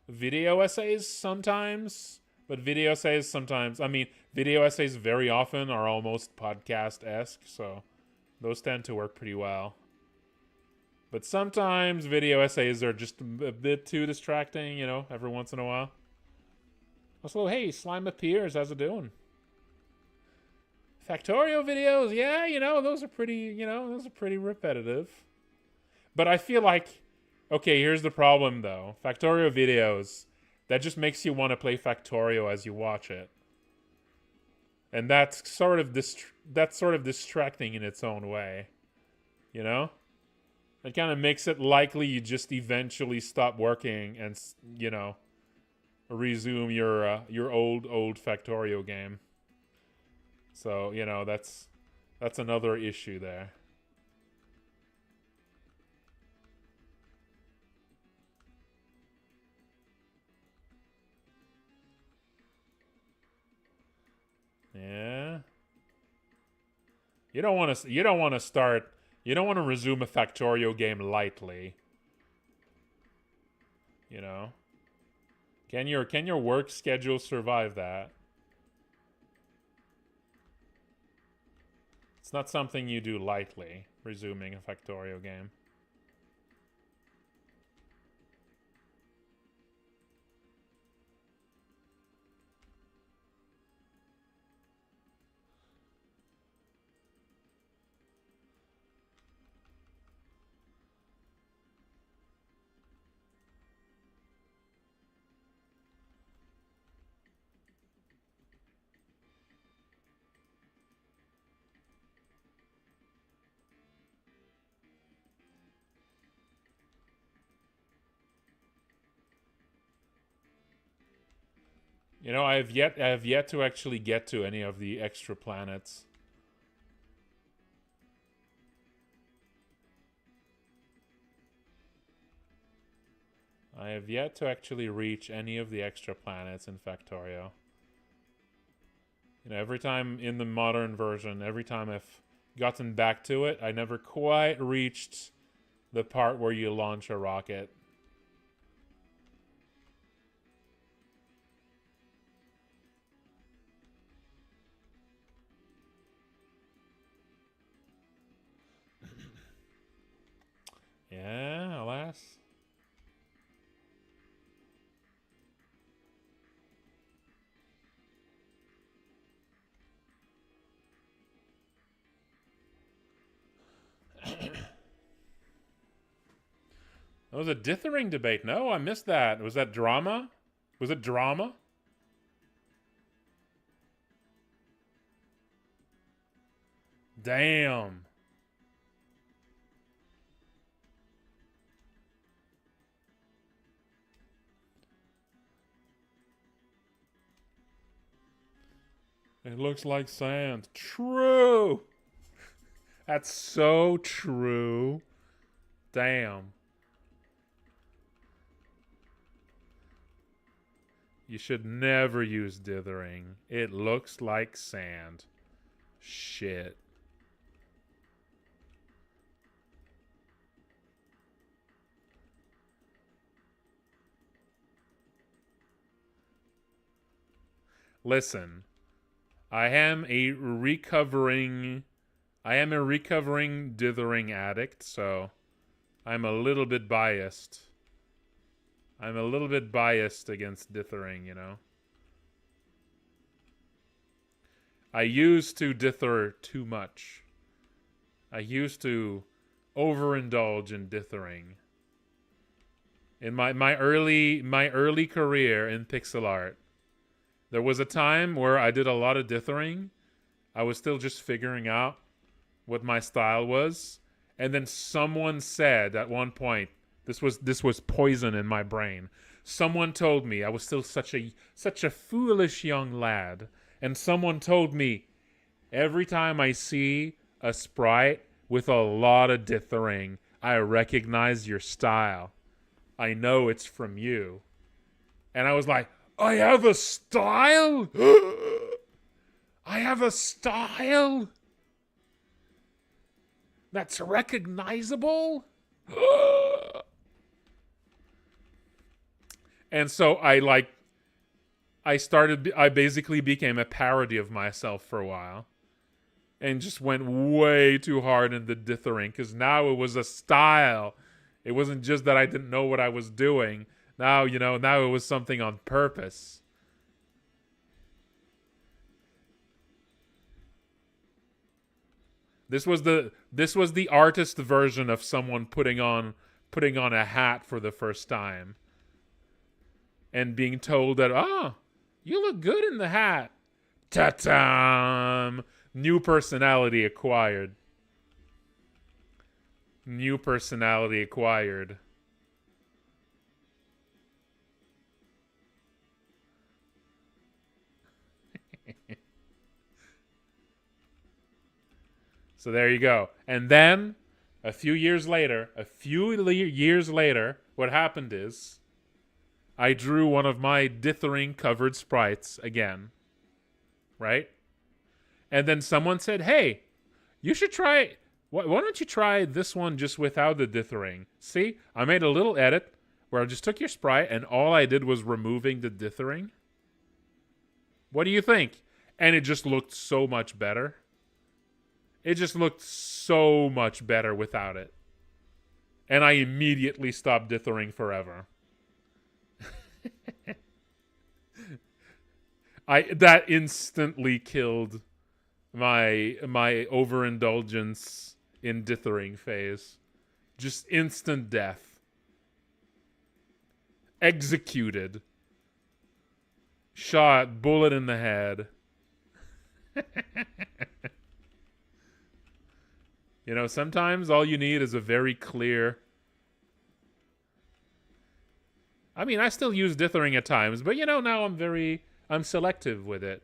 Video essays sometimes, but video essays sometimes, I mean, video essays very often are almost podcast-esque, so those tend to work pretty well. But sometimes video essays are just a bit too distracting, you know, every once in a while. Also, hey, Slime Appears, how's it doing? Factorio videos, yeah, you know, those are pretty repetitive. But I feel like, okay, here's the problem though. Factorio videos, that just makes you want to play Factorio as you watch it. And that's sort of distracting in its own way. You know? It kind of makes it likely you just eventually stop working and, you know, resume your old Factorio game. So, you know, that's another issue there. Yeah. You don't want to resume a Factorio game lightly. You know? Can your work schedule survive that? It's not something you do lightly, resuming a Factorio game. You know, I have yet to actually get to any of the extra planets. I have yet to actually reach any of the extra planets in Factorio. You know, every time in the modern version, every time I've gotten back to it, I never quite reached the part where you launch a rocket. Yeah, alas. That was a dithering debate. No, I missed that. Was that drama? Was it drama? Damn. It looks like sand. True. That's so true. Damn. You should never use dithering. It looks like sand. Shit. Listen, I am a recovering dithering addict, so I'm a little bit biased I'm a little bit biased against dithering, you know. I used to dither too much. I used to overindulge in dithering. In my early career in pixel art, there was a time where I did a lot of dithering. I was still just figuring out what my style was, and then someone said at one point, this was poison in my brain. Someone told me, I was still such a foolish young lad, and someone told me, every time I see a sprite with a lot of dithering, I recognize your style. I know it's from you. And I was like, I have a style? I have a style? That's recognizable? And so I basically became a parody of myself for a while. And just went way too hard into dithering, because now it was a style. It wasn't just that I didn't know what I was doing. Now, now it was something on purpose. This was the artist version of someone putting on a hat for the first time. And being told that, you look good in the hat. Ta-tam! New personality acquired. New personality acquired. So there you go. And then, a few years later, what happened is, I drew one of my dithering covered sprites again. Right? And then someone said, hey, you should try... Why don't you try this one just without the dithering? See, I made a little edit where I just took your sprite and all I did was removing the dithering. What do you think? And it just looked so much better. It just looked so much better without it. And I immediately stopped dithering forever. That instantly killed my overindulgence in dithering phase. Just instant death. Executed. Shot, bullet in the head. Sometimes all you need is a very clear... I mean, I still use dithering at times, but now I'm selective with it.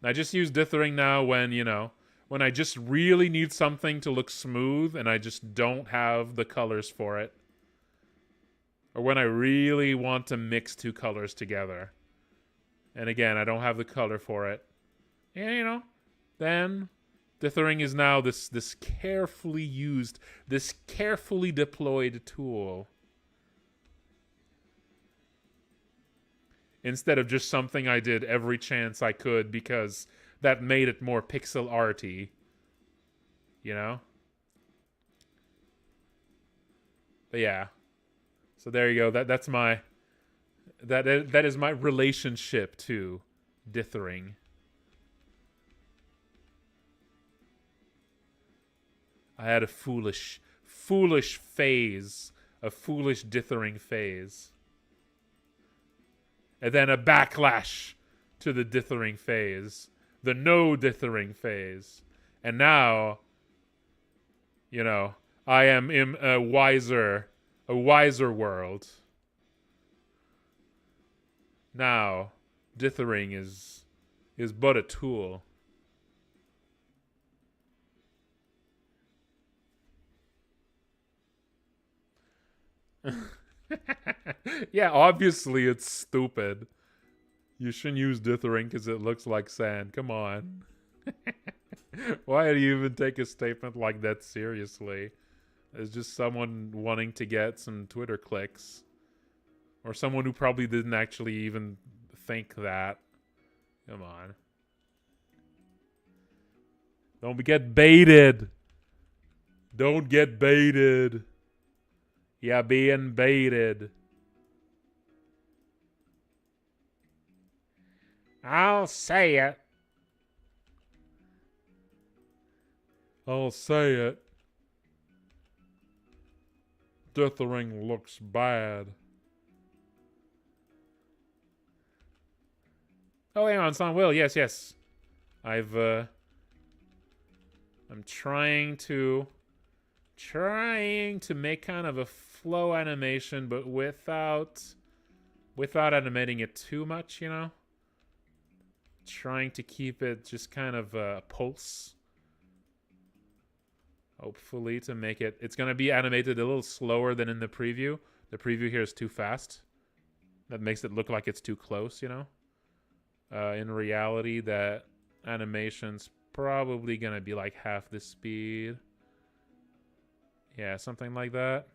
I just use dithering now when I just really need something to look smooth and I just don't have the colors for it. Or when I really want to mix two colors together. And again, I don't have the color for it. And, then dithering is now this carefully used, this carefully deployed tool. Instead of just something I did every chance I could because that made it more pixel arty. But yeah. So there you go. That is my relationship to dithering. I had a foolish phase, a foolish dithering phase. And then a backlash to the dithering phase. The no dithering phase. And now, I am in a wiser world. Now, dithering is but a tool. Yeah, obviously it's stupid. You shouldn't use dithering because it looks like sand. Come on. Why do you even take a statement like that seriously? It's just someone wanting to get some Twitter clicks. Or someone who probably didn't actually even think that. Come on. Don't get baited. Don't get baited. You're being baited. I'll say it. I'll say it. Dithering looks bad. Oh, hang on, son. Will, yes, yes. I'm trying to make kind of a flow animation, but without animating it too much, you know? Trying to keep it just kind of a pulse. Hopefully to make it... It's going to be animated a little slower than in the preview. The preview here is too fast. That makes it look like it's too close, you know? In reality, that animation's probably going to be like half the speed. Yeah, something like that.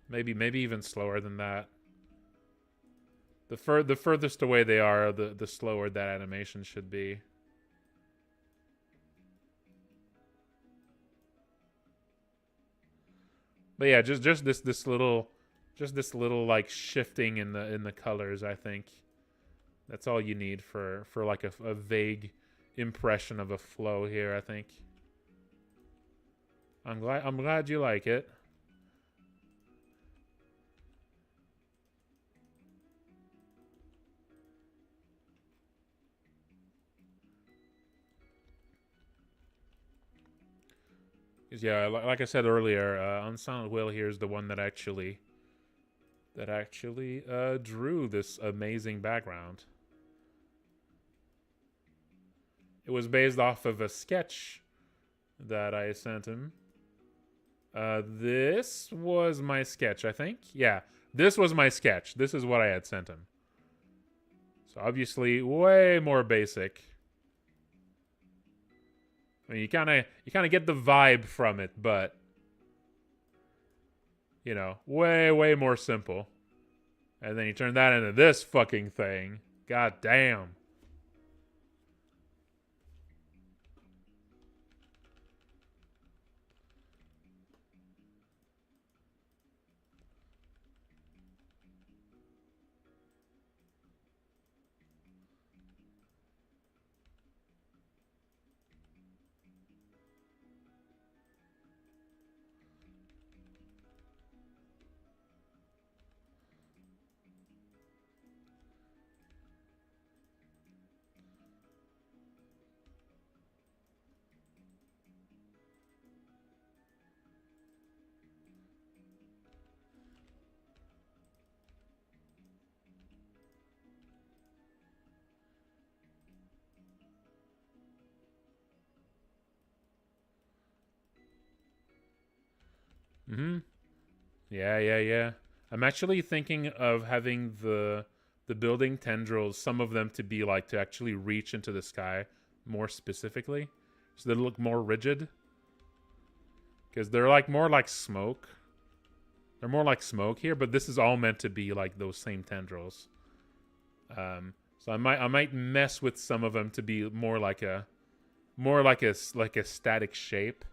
Maybe even slower than that. The furthest away they are, the slower that animation should be. But yeah, just this little like shifting in the colors, I think. That's all you need for like a vague impression of a flow here, I think. I'm glad you like it. Yeah, like I said earlier, Unsilent Will here is the one that actually drew this amazing background. It was based off of a sketch that I sent him. This was my sketch, I think. Yeah, this was my sketch. This is what I had sent him. So obviously, way more basic. I mean, you kind of get the vibe from it, but you know, way more simple. And then you turn that into this fucking thing. God damn. Mm-hmm. Yeah. I'm actually thinking of having the building tendrils, some of them to be like to actually reach into the sky more specifically, so they look more rigid. Because they're like more like smoke. They're more like smoke here, but this is all meant to be like those same tendrils. So I might mess with some of them to be more like a static shape.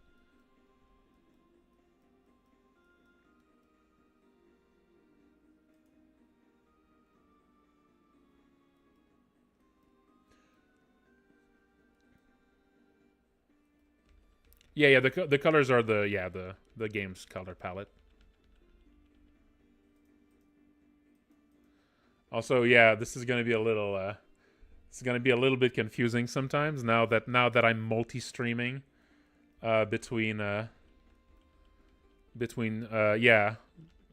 Yeah. The colors are the game's color palette. Also, yeah, this is gonna be a little bit confusing sometimes now that I'm multi-streaming between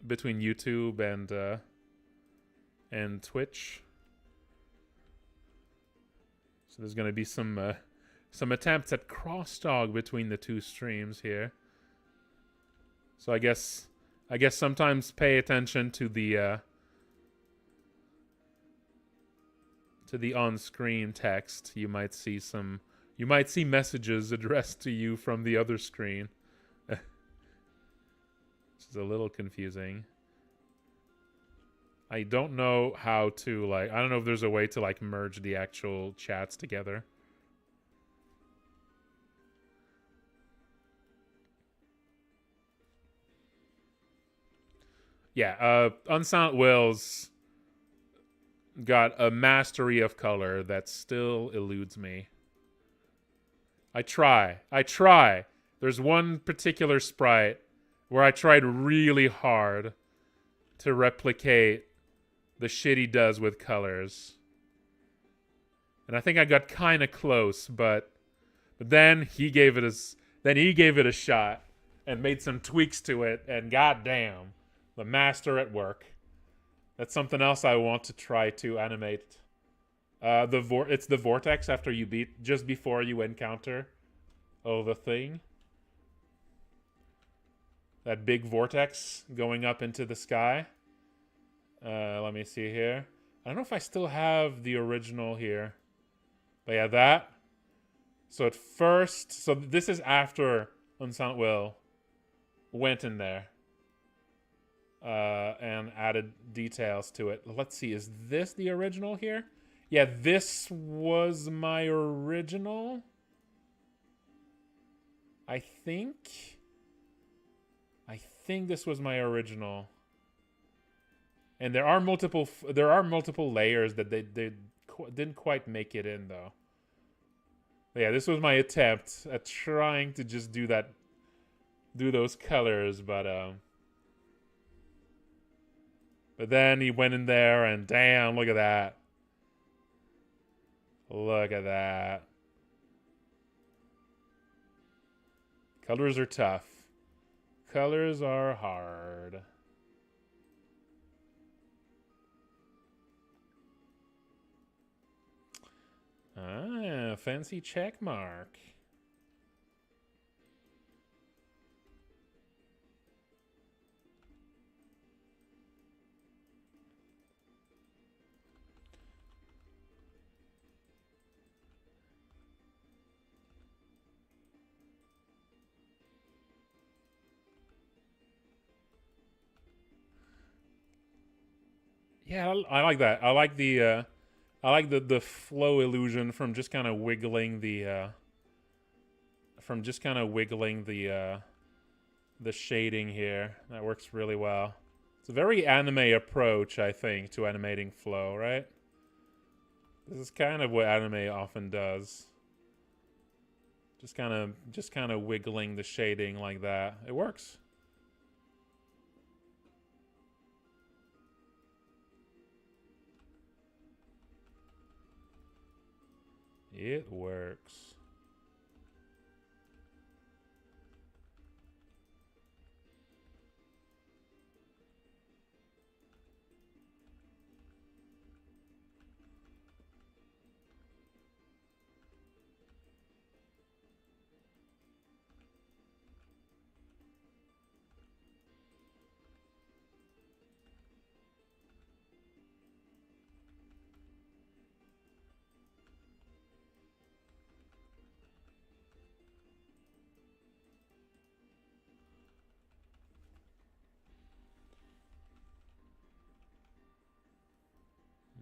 YouTube and Twitch. So there's gonna be some attempts at crosstalk between the two streams here. So I guess sometimes pay attention to the on-screen text. You might see messages addressed to you from the other screen. Which is a little confusing. I don't know how to I don't know if there's a way to merge the actual chats together. Yeah, Unsilent Will's got a mastery of color that still eludes me. I try. There's one particular sprite where I tried really hard to replicate the shit he does with colors. And I think I got kind of close, but then he gave it a shot and made some tweaks to it, and goddamn, the master at work. That's something else I want to try to animate. It's the vortex after you beat, just before you encounter the thing. That big vortex going up into the sky. Let me see here. I don't know if I still have the original here. But yeah, that. So at first, so this is after Unsilent Will went in there and added details to it. Let's see, is this the original here? Yeah, this was my original. I think this was my original. And there are multiple layers that they didn't quite make it in though. But yeah, this was my attempt at trying to just do those colors, but then he went in there and damn, look at that. Look at that. Colors are tough. Colors are hard. Ah, fancy check mark. Yeah, I like that. I like the flow illusion from just kind of wiggling the the shading here. That works really well. It's a very anime approach, I think, to animating flow, right? This is kind of what anime often does. Just kind of wiggling the shading like that. It works. It works.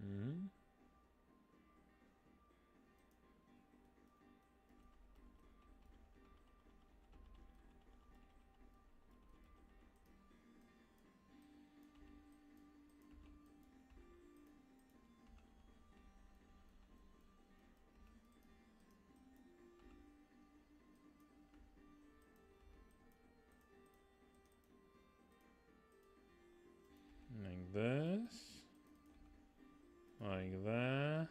Mm-hmm. Like this. Like that.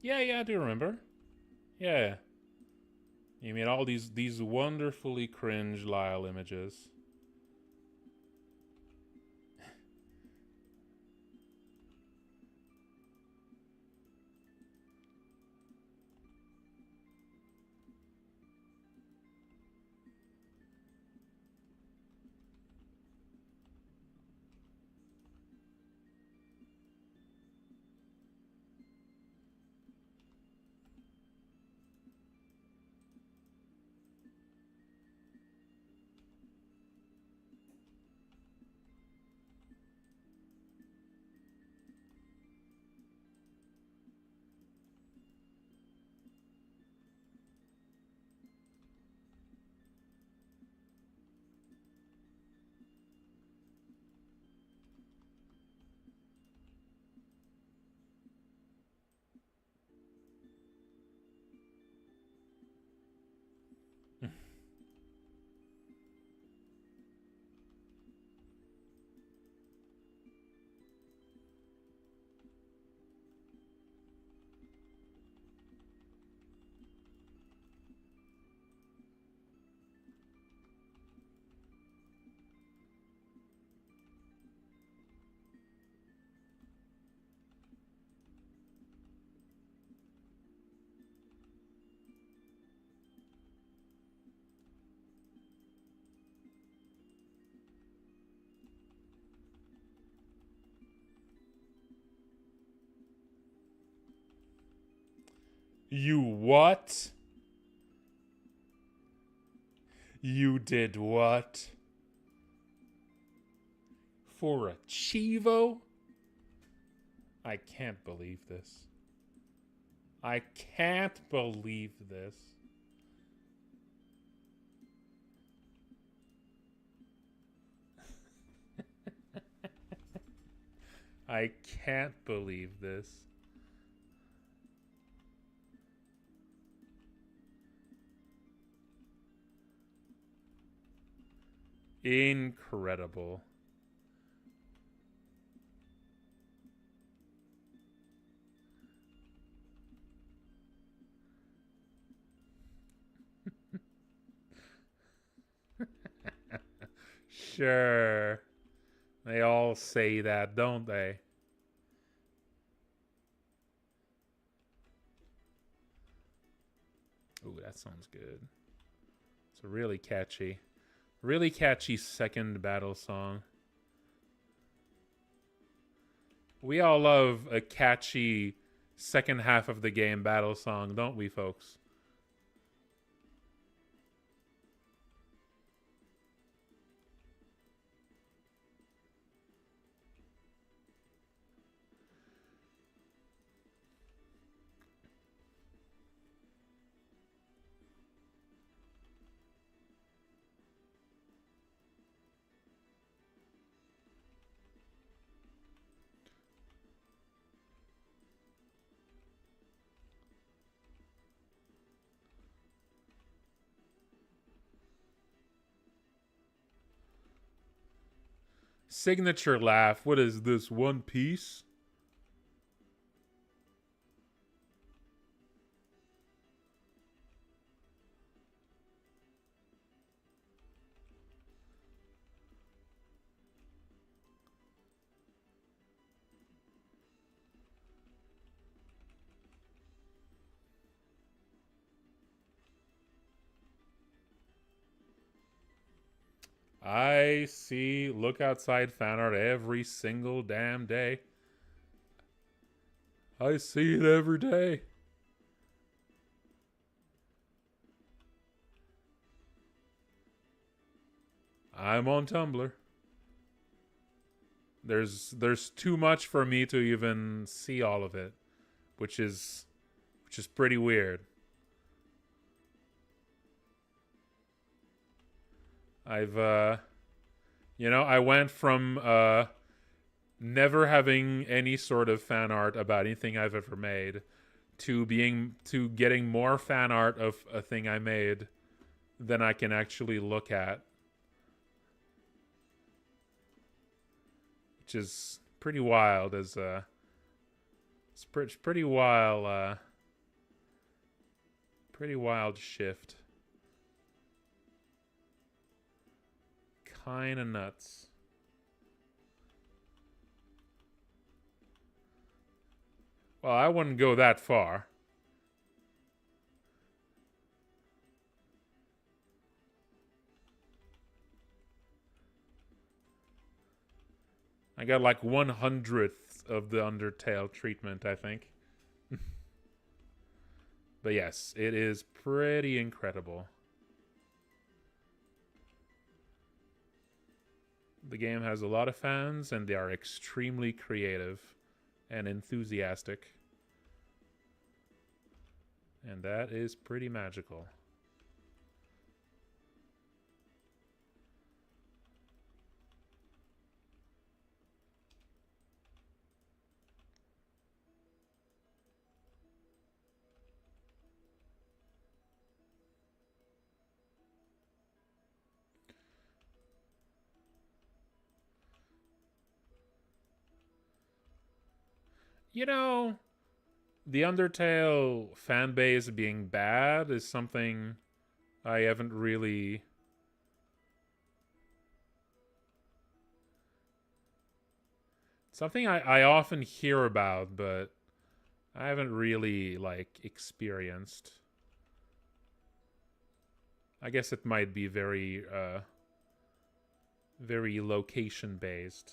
Yeah, I do remember. Yeah. You made all these wonderfully cringe Lyle images. You what? You did what? For a Chivo? I can't believe this. I can't believe this. I can't believe this. Incredible. Sure. They all say that, don't they? Ooh, that sounds good. It's a really catchy second battle song. We all love a catchy second half of the game battle song, don't we, folks? Signature laugh. What is this, One Piece? I see Look Outside fan art every single damn day. I see it every day. I'm on Tumblr. There's too much for me to even see all of it, which is pretty weird. I've I went from never having any sort of fan art about anything I've ever made to getting more fan art of a thing I made than I can actually look at, which is pretty wild. As it's pretty wild. Pretty wild shift. Kinda nuts. Well, I wouldn't go that far. I got like 1/100th of the Undertale treatment, I think. But yes, it is pretty incredible. The game has a lot of fans, and they are extremely creative and enthusiastic. And that is pretty magical. You know, the Undertale fan base being bad is something I haven't really... Something I often hear about, but I haven't really, like, experienced. I guess it might be very location-based.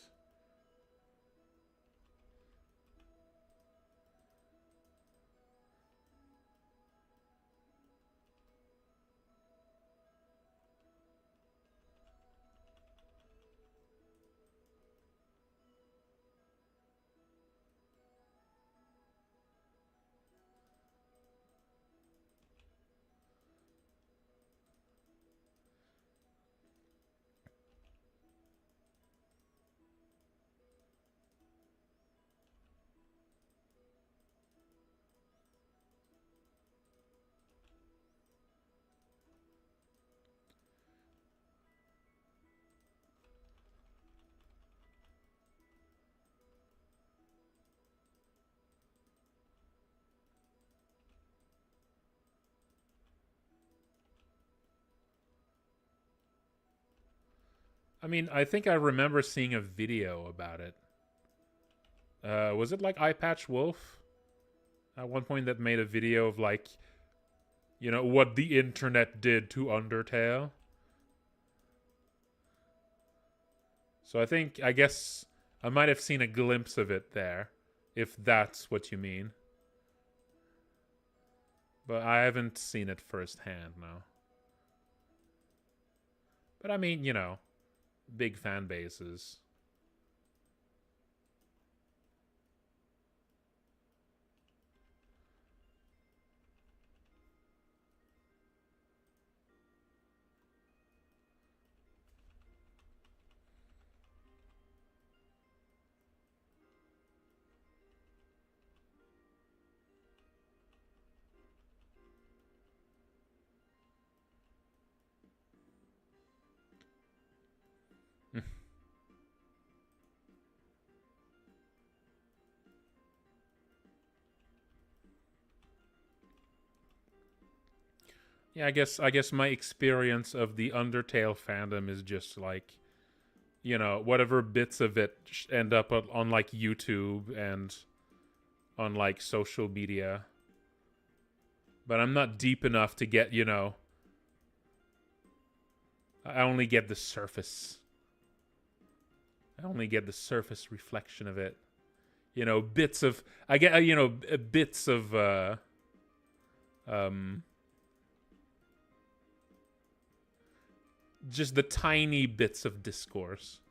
I mean, I think I remember seeing a video about it. Was it like Eye Patch Wolf? At one point that made a video of like, you know, what the internet did to Undertale. So I guess I might have seen a glimpse of it there, if that's what you mean. But I haven't seen it firsthand, no. But I mean, you know, big fan bases. Yeah, I guess my experience of the Undertale fandom is just like, you know, whatever bits of it end up on like YouTube and on like social media. But I'm not deep enough to get, you know, I only get the surface. I only get the surface reflection of it. You know, bits of I get you know, bits of just the tiny bits of discourse.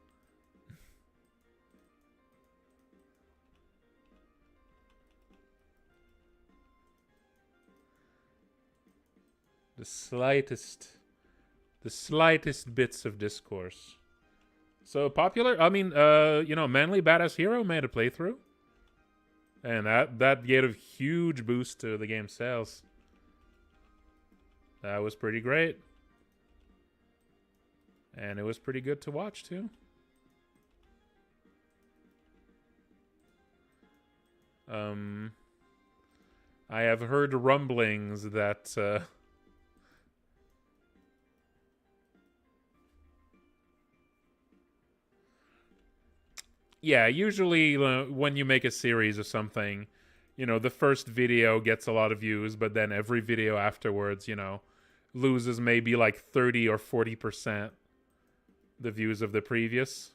The slightest bits of discourse. So popular. I mean, you know, Manly Badass Hero made a playthrough, and that gave a huge boost to the game's sales. That was pretty great, and it was pretty good to watch too. I have heard rumblings that yeah, usually when you make a series or something, you know, the first video gets a lot of views, but then every video afterwards, you know, loses maybe like 30 or 40% the views of the previous.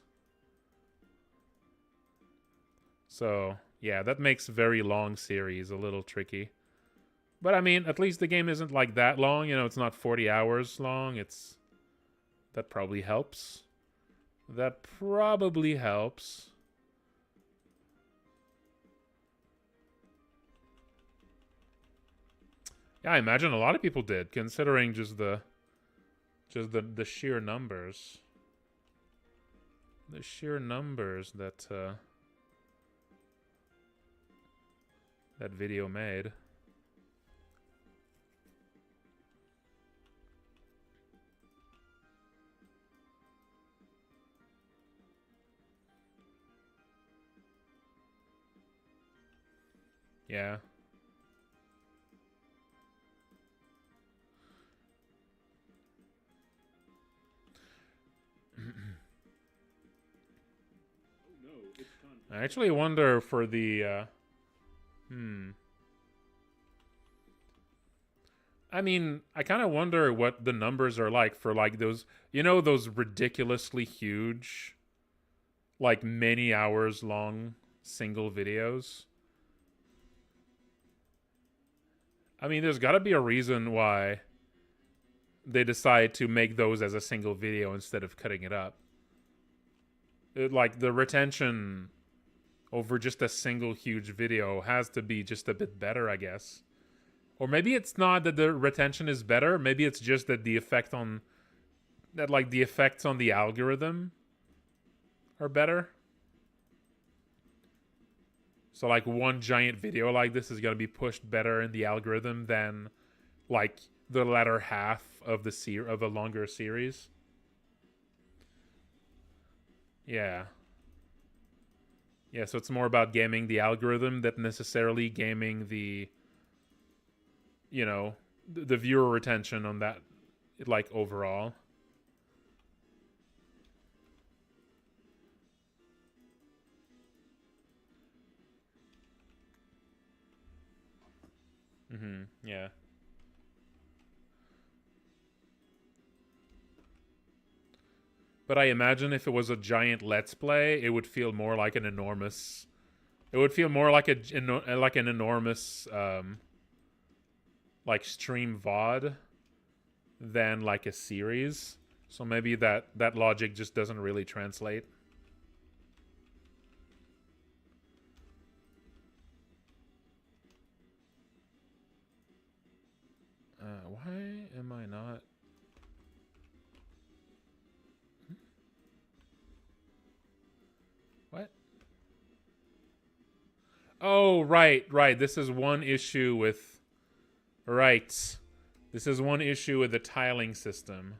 So, yeah, that makes very long series a little tricky. But I mean, at least the game isn't like that long, you know, it's not 40 hours long. That probably helps. That probably helps. Yeah, I imagine a lot of people did, considering just the sheer numbers. The sheer numbers that that video made. Yeah. I actually wonder for the I mean, I kind of wonder what the numbers are like for like those, you know, those ridiculously huge, like many hours long single videos. I mean, there's got to be a reason why they decide to make those as a single video instead of cutting it up. Like the retention over just a single huge video has to be just a bit better, I guess. Or maybe it's not that the retention is better. Maybe it's just that the effects on the algorithm are better. So like one giant video like this is going to be pushed better in the algorithm than like the latter half of of a longer series. Yeah. Yeah, so it's more about gaming the algorithm than necessarily gaming the, you know, the viewer retention on that, like, overall. Yeah. But I imagine if it was a giant Let's Play, it would feel more like an enormous. It would feel more like an enormous like stream VOD than like a series. So maybe that logic just doesn't really translate. Why am I not? What? Oh, right. This is one issue with. Right. This is one issue with the tiling system.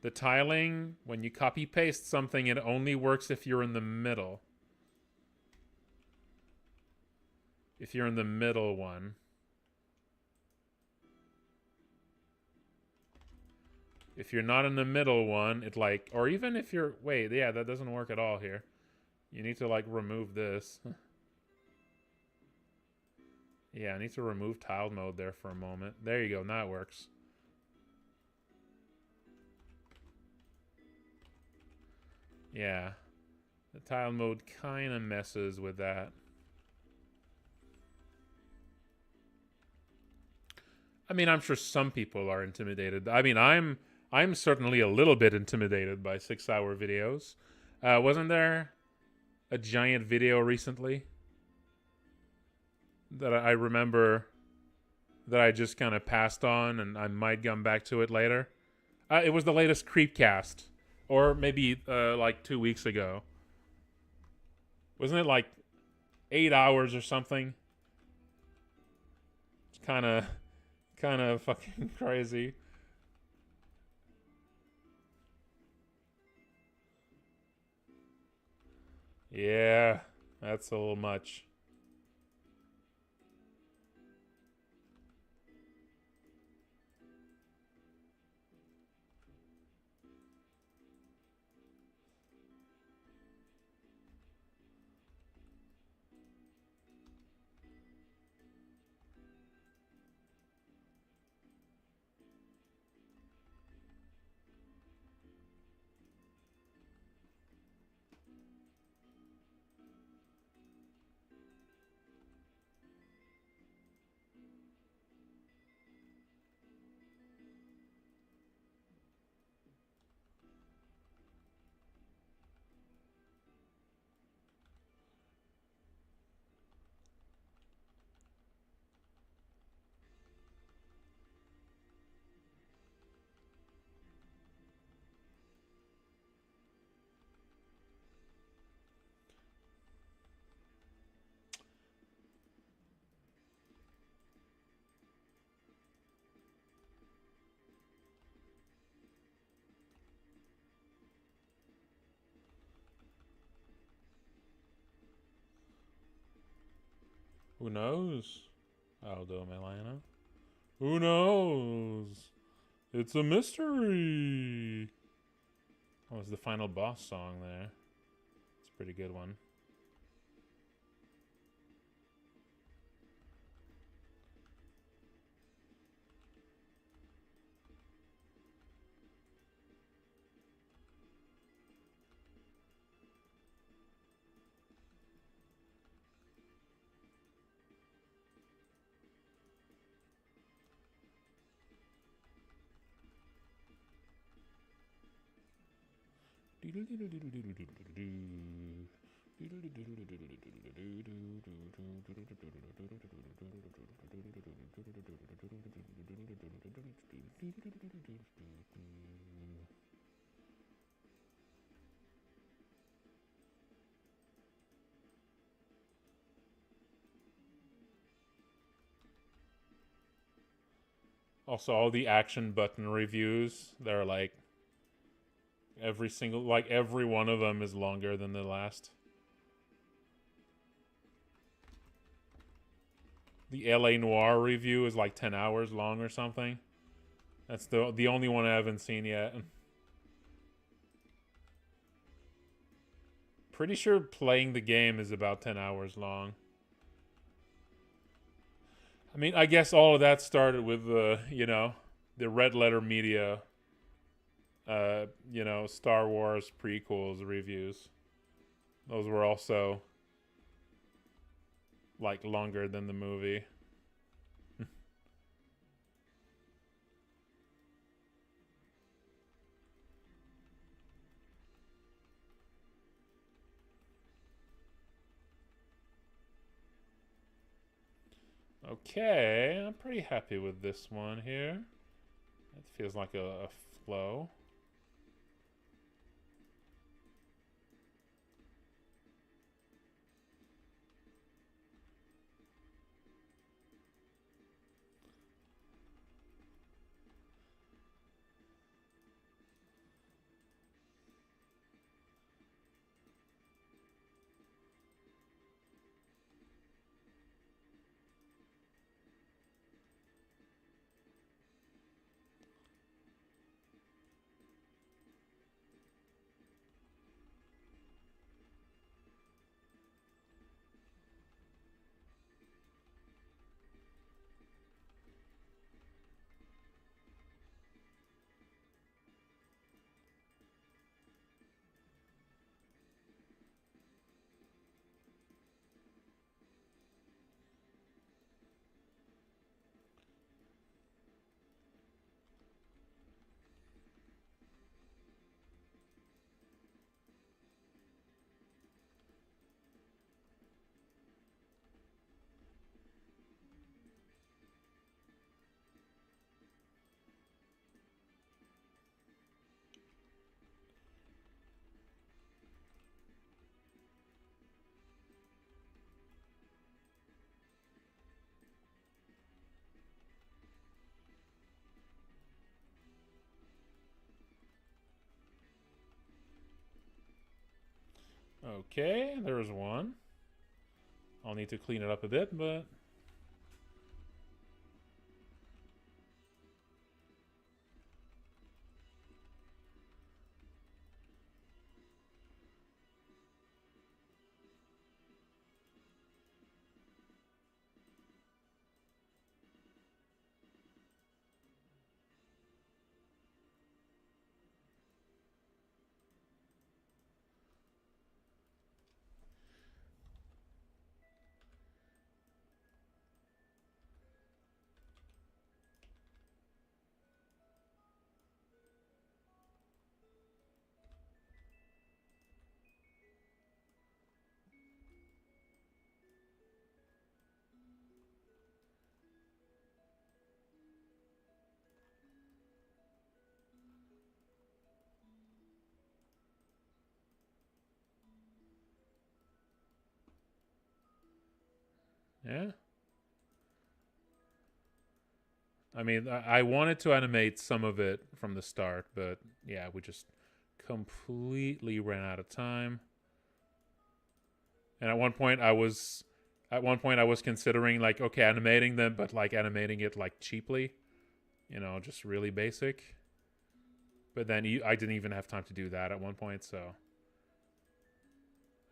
The tiling, when you copy paste something, it only works if you're in the middle. If you're in the middle one. If you're not in the middle one, it like, or even if you're, wait, yeah, that doesn't work at all here. You need to like remove this. Yeah, I need to remove tiled mode there for a moment. There you go, now it works. Yeah. The tile mode kind of messes with that. I mean, I'm sure some people are intimidated. I mean, I'm certainly a little bit intimidated by 6-hour videos. Wasn't there a giant video recently that I remember that I just kind of passed on, and I might come back to it later? It was the latest Creepcast, or maybe like 2 weeks ago. Wasn't it like 8 hours or something? It's kind of fucking crazy. Yeah, that's a little much. Who knows? Aldo Milano. Who knows? It's a mystery. What was the final boss song there? It's a pretty good one. Also, all the action button reviews, they're like every one of them is longer than the last. The LA Noire review is like 10 hours long or something. That's the only one I haven't seen yet. Pretty sure playing the game is about 10 hours long. I mean, I guess all of that started with the Red Letter Media, Star Wars prequels reviews. Those were also like longer than the movie. Okay, I'm pretty happy with this one here. It feels like a flow. Okay, there's one. I'll need to clean it up a bit, but... Yeah. I mean, I wanted to animate some of it from the start, but yeah, we just completely ran out of time. And at one point, I was At one point, I was considering like, okay, animating them, but like animating it like cheaply, you know, just really basic. But then I didn't even have time to do that at one point, so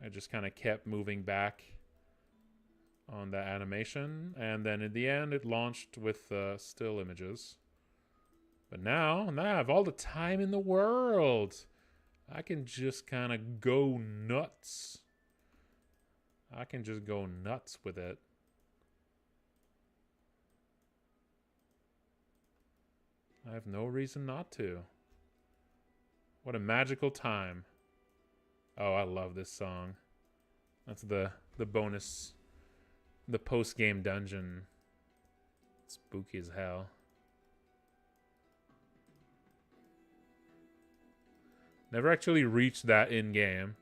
I just kind of kept moving back on the animation, and then in the end, it launched with still images. But now I have all the time in the world. I can just kind of go nuts. I can just go nuts with it. I have no reason not to. What a magical time. Oh, I love this song. That's the bonus, the post-game dungeon. Spooky as hell. Never actually reached that in-game.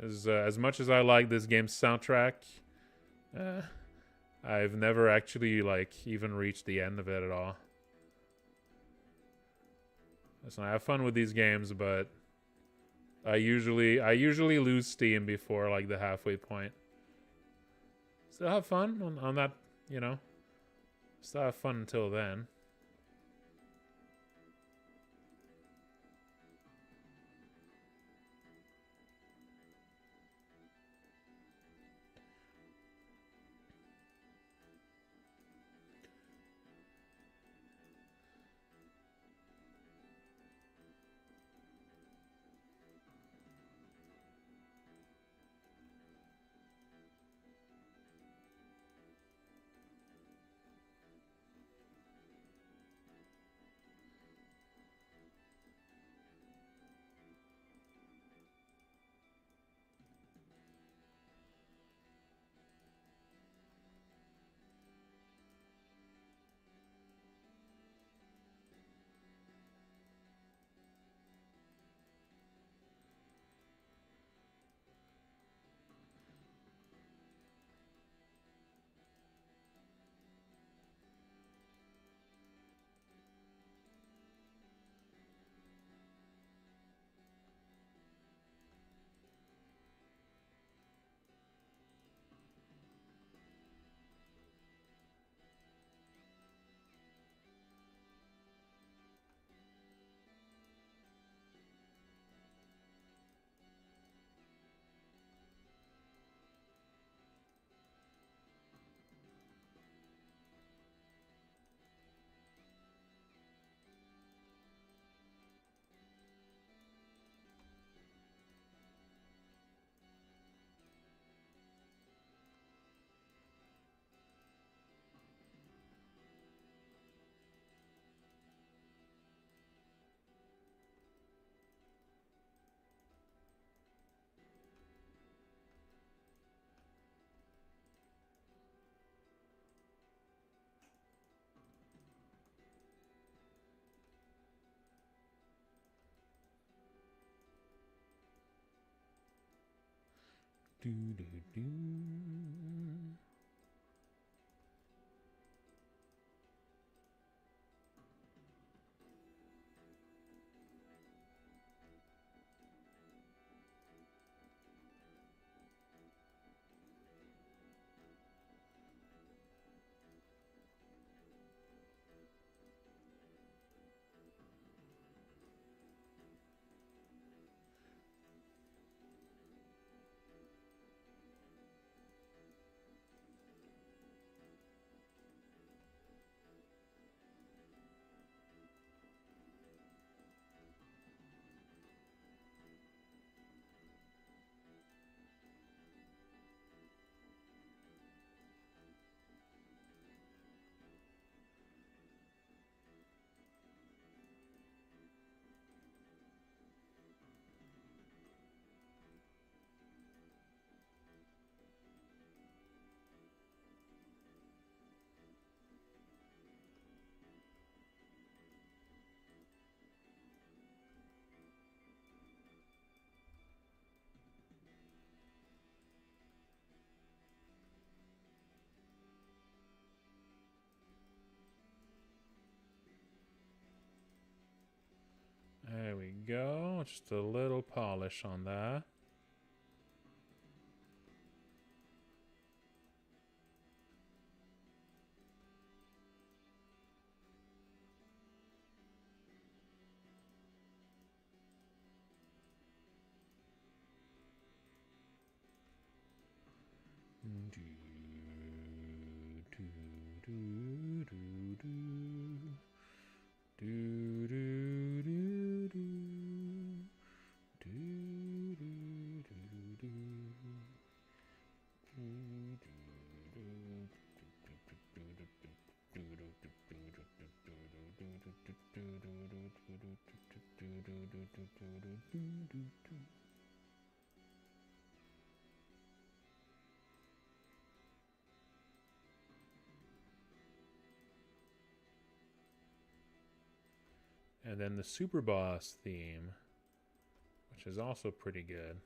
As much as I like this game's soundtrack, I've never actually like even reached the end of it at all. Listen, I have fun with these games, but I usually lose steam before like the halfway point. Still have fun on that, you know. Still have fun until then. Do do do. There we go. Just a little polish on that. And then the Super Boss theme, which is also pretty good.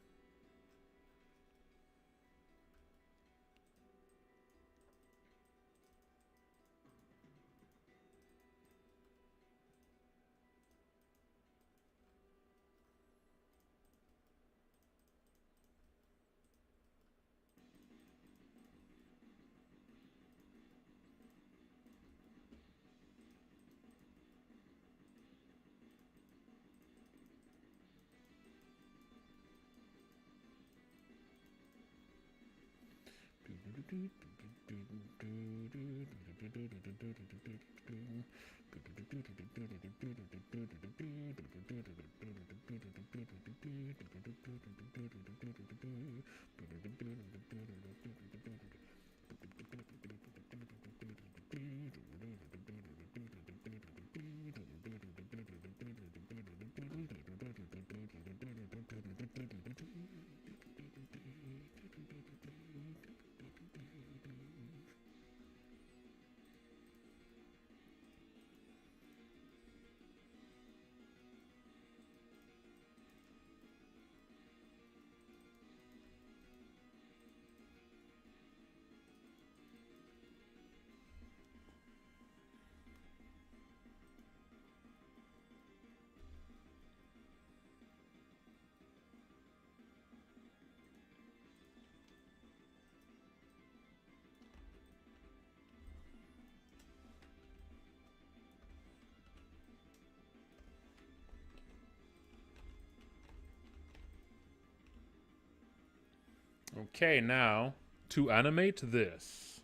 Okay, now to animate this.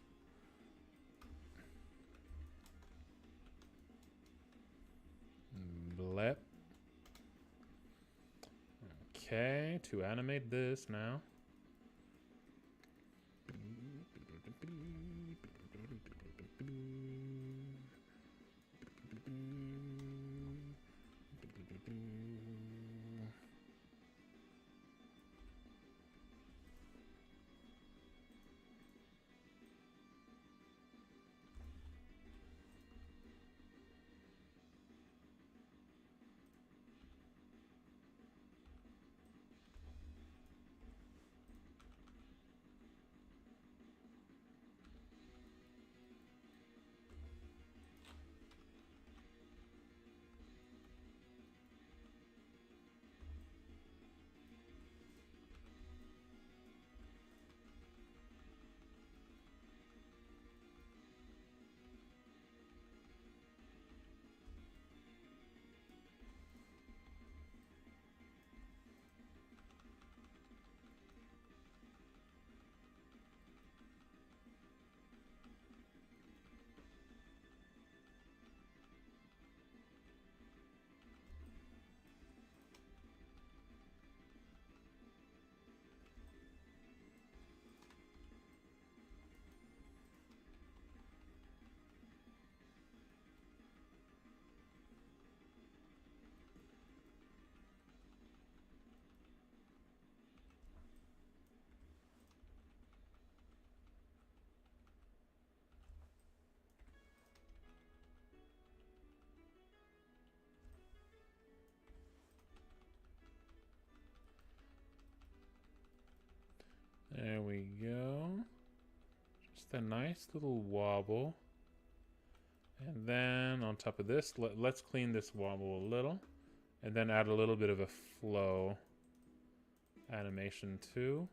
Blep. Okay, to animate this now. There we go. Just a nice little wobble. And then on top of this, let's clean this wobble a little. And then add a little bit of a flow animation too.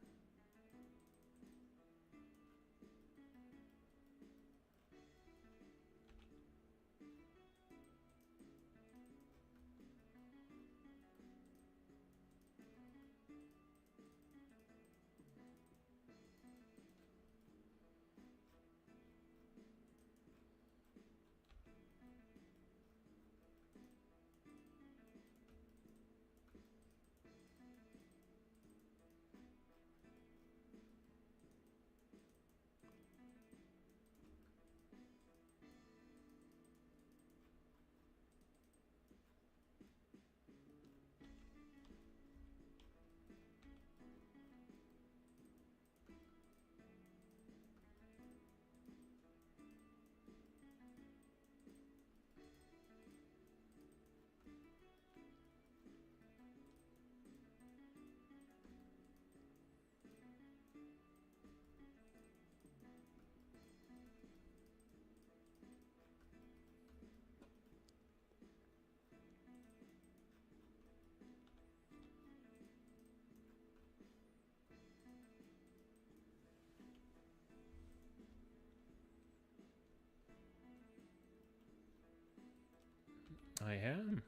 I am.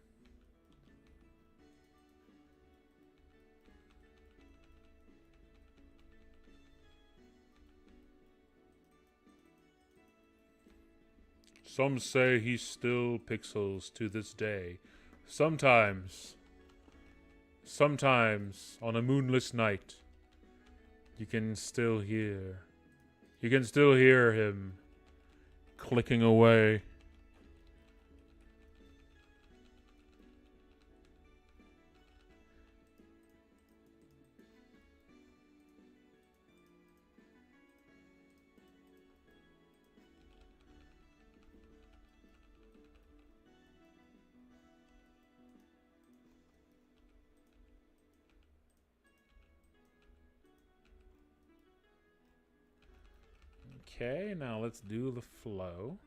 Some say he still pixels to this day. Sometimes on a moonless night, you can still hear him clicking away. Okay, now let's do the flow.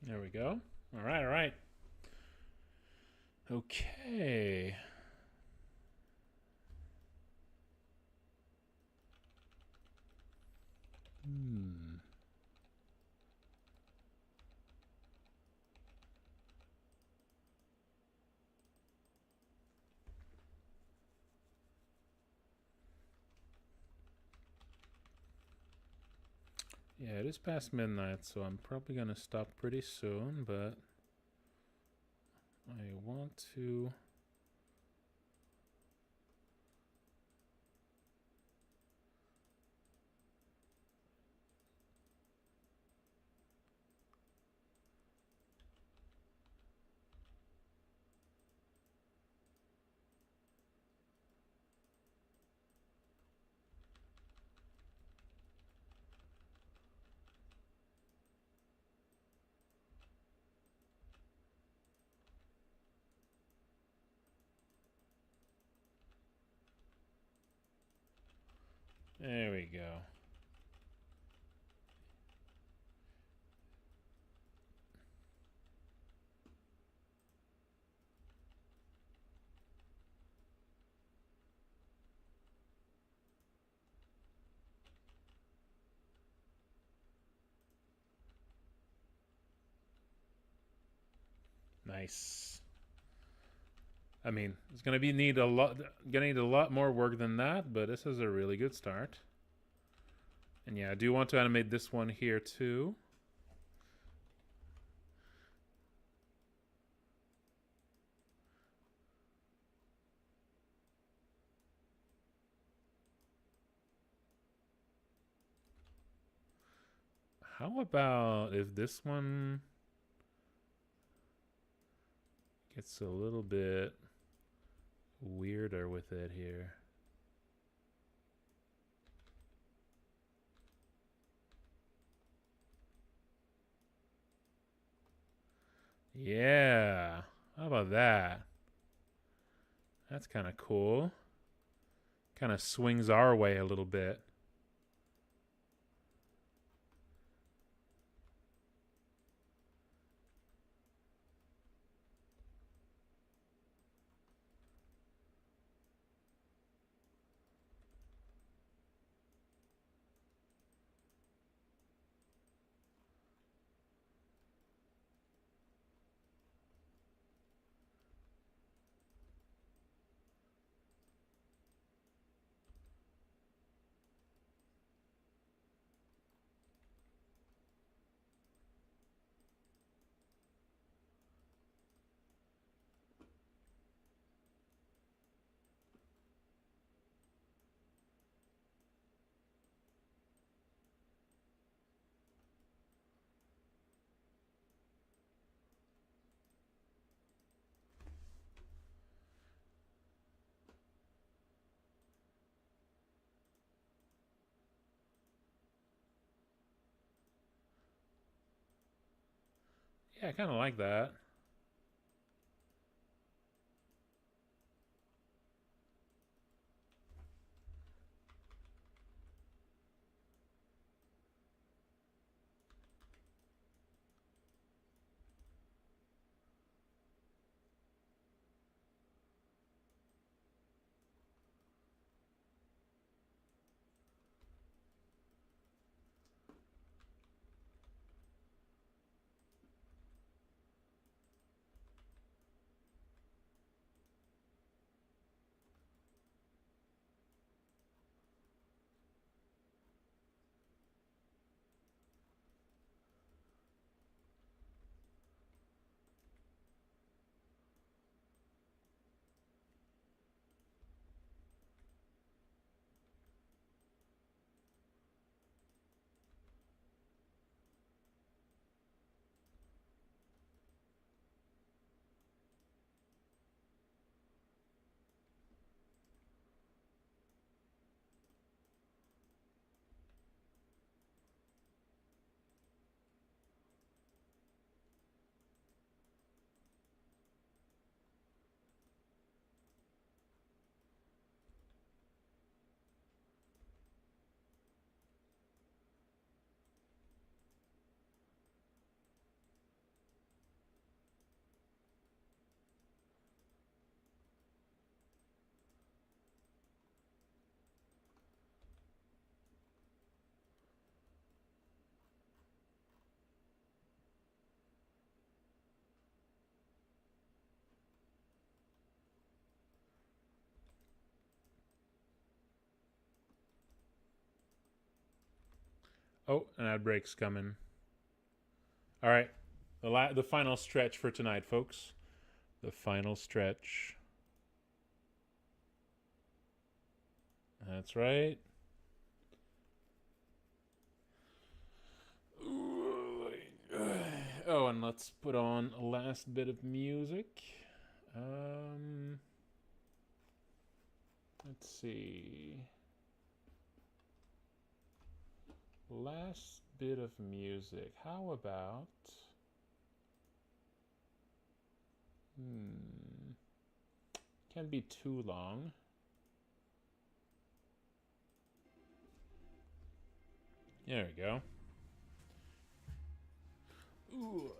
There we go. All right, all right. Okay. Yeah, it is past midnight, so I'm probably going to stop pretty soon, but I want to... There we go. Nice. I mean, it's gonna need a lot more work than that, but this is a really good start. And yeah, I do want to animate this one here too. How about if this one gets a little bit weirder with it here? Yeah. How about that? That's kind of cool. Kind of swings our way a little bit. Yeah, I kind of like that. Oh, an ad break's coming. All right, the final stretch for tonight, folks. The final stretch. That's right. Oh, and let's put on a last bit of music. Let's see. Last bit of music. How about... Can't be too long. There we go. Ooh.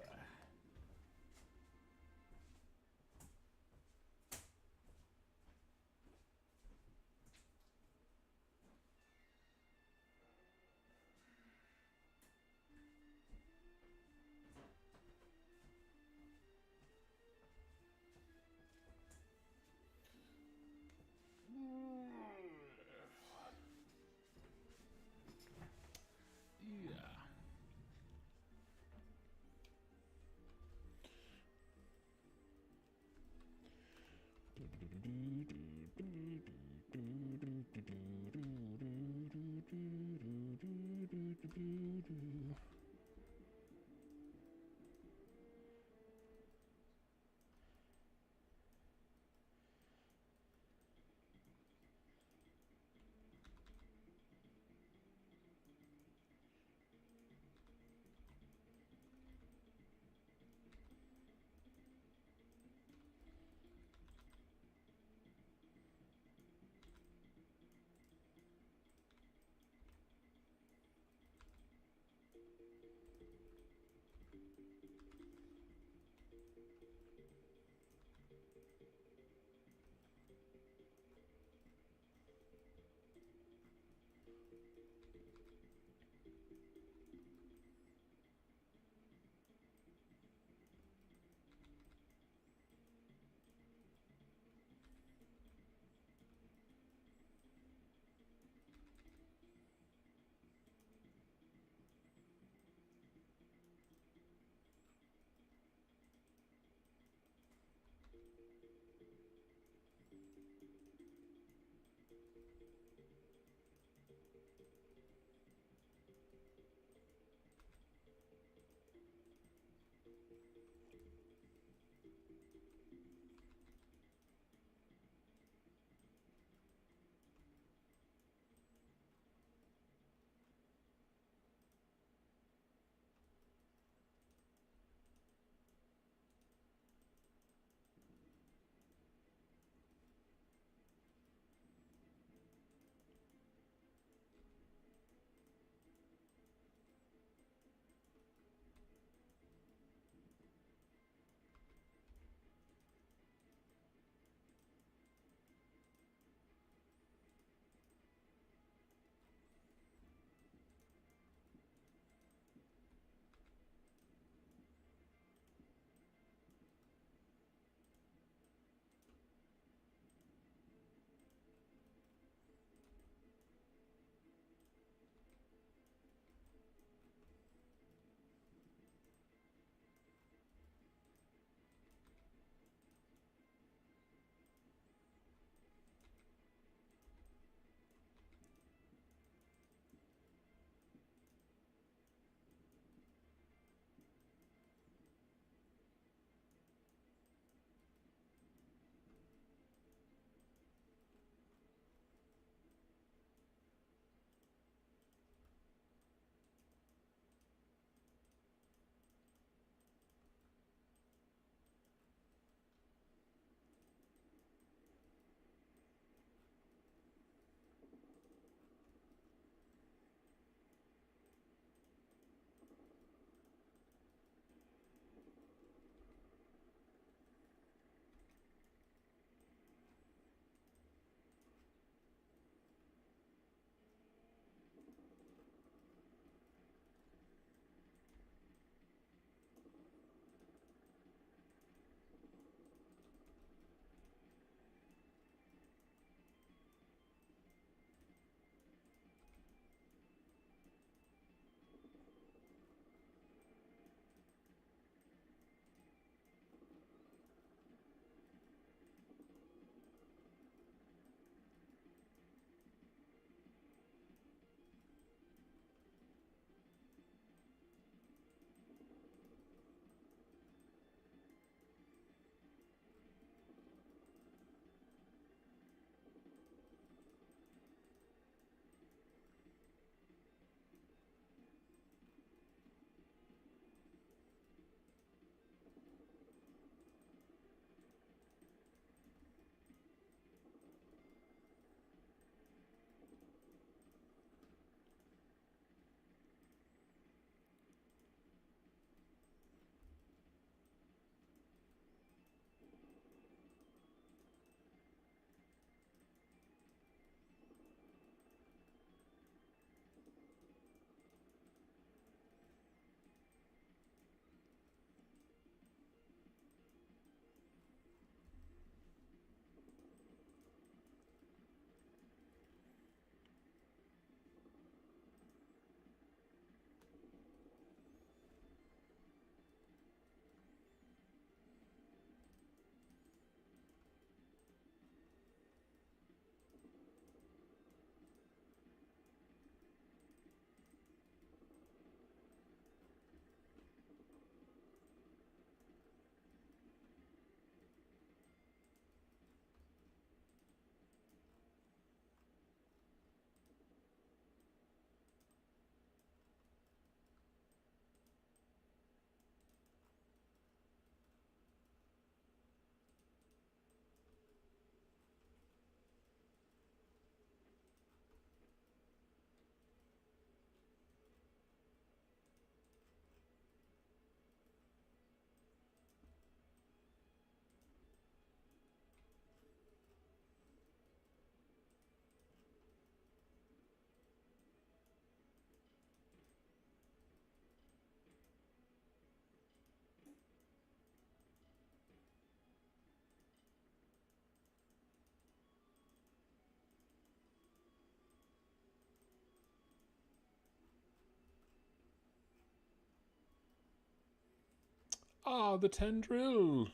Ah, the tendril.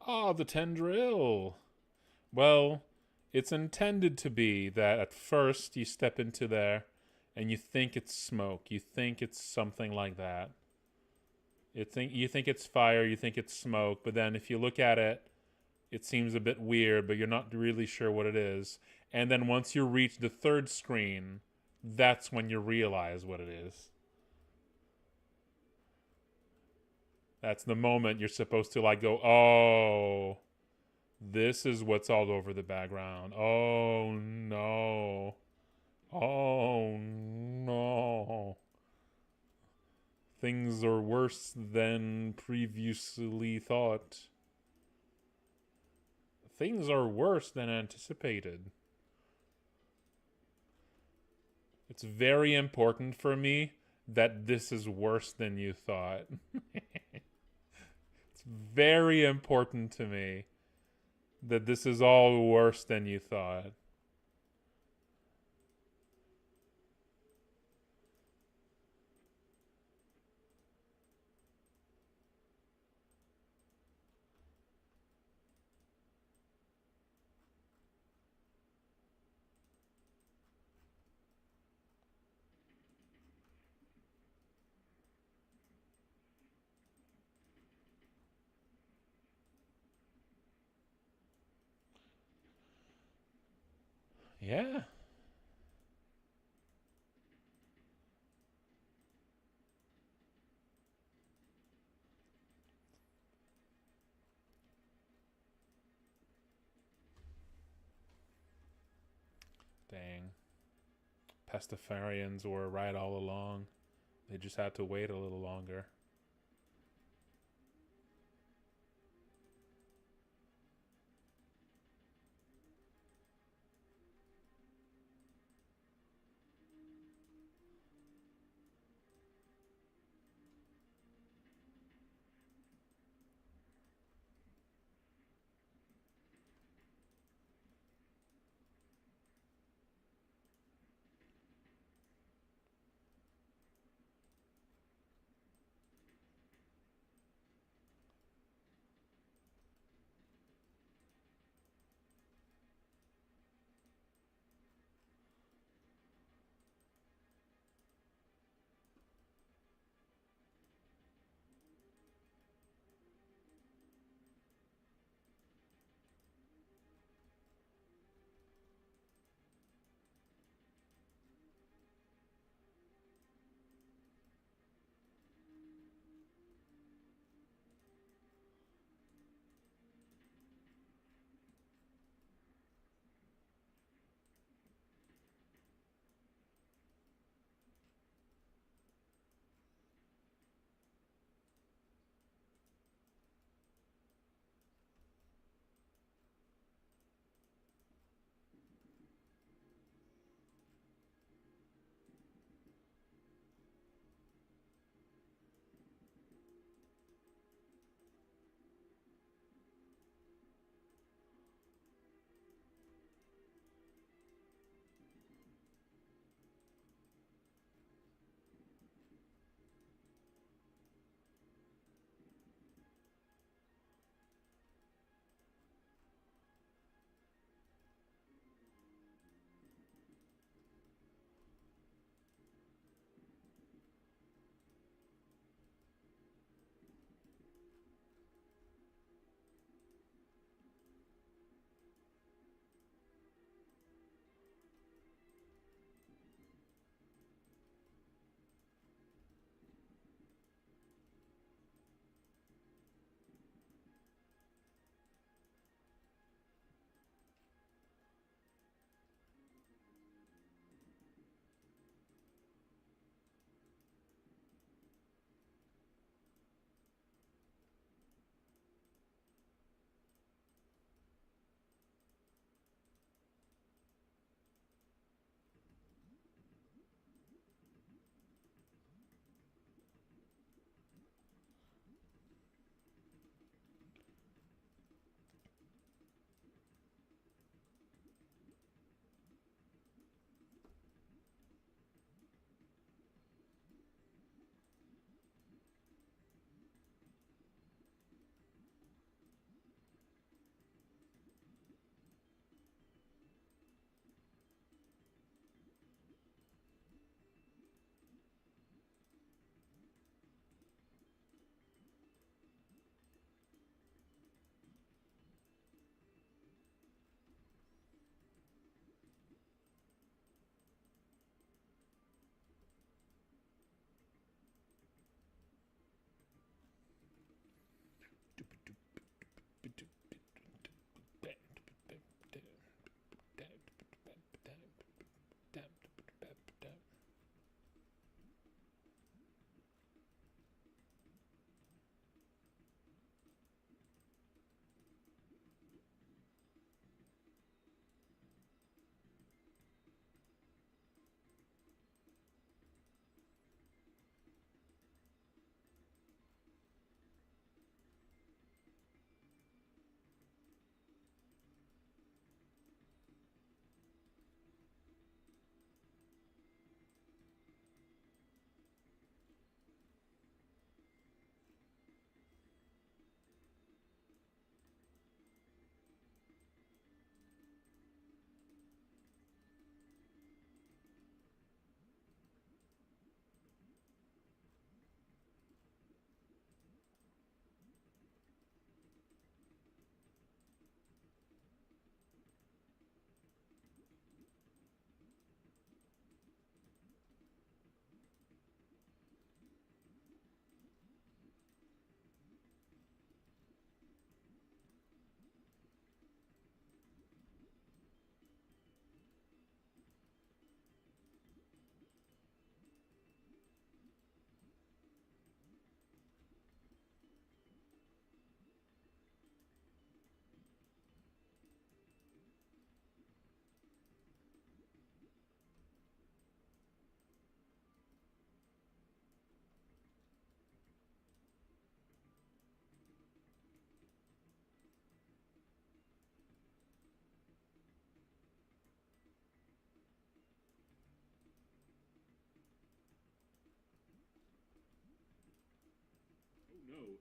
Ah, the tendril. Well, it's intended to be that at first you step into there and you think it's smoke. You think it's something like that. You think it's fire, you think it's smoke, but then if you look at it, it seems a bit weird, but you're not really sure what it is. And then once you reach the third screen, that's when you realize what it is. That's the moment you're supposed to like go, oh, this is what's all over the background. Oh no. Oh no. Things are worse than previously thought. Things are worse than anticipated. It's very important for me that this is worse than you thought. It's very important to me that this is all worse than you thought. Yeah. Dang. Pestafarians were right all along. They just had to wait a little longer.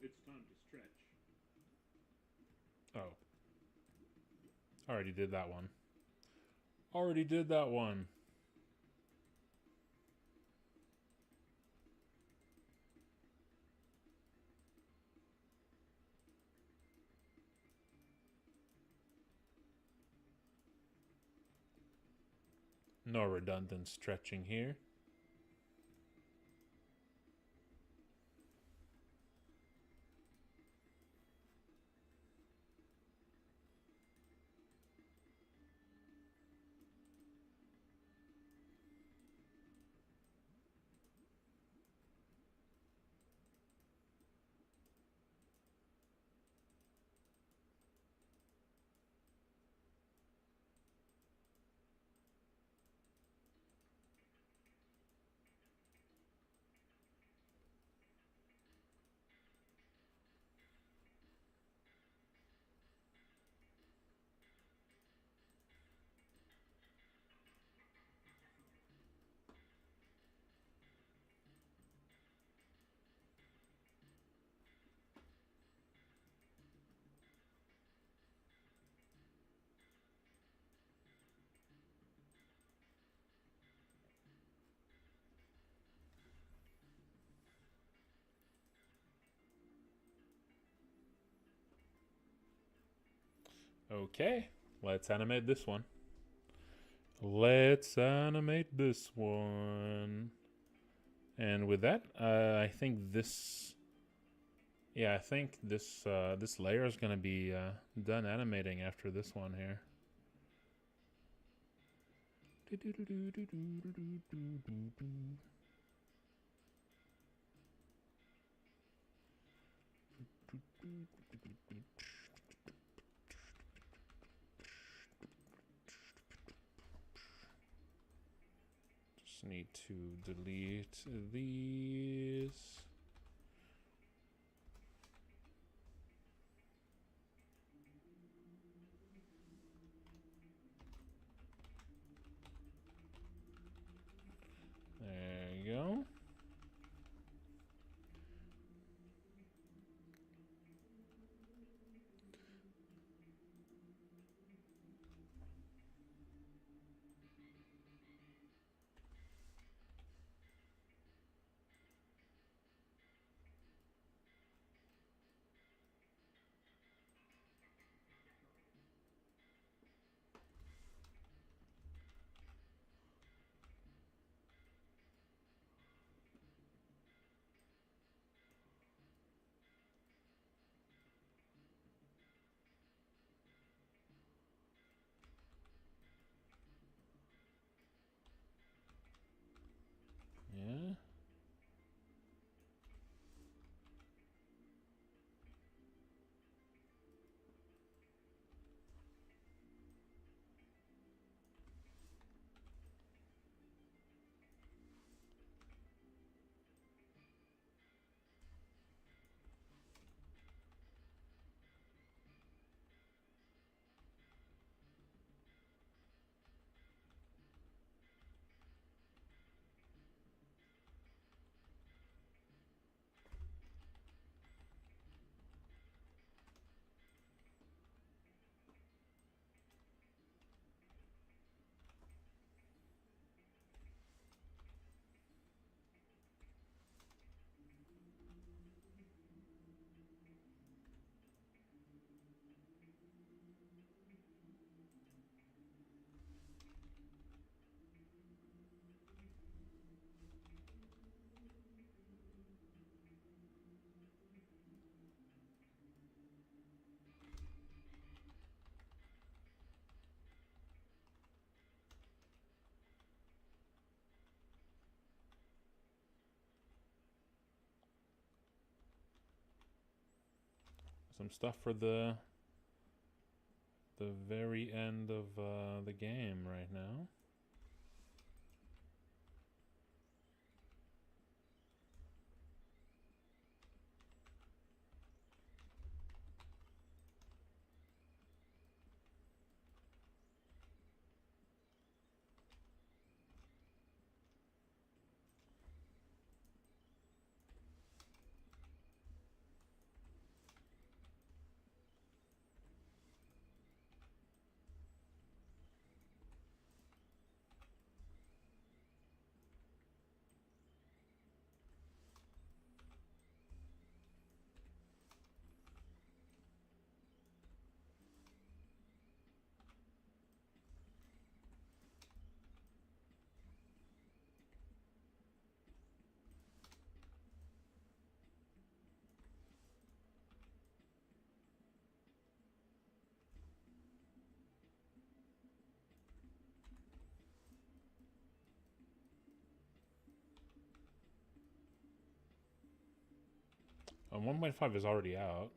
it's time to stretch. Oh. Already did that one. Already did that one. No redundant stretching here. Okay, let's animate this one. Let's animate this one. And with that, I think this... Yeah, I think this this layer is going to be done animating after this one here. Just need to delete these. There you go. Yeah. Some stuff for the very end of the game right now. 1.5 is already out.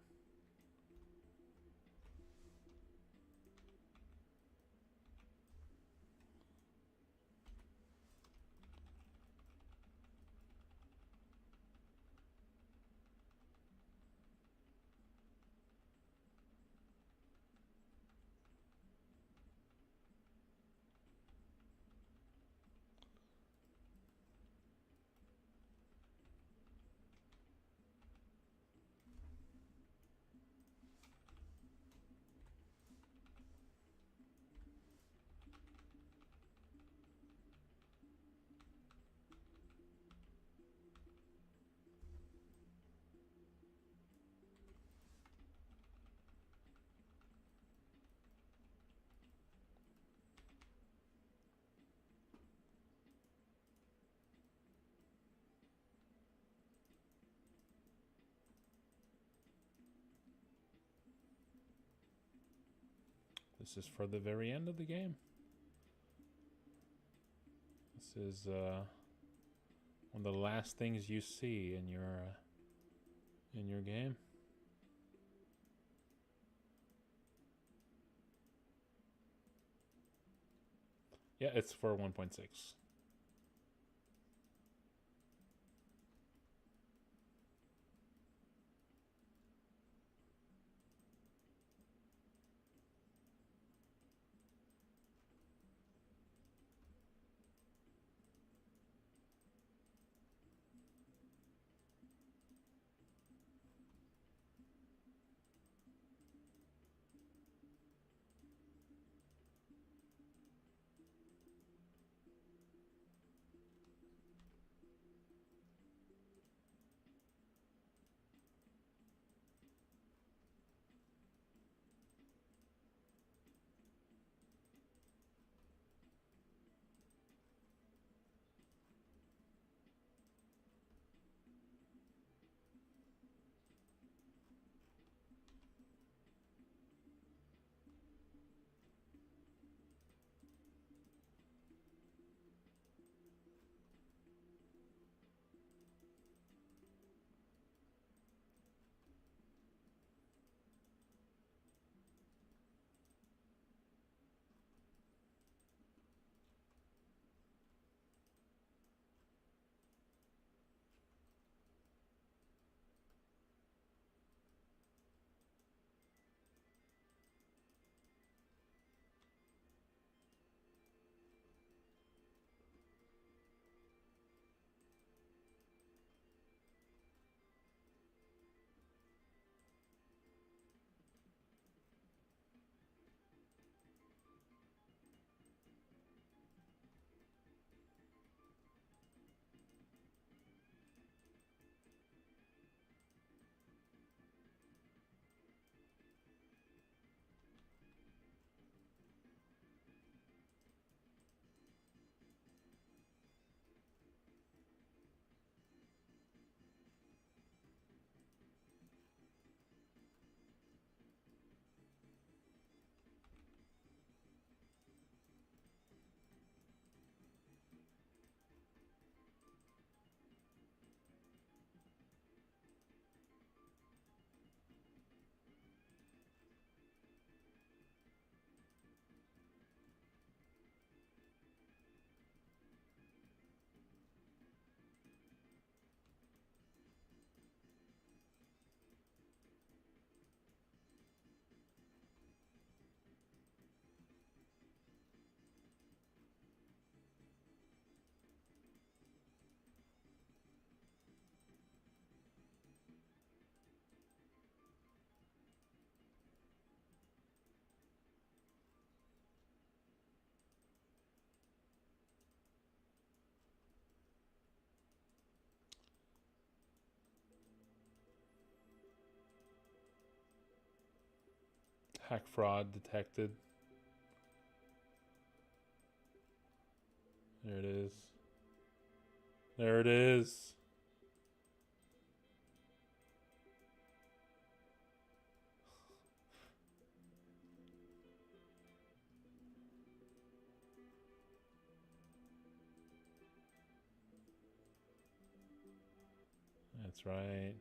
This is for the very end of the game. This is one of the last things you see in your game. Yeah, it's for 1.6. Hack fraud detected. There it is. There it is. That's right.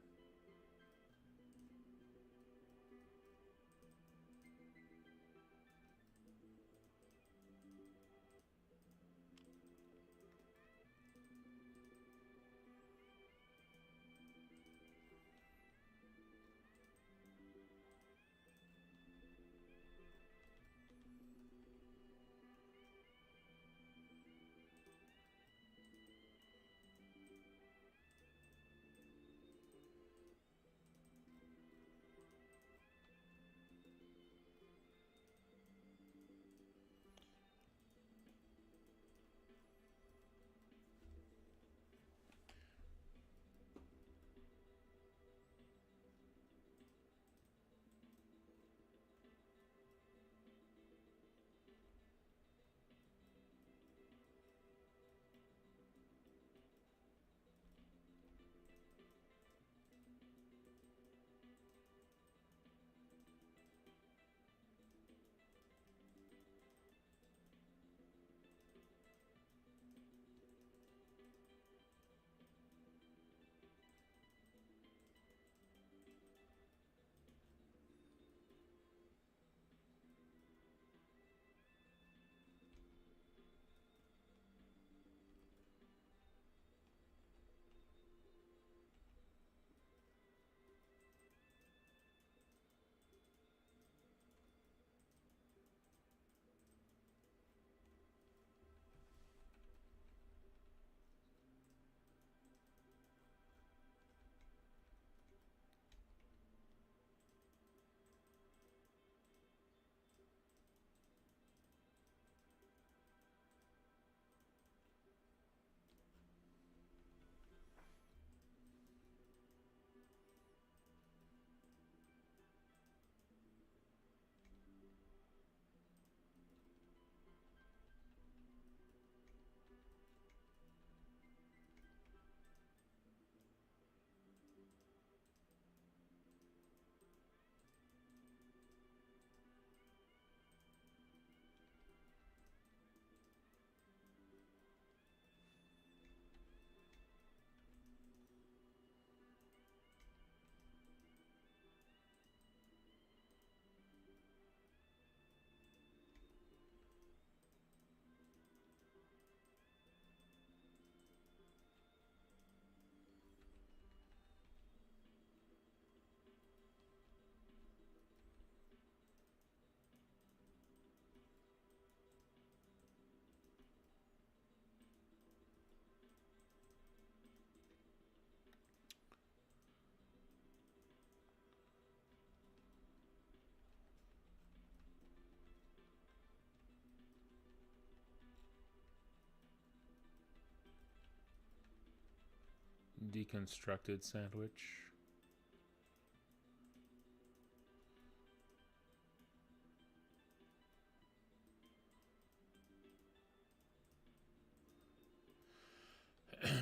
Deconstructed sandwich.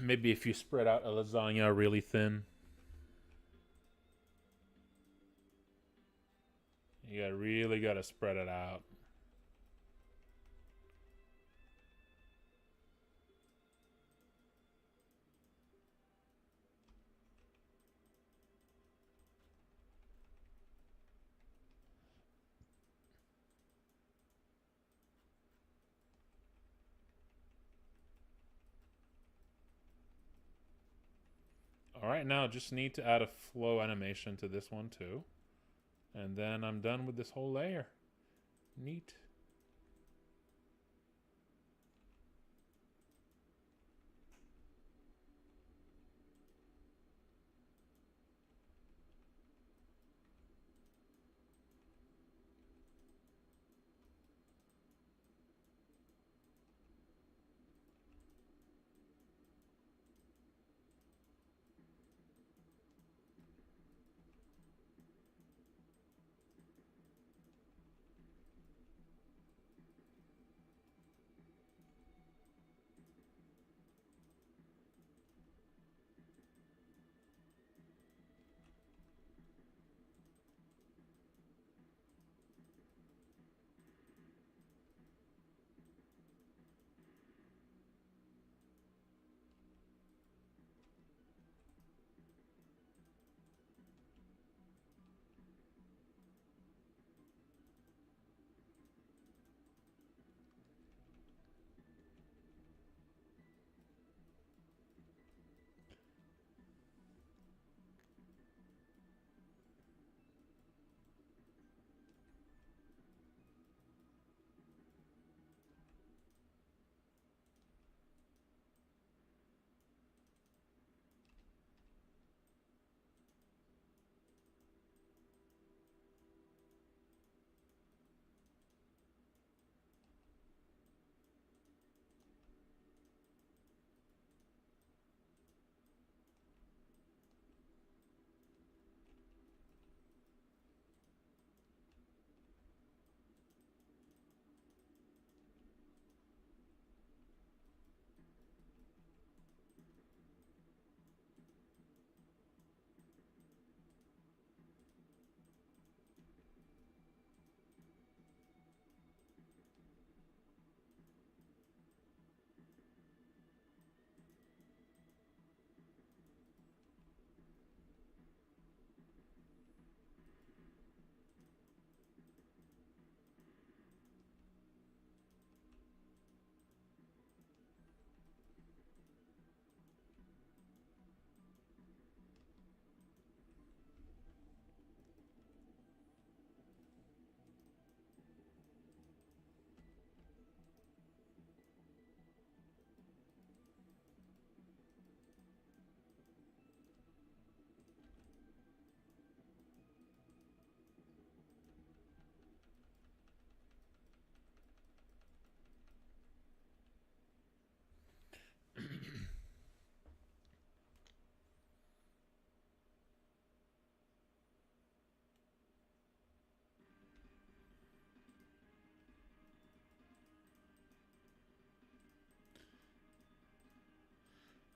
Maybe if you spread out a lasagna really thin. You really gotta spread it out. Alright, now just need to add a flow animation to this one too. And then I'm done with this whole layer. Neat.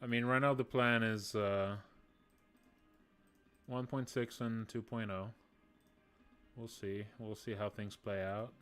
I mean, right now the plan is 1.6 and 2.0. We'll see. We'll see how things play out.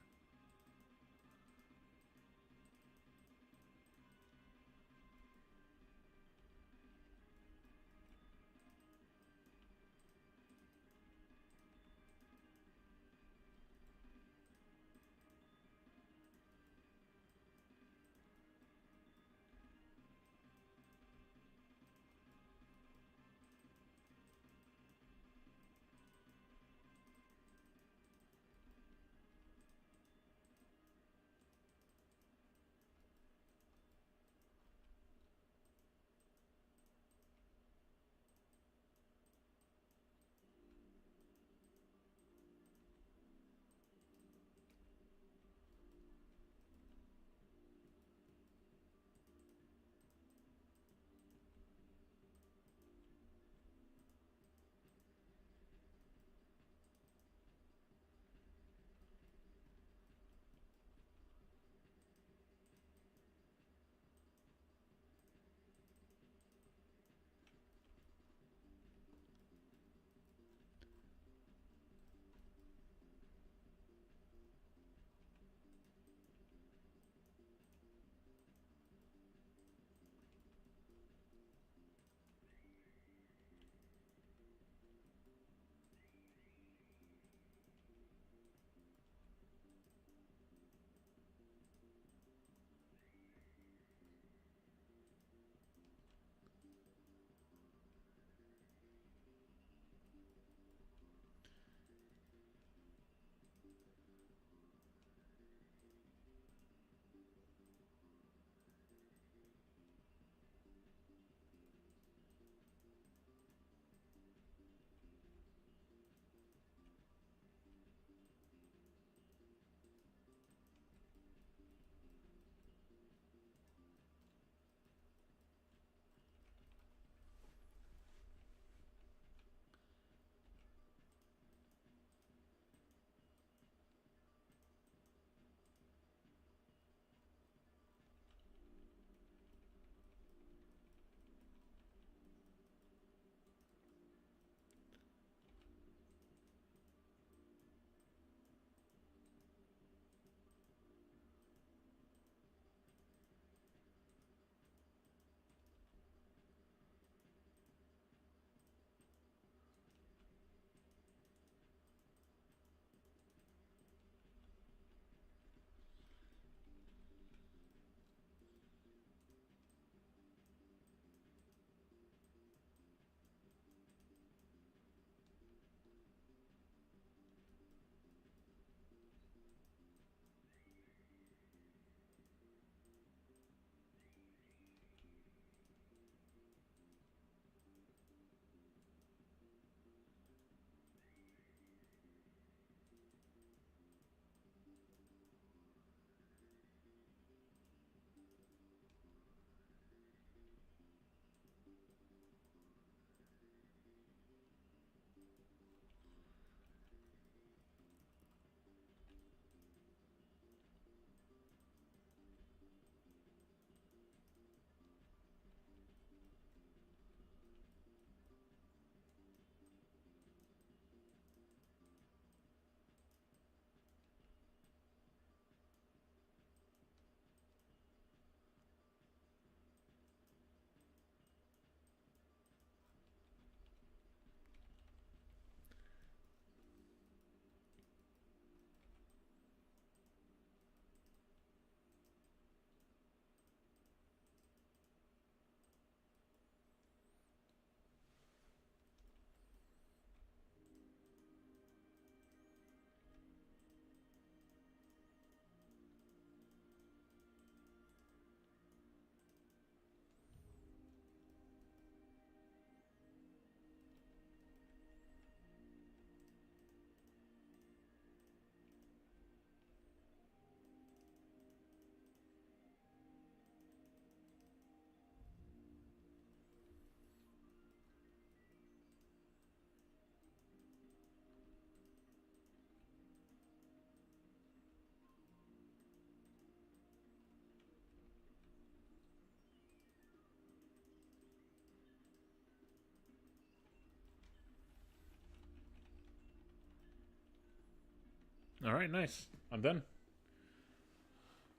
All right, nice. I'm done.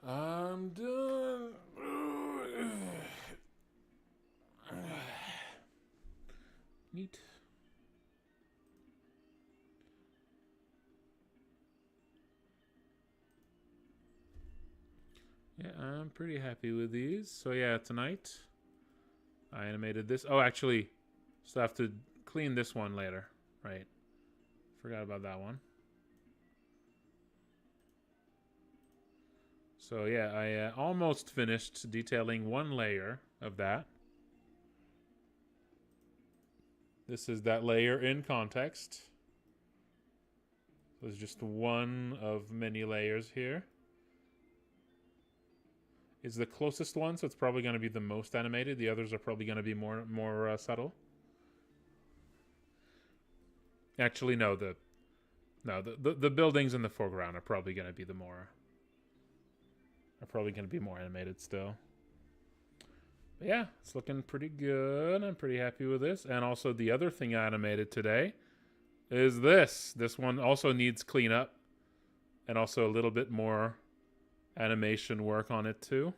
I'm done. Neat. Yeah, I'm pretty happy with these. So yeah, tonight I animated this. Oh, actually, still have to clean this one later. Right. Forgot about that one. So yeah, I almost finished detailing one layer of that. This is that layer in context. There's just one of many layers here. It's the closest one, so it's probably going to be the most animated. The others are probably going to be more subtle. Actually, no. The buildings in the foreground are probably going to be more animated still. But yeah, it's looking pretty good. I'm pretty happy with this. And also the other thing I animated today is this. This one also needs cleanup and also a little bit more animation work on it too.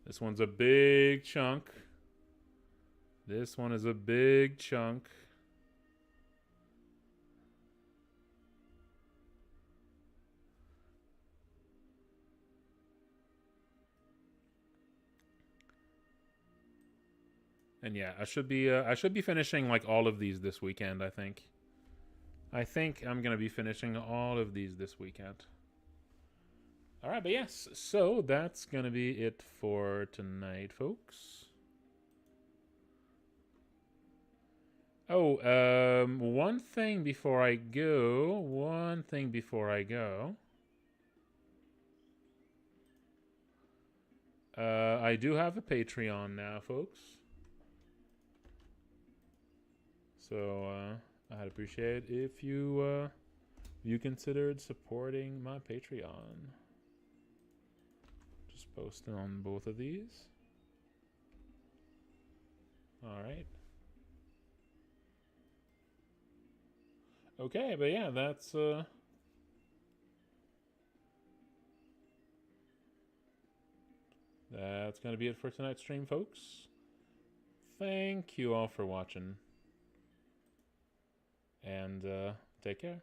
This one's a big chunk. This one is a big chunk. And yeah, I should be finishing like all of these this weekend, I think. I think I'm going to be finishing all of these this weekend. All right, but yes, so that's going to be it for tonight, folks. Oh, one thing before I go. I do have a Patreon now, folks. So I'd appreciate if you considered supporting my Patreon. Just posting on both of these. All right. Okay, but yeah, that's gonna be it for tonight's stream, folks. Thank you all for watching. And take care.